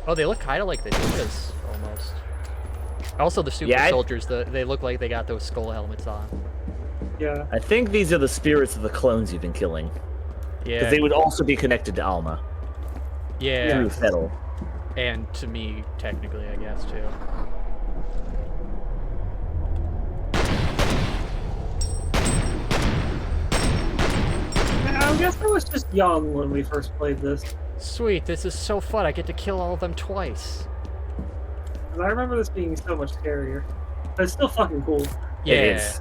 Oh, they look kind of like the Ninjas, almost. Also, the super Yeah, soldiers, they look like they got those skull helmets on. Yeah. I think these are the spirits of the clones you've been killing. Yeah. Because they would also be connected to Alma. Yeah. Through Fettel. And to me, technically, I guess, too. I guess I was just young when we first played this. Sweet, this is so fun. I get to kill all of them twice. 'Cause I remember this being so much scarier. But it's still fucking cool. Yeah. It is.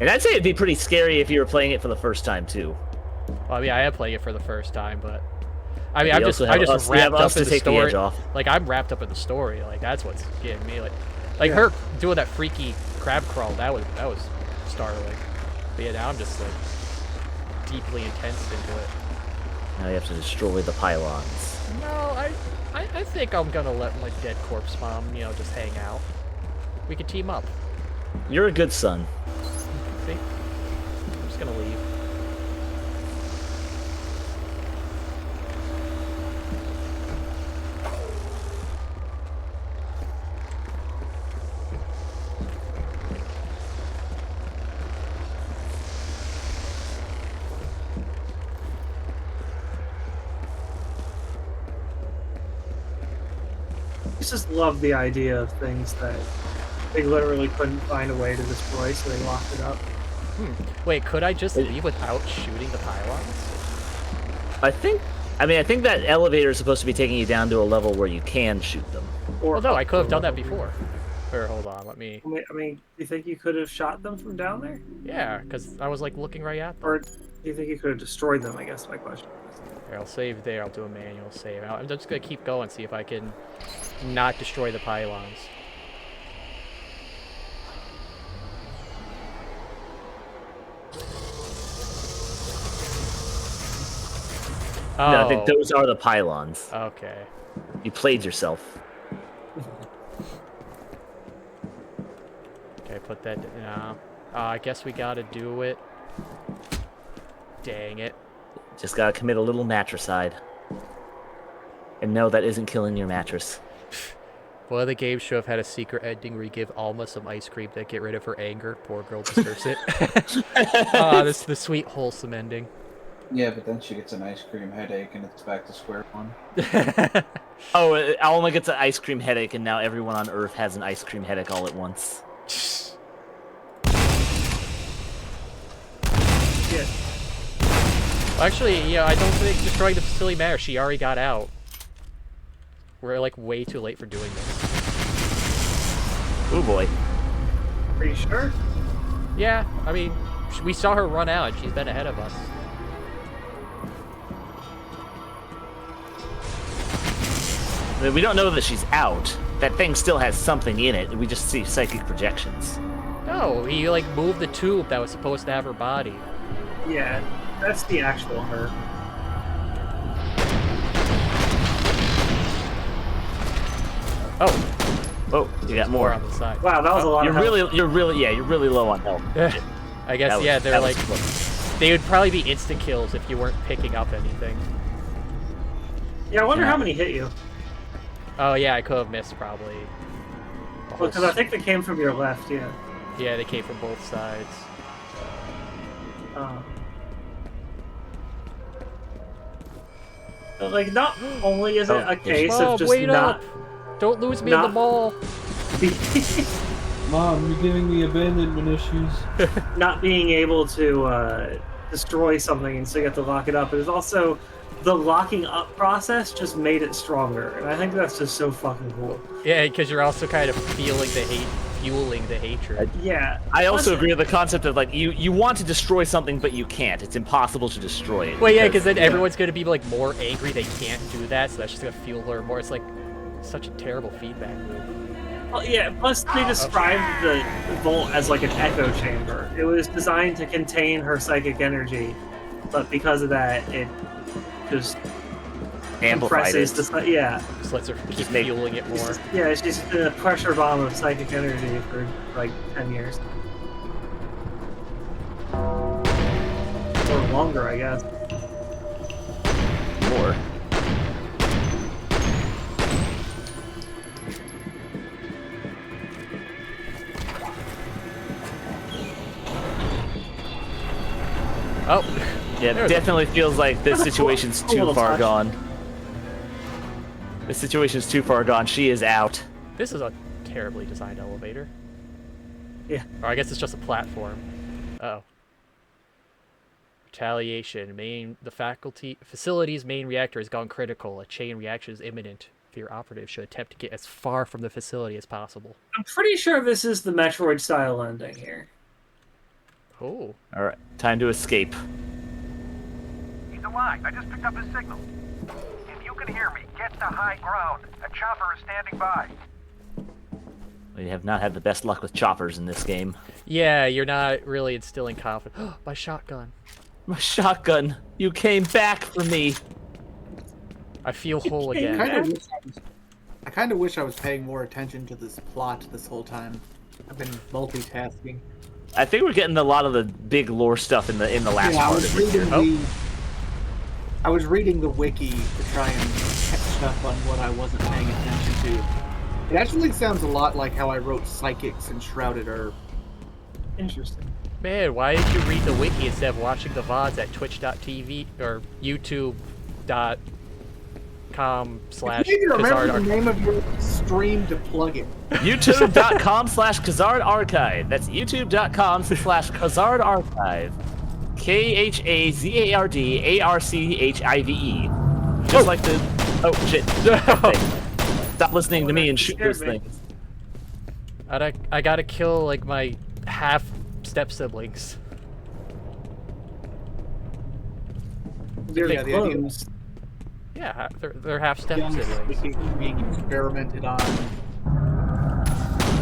And I'd say it'd be pretty scary if you were playing it for the first time, too. Well, I mean, I am playing it for the first time, but I mean, You I'm also just have us- you wrapped have up us in to the take the story. edge off. Like I'm wrapped up in the story. Like that's what's getting me. Like Yeah. her doing that freaky crab crawl. That was startling. But yeah, now I'm just like deeply intense into it. Now you have to destroy the pylons. No, I think I'm gonna let my dead corpse mom, just hang out. We could team up. You're a good son. See? I'm just gonna leave. just love the idea of things that they literally couldn't find a way to destroy, so they locked it up. Wait, could I just leave without shooting the pylons? I think that elevator is supposed to be taking you down to a level where you can shoot them. Well, no, I could have done that before. Or hold on, let me. I mean, do you think you could have shot them from down there? Yeah, because I was like looking right at them. Or do you think you could have destroyed them? I guess my question is. Here, I'll save there. I'll do a manual save. I'm just gonna keep going, see if I can not destroy the pylons. Oh. No, I think those are the pylons. Okay. You played yourself. Okay, put that down. I guess we gotta do it. Dang it. Just gotta commit a little matricide. And no, that isn't killing your mattress. One of the games should have had a secret ending where you give Alma some ice cream to get rid of her anger. Poor girl deserves it. This is the sweet, wholesome ending. Yeah, but then she gets an ice cream headache and it's back to square one. Oh, Alma gets an ice cream headache and now everyone on Earth has an ice cream headache all at once. Yeah. Actually, yeah, I don't think destroying the facility matters. She already got out. We're like way too late for doing this. Oh boy. Are you sure? Yeah, I mean, we saw her run out and she's been ahead of us. I mean, we don't know that she's out. That thing still has something in it. We just see psychic projections. No, he like moved the tube that was supposed to have her body. Yeah, that's the actual her. Oh, you got more on the side. Wow, that was a lot you're of health. you're really low on health. I guess, yeah, they're like, they would probably be insta kills if you weren't picking up anything. Yeah, I wonder how many hit you. Oh yeah, I could have missed probably. Well, because I think they came from your left, yeah. Yeah, they came from both sides. But, like, not only is it a case of just wait not... up! Don't lose me in the mall! Mom, you're giving me abandonment issues. Not being able to destroy something and so you have to lock it up. It is also... The locking up process just made it stronger, and I think that's just so fucking cool. Yeah, because you're also kind of feeling the hate, fueling the hatred. Yeah. I also agree with the concept of like you want to destroy something, but you can't. It's impossible to destroy it. Well, yeah, because then everyone's gonna be like more angry they can't do that, so that's just gonna fuel her more. It's like such a terrible feedback loop. Well, yeah. Plus, they described the vault as like an echo chamber. It was designed to contain her psychic energy, but because of that, it just amplifies it. Yeah. Just lets her keep fueling it more. Yeah, she's been a pressure bomb of psychic energy for like 10 years. Or longer, I guess. More. Oh. Yeah, it definitely feels like this situation's too far gone. This situation's too far gone. She is out. This is a terribly designed elevator. Yeah. Or I guess it's just a platform. Uh-oh. Retaliation. The facility's main reactor has gone critical. A chain reaction is imminent. FEAR operatives should attempt to get as far from the facility as possible. I'm pretty sure this is the Metroid style ending here. Oh. Alright, time to escape. He's alive. I just picked up his signal. If you can hear me, get to high ground. A chopper is standing by. We have not had the best luck with choppers in this game. Yeah, you're not really instilling confidence. My shotgun. My shotgun. You came back for me. I feel whole again. I kind of wish I was paying more attention to this plot this whole time. I've been multitasking. I think we're getting a lot of the big lore stuff in the last part of it. I was reading the wiki to try and catch up on what I wasn't paying attention to. It actually sounds a lot like how I wrote Psychics in Shrouded Herb. Interesting. Man, why did you read the wiki instead of watching the VODs at twitch.tv or youtube.com youtube.com/Khazard. You need to remember the name of your stream to plug it. youtube.com/Khazard Archive. That's youtube.com/Khazard Archive. KHAZARDARCHIVE. Just like the. Oh shit! Stop listening to me and shoot those things. I gotta kill like my half step siblings. Yeah, the idea was Yeah, they're half step young siblings. being experimented on,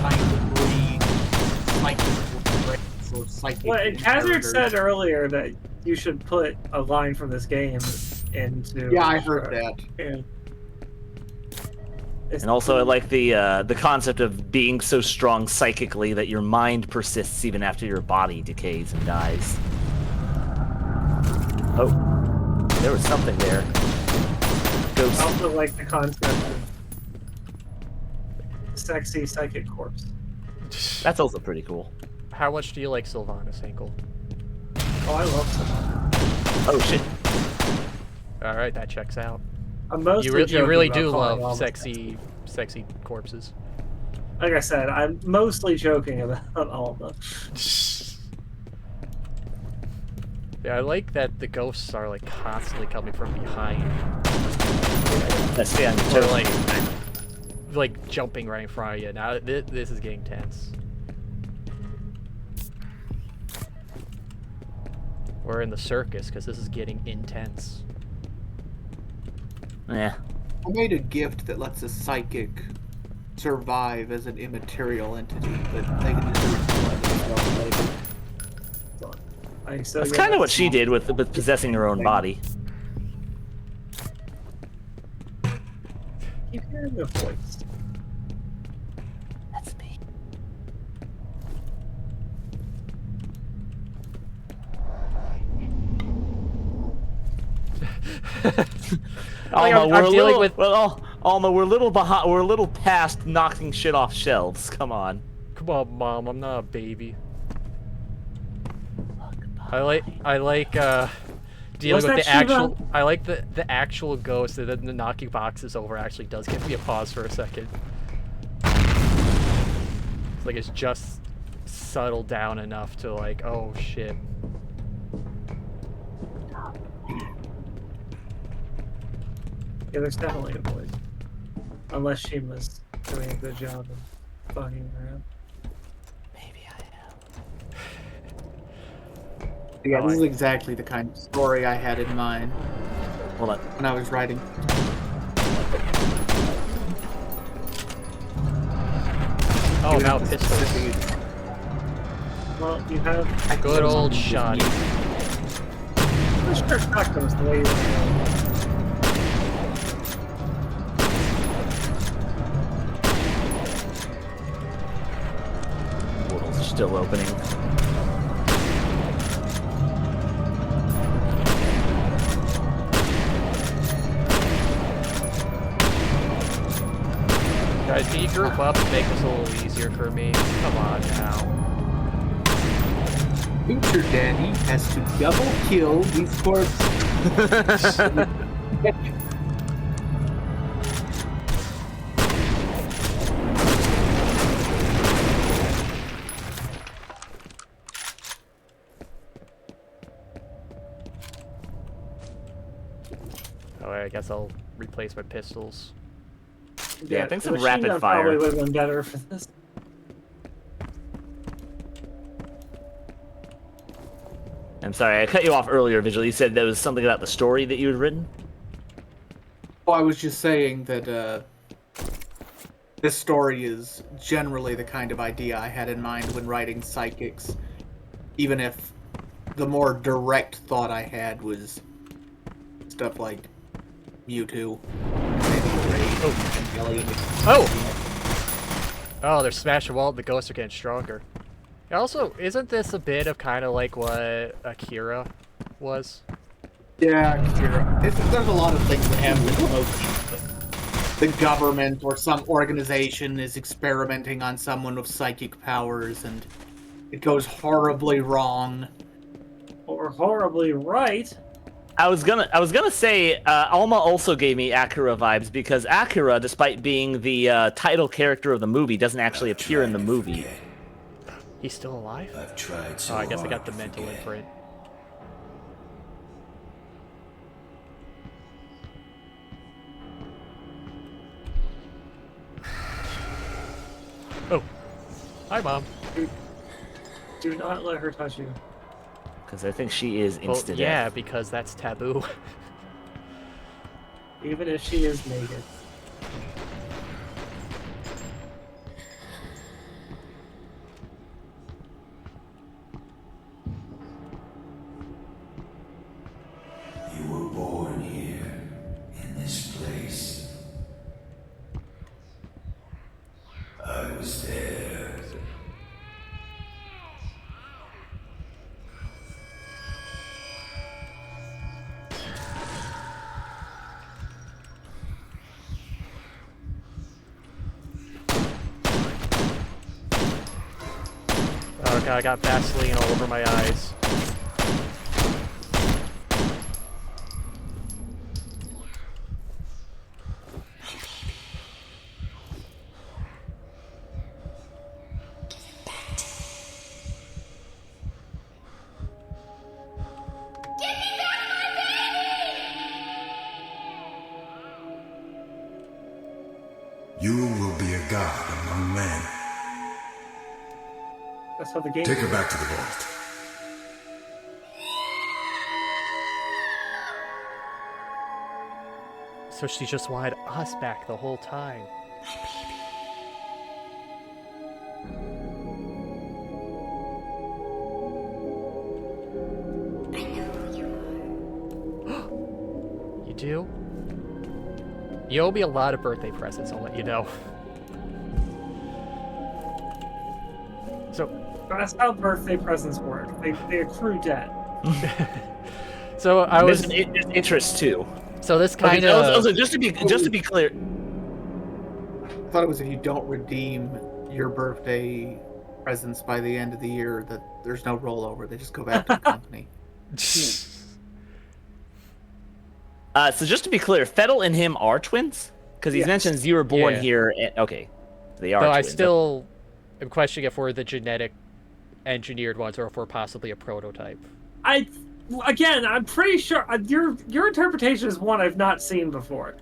trying to breed psychic or psychic. Well, Khazard said earlier that you should put a line from this game into. Yeah, I heard that. Yeah. And also, I like the concept of being so strong psychically that your mind persists even after your body decays and dies. Oh, there was something there. Ghost. I also like the concept of sexy psychic corpse. That's also pretty cool. How much do you like Sylvanas, Hinkle? Oh, I love Sylvanas. Oh shit. All right, that checks out. I'm mostly You really joking do about calling love Alma sexy corpses. Like I said, I'm mostly joking about Alma. Yeah, I like that the ghosts are like constantly coming from behind. That's yeah, Or like jumping right in front of you. Now this is getting tense. We're in the circus because this is getting intense. Yeah. I made a gift that lets a psychic survive as an immaterial entity, but they can just themselves later. That's kind of what she did with possessing her own body. Keep hearing the voice. That's me. Alma, we're a little behind. We're a little past knocking shit off shelves. Come on. Come on, Mom. I'm not a baby. I like dealing with the actual. I like the actual ghost, and then the knocking boxes over actually does give me a pause for a second. It's like it's just settled down enough to like, oh shit. Yeah, there's definitely a voice. Unless Shima's doing a good job of fucking around. Maybe I am. Yeah, this is exactly the kind of story I had in mind. Hold on. When I was writing. Oh, now pistols. Well, you have Good old shot. the sure shotgun's the way you want to go. Portal's still opening. Guys, can you group up and make this a little easier for me? Come on now. Future Daddy has to double kill these corpses. Oh, I guess I'll replace my pistols. Yeah, I think some the rapid Shima fire. probably would have been better for this. I'm sorry, I cut you off earlier, Vigil. You said there was something about the story that you had written? Well, I was just saying that this story is generally the kind of idea I had in mind when writing Psychics, even if the more direct thought I had was stuff like Mewtwo. Oh, they're smashing wall. The ghosts are getting stronger. Also, isn't this a bit of kind of like what Akira was? Yeah, Akira. There's a lot of things that happen in most. The government or some organization is experimenting on someone with psychic powers, and it goes horribly wrong. Or horribly right. I was gonna say Alma also gave me Akira vibes because Akira, despite being the title character of the movie, doesn't actually appear in the movie. He's still alive? I've tried so Oh, I guess I hard got the to mental forget. imprint. Oh. Hi, Mom. Do not let her touch you. Because I think she is Well, insta-death. yeah, because that's taboo. Even if she is naked. You were born here, in this place. I was there. Oh god, I got Vaseline all over my eyes. You will be a god among men. That's how the game. Take her back to the vault. So she just wanted us back the whole time. You do? You owe me a lot of birthday presents, I'll let you know. So, That's how birthday presents work. They accrue debt. so I was There's interest too. so this Okay, kind of also, just to be clear, I thought it was if you don't redeem your birthday presents by the end of the year, that there's no rollover. They just go back to the company. so just to be clear, Fettel and him are twins because he Yes. mentions you were born Yeah. here. Okay, they are. Though I twins. still am questioning if we're the genetic engineered ones or if we're possibly a prototype. I'm pretty sure your interpretation is one I've not seen before.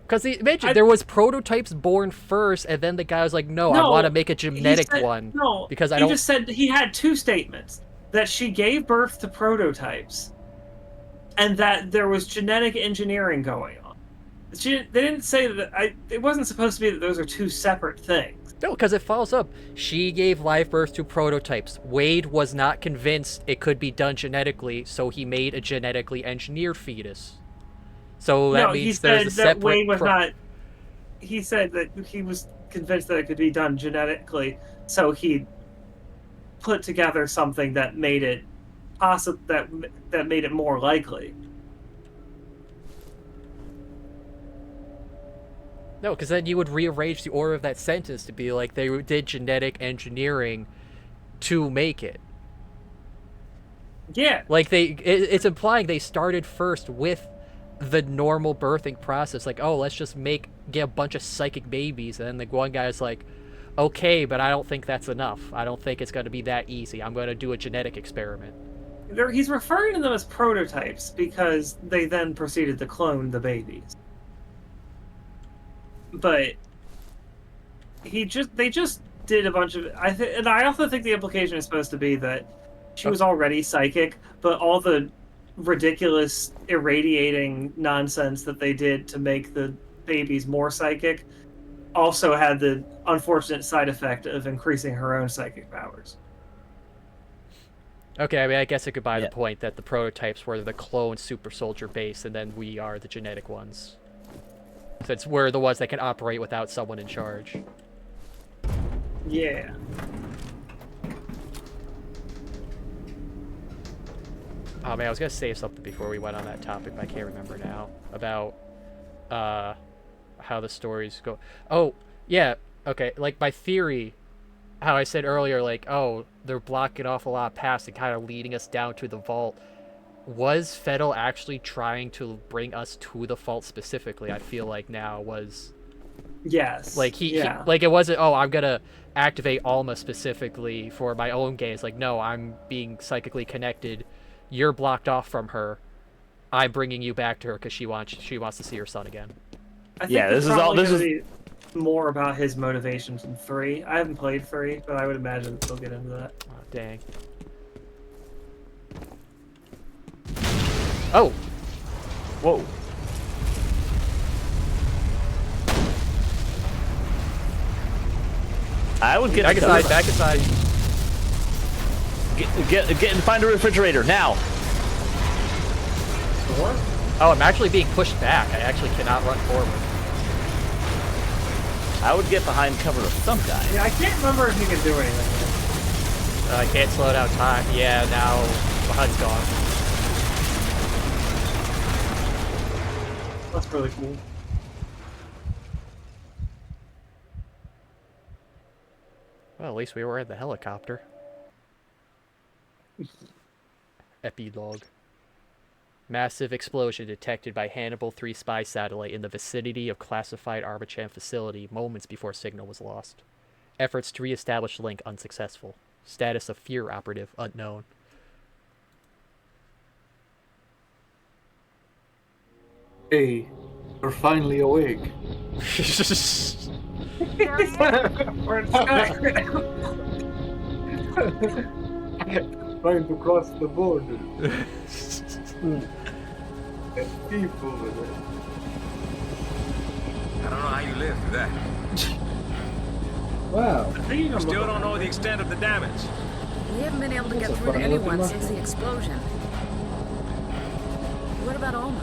Because imagine there was prototypes born first, and then the guy was like, "No, I want to make a genetic one." No, because I he don't. just said he had two statements: that she gave birth to prototypes, and that there was genetic engineering going on. They didn't say that. It wasn't supposed to be that those are two separate things. No, because it follows up. She gave live birth to prototypes. Wade was not convinced it could be done genetically, so he made a genetically engineered fetus. So that means there's a separate. Wade was not. He said that he was convinced that it could be done genetically, so he put together something that made it possible, that made it more likely. No, because then you would rearrange the order of that sentence to be like they did genetic engineering to make it. Yeah. Like it's implying they started first with the normal birthing process. Like, oh, let's just get a bunch of psychic babies. And then the one guy's like, okay, but I don't think that's enough. I don't think it's going to be that easy. I'm going to do a genetic experiment. He's referring to them as prototypes because they then proceeded to clone the babies. But they just did a bunch of and I also think the implication is supposed to be that she was already psychic, but all the ridiculous irradiating nonsense that they did to make the babies more psychic also had the unfortunate side effect of increasing her own psychic powers. Okay, I mean, I guess I could buy the point that the prototypes were the clone super soldier base, and then we are the genetic ones. Since we're the ones that can operate without someone in charge. Yeah. Oh man, I was gonna say something before we went on that topic, but I can't remember now. About how the stories go. Oh, yeah, okay, like my theory, how I said earlier, like, oh, they're blocking off a lot of paths and kind of leading us down to the vault. was Fettel actually trying to bring us to the fault specifically? I feel like now was... Yes. Like, he like, it wasn't, oh, I'm gonna activate Alma specifically for my own games. Like, no, I'm being psychically connected. You're blocked off from her. I'm bringing you back to her because she wants to see her son again. I think this is more about his motivations in 3. I haven't played 3, but I would imagine they'll get into that. Oh, dang. Oh! Whoa. I would get back inside. Back inside. Get and find a refrigerator now. What? Oh, I'm actually being pushed back. I actually cannot run forward. I would get behind cover of some guy. Yeah, I can't remember if you can do anything. I can't slow down time. Yeah, now the HUD's gone. That's really cool. Well, at least we were in the helicopter. Epilogue. Massive explosion detected by Hannibal 3 spy satellite in the vicinity of classified Arbachan facility moments before signal was lost. Efforts to re-establish link unsuccessful. Status of FEAR operative unknown. Hey, you're finally awake. Trying to cross the border. People with it. I don't know how you lived through that. Wow. We still don't know the extent of the damage. We haven't been able to get through to anyone since the explosion. What about Alma?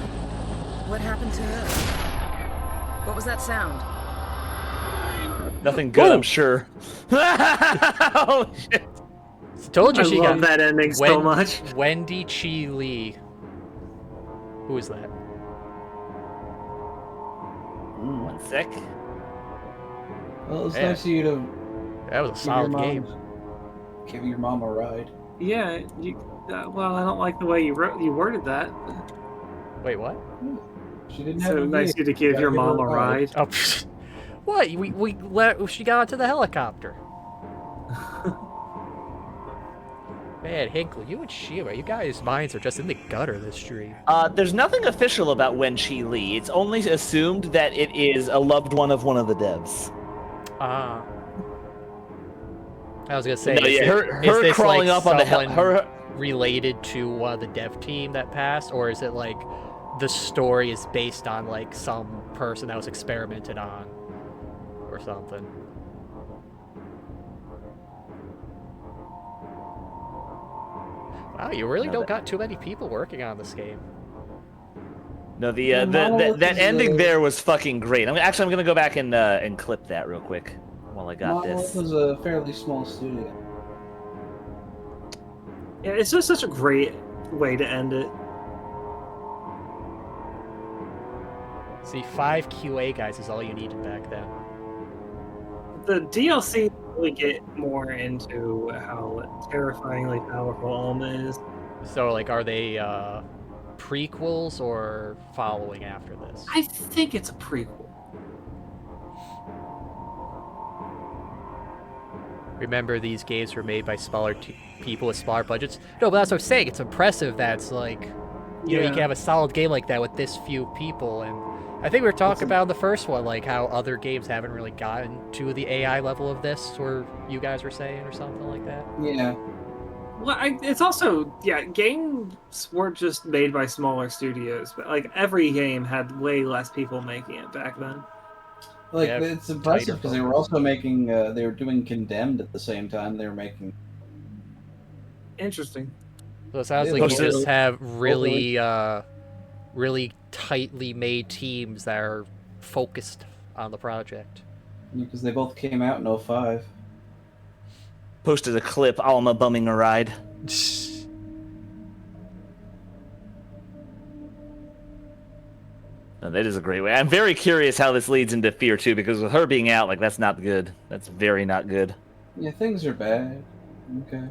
What happened to her? What was that sound? Nothing good, I'm sure. Oh, shit. Told you she got that ending so much. Wendy Chi Lee. Who is that? 1 sec. Well, it's nice of you to. That was a solid game. Give your mom a ride. Yeah, well, I don't like the way you worded that. Wait, what? She didn't have So a nice of you to give your mom a ride. Oh, what? She got onto the helicopter. Man, Hinkle, you and Shima, you guys' minds are just in the gutter this stream. There's nothing official about Wen Chi Lee. It's only assumed that it is a loved one of the devs. Ah. I was gonna say, No, yeah, her this crawling like up on the her related to the dev team that passed, or is it like the story is based on like some person that was experimented on, or something? Wow, you really don't got too many people working on this game. No, that ending there was fucking great. I'm gonna go back and clip that real quick while I got this. Monolith was a fairly small studio. Yeah, it's just such a great way to end it. See, 5 QA guys is all you needed back then. The DLC really get more into how terrifyingly powerful Alma is. So, like, are they prequels or following after this? I think it's a prequel. Remember, these games were made by smaller people with smaller budgets. No, but that's what I'm saying. It's impressive that it's like, you know, you can have a solid game like that with this few people. And I think we were talking about in the first one, like how other games haven't really gotten to the AI level of this, or you guys were saying, or something like that. Yeah. Well, it's also, games weren't just made by smaller studios, but like every game had way less people making it back then. Like, it's impressive because they were also making, they were doing Condemned at the same time they were making. Interesting. So it sounds like you just have really, really tightly made teams that are focused on the project. Because they both came out in 05. Posted a clip, Alma bumming a ride. No, that is a great way. I'm very curious how this leads into Fear 2, because with her being out, like, that's not good. That's very not good. Yeah, things are bad. Okay.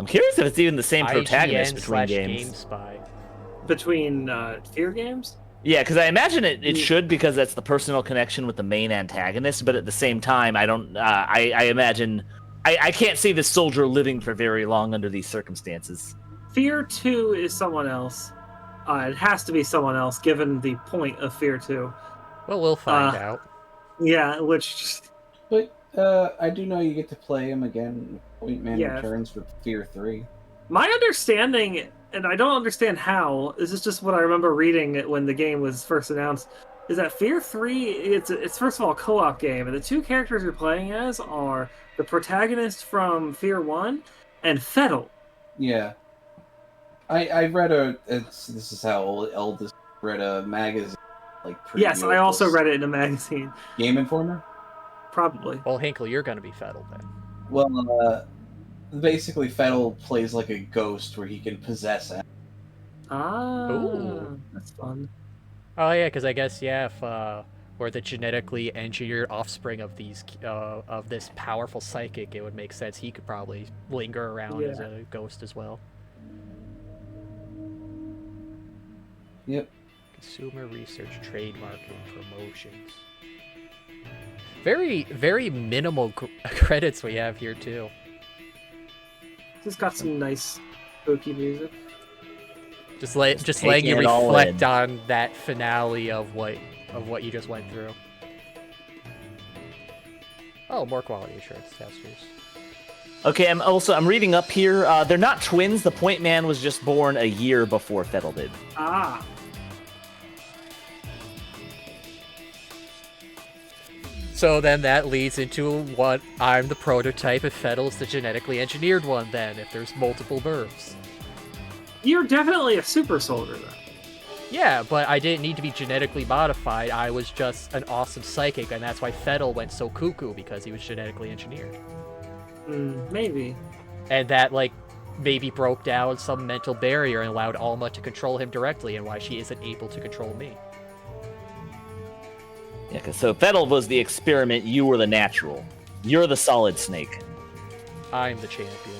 I'm curious if it's even the same protagonist between games. GameSpy. Between F.E.A.R games? Yeah, because I imagine it should, because that's the personal connection with the main antagonist. But at the same time, I don't. I imagine I can't see this soldier living for very long under these circumstances. F.E.A.R 2 is someone else. It has to be someone else, given the point of F.E.A.R 2. Well, we'll find out. Yeah, which. But I do know you get to play him again. Point Man returns for F.E.A.R 3. My understanding, and I don't understand how, this is just what I remember reading when the game was first announced, is that F.E.A.R 3, it's first of all a co-op game, and the two characters you're playing as are the protagonist from F.E.A.R 1 and F.E.A.R. Yeah. I read this is how old this read a magazine. Yes, I also read it in a magazine. Game Informer? Probably. Well, Hinkle, you're going to be F.E.A.R then. Well, basically, F.E.A.R plays like a ghost where he can possess it. Ooh. That's fun. Oh yeah, because I guess if we're the genetically engineered offspring of these of this powerful psychic, it would make sense he could probably linger around as a ghost as well. Yep. Consumer research, trademarking, promotions. Very, very minimal credits we have here too. It's got some nice spooky music. Just letting you reflect on that finale of what you just went through. Oh, more quality assurance testers. Okay, I'm reading up here. They're not twins. The Point Man was just born a year before F.E.A.R did. Ah. So then that leads into what I'm the prototype if F.E.A.R's the genetically engineered one then, if there's multiple births. You're definitely a super soldier then. Yeah, but I didn't need to be genetically modified. I was just an awesome psychic, and that's why F.E.A.R went so cuckoo, because he was genetically engineered. Maybe. And that, maybe broke down some mental barrier and allowed Alma to control him directly, and why she isn't able to control me. Yeah, so F.E.A.R was the experiment, you were the natural. You're the solid snake. I'm the champion.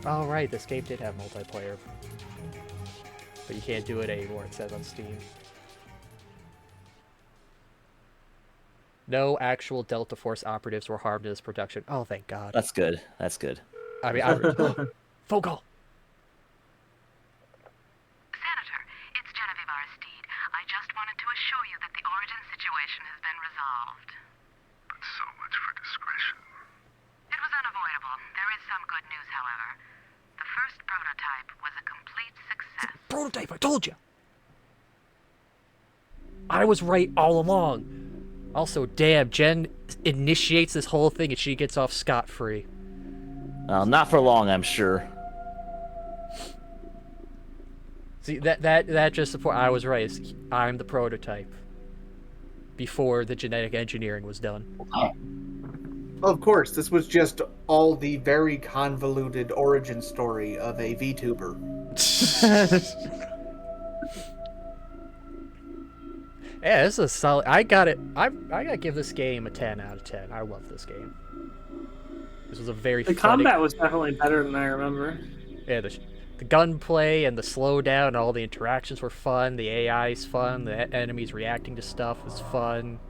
Oh right, this game did have multiplayer. But you can't do it anymore, it says on Steam. No actual Delta Force operatives were harmed in this production. Oh, thank God. That's good. That's good. I mean, phone call. Senator, it's Genevieve Aristide. I just wanted to assure you that the origin situation has been resolved. But so much for discretion. It was unavoidable. There is some good news, however. The first prototype was a complete success. Prototype, I told you. I was right all along. Also, damn, Jen initiates this whole thing and she gets off scot-free. Not for long, I'm sure. See, that just support. I was right. I'm the prototype. Before the genetic engineering was done. Of course, this was just all the very convoluted origin story of a VTuber. Yeah, this is a solid. I gotta give this game a 10 out of 10. I love this game. This was a very. The combat was definitely better than I remember. Yeah, the gunplay and the slowdown and all the interactions were fun. The AI's fun. The enemies reacting to stuff was fun.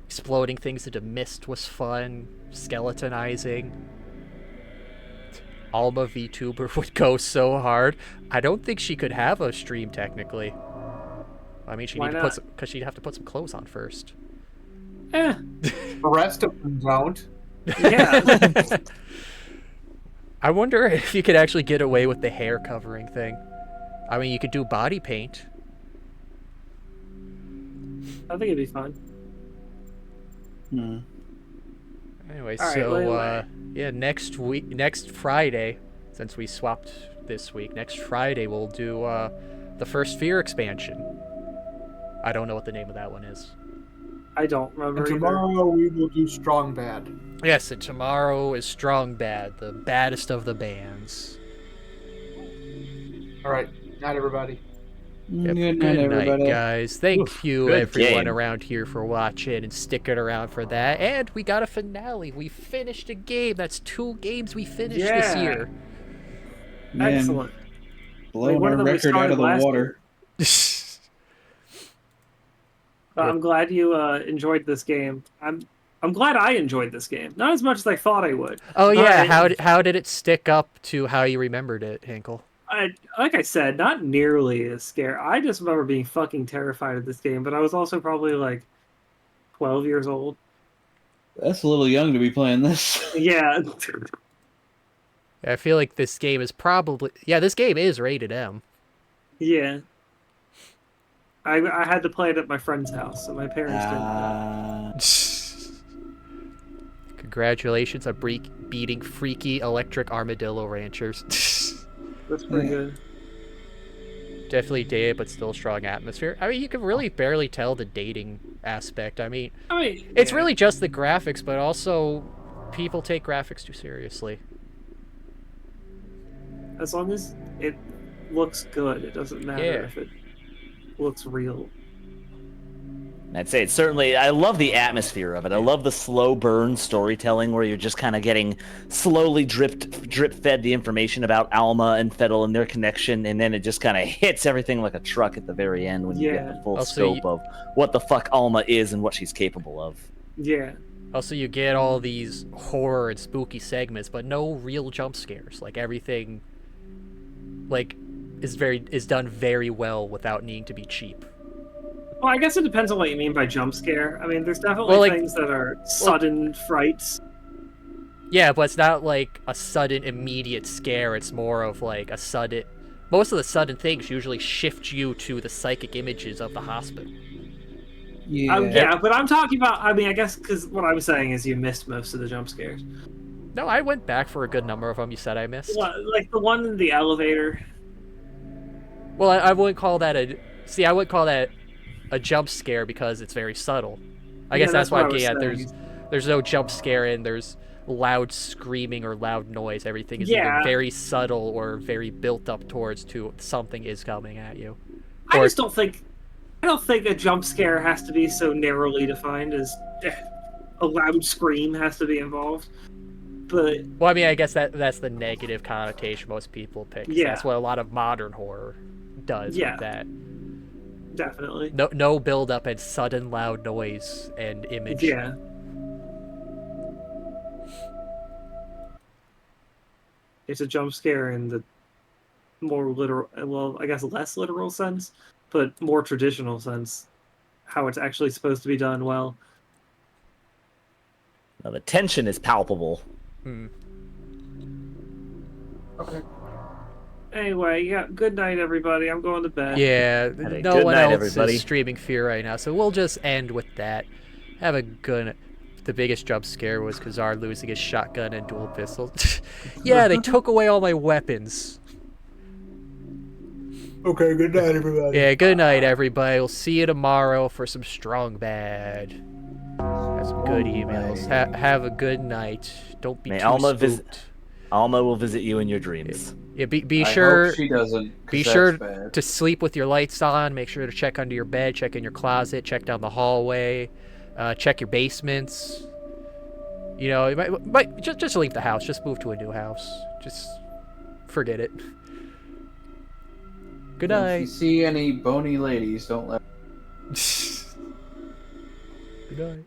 Exploding things into mist was fun. Skeletonizing. Alma VTuber would go so hard. I don't think she could have a stream technically. I mean, because she'd have to put some clothes on first. The rest of them don't. Yeah. I wonder if you could actually get away with the hair covering thing. I mean, you could do body paint. I think it'd be fun. Anyway, All right, so yeah, next Friday, since we swapped this week, next Friday we'll do the first F.E.A.R expansion. I don't know what the name of that one is. I don't remember. And tomorrow we will do Strong Bad. Yes, and tomorrow is Strong Bad, the baddest of the bands. All right, night everybody. Yep, Good good night, everybody. guys. Thank you, good everyone game. around here, for watching and sticking around for that. And we got a finale. We finished a game. That's 2 games we finished this year. Man, Excellent. blowing one our of them we record out started of the last water. I'm glad you enjoyed this game. I'm glad I enjoyed this game. Not as much as I thought I would. Oh yeah, how did it stick up to how you remembered it, Hinkle? Like I said, not nearly as scary. I just remember being fucking terrified of this game, but I was also probably like 12 years old. That's a little young to be playing this. Yeah. I feel like this game is probably... Yeah, this game is rated M. Yeah. I had to play it at my friend's house, so my parents didn't. Congratulations on beating freaky electric armadillo ranchers. That's pretty good. Definitely dated, but still strong atmosphere. I mean, you can really barely tell the dating aspect. I mean it's really just the graphics, but also people take graphics too seriously. As long as it looks good, it doesn't matter if it looks real. I'd say it's certainly, I love the atmosphere of it. I love the slow burn storytelling where you're just kind of getting slowly drip fed the information about Alma and Fettel and their connection, and then it just kind of hits everything like a truck at the very end when you get the full scope of what the fuck Alma is and what she's capable of. Yeah. Also, you get all these horror and spooky segments, but no real jump scares. Like, everything is done very well without needing to be cheap. Well, I guess it depends on what you mean by jump scare. I mean, there's definitely things that are sudden frights. Yeah, but it's not like a sudden, immediate scare. It's more of like a sudden... Most of the sudden things usually shift you to the psychic images of the hospital. Yeah, but I'm talking about... I mean, I guess because what I'm saying is you missed most of the jump scares. No, I went back for a good number of them you said I missed. Like the one in the elevator. Well, I wouldn't call that a... See, I wouldn't call that a jump scare because it's very subtle. I guess that's why I'm getting at. There's no jump scare and there's loud screaming or loud noise. Everything is either very subtle or very built up towards something is coming at you. I just don't think a jump scare has to be so narrowly defined as a loud scream has to be involved. But well, I mean, I guess that's the negative connotation most people pick. Yeah, that's what a lot of modern horror does with that. Definitely. No build up and sudden loud noise and image. Yeah. It's a jump scare in the more literal, well, I guess less literal sense, but more traditional sense, how it's actually supposed to be done well. Now, the tension is palpable. Okay. Anyway, yeah, good night, everybody. I'm going to bed. Yeah, no one else is streaming Fear right now, so we'll just end with that. Have a good... The biggest jump scare was Khazard losing his shotgun and dual pistols. Yeah, they took away all my weapons. Okay, good night, everybody. Yeah, good night, everybody. We'll see you tomorrow for some strong bad. Have some good emails. Have a good night. Don't be too spooked. Alma will visit you in your dreams. Yeah, be sure. Hope she doesn't. Be sure to sleep with your lights on. Make sure to check under your bed, check in your closet, check down the hallway, check your basements. You know, you might just leave the house. Just move to a new house. Just forget it. Good night. If you see any bony ladies, don't let. Good night.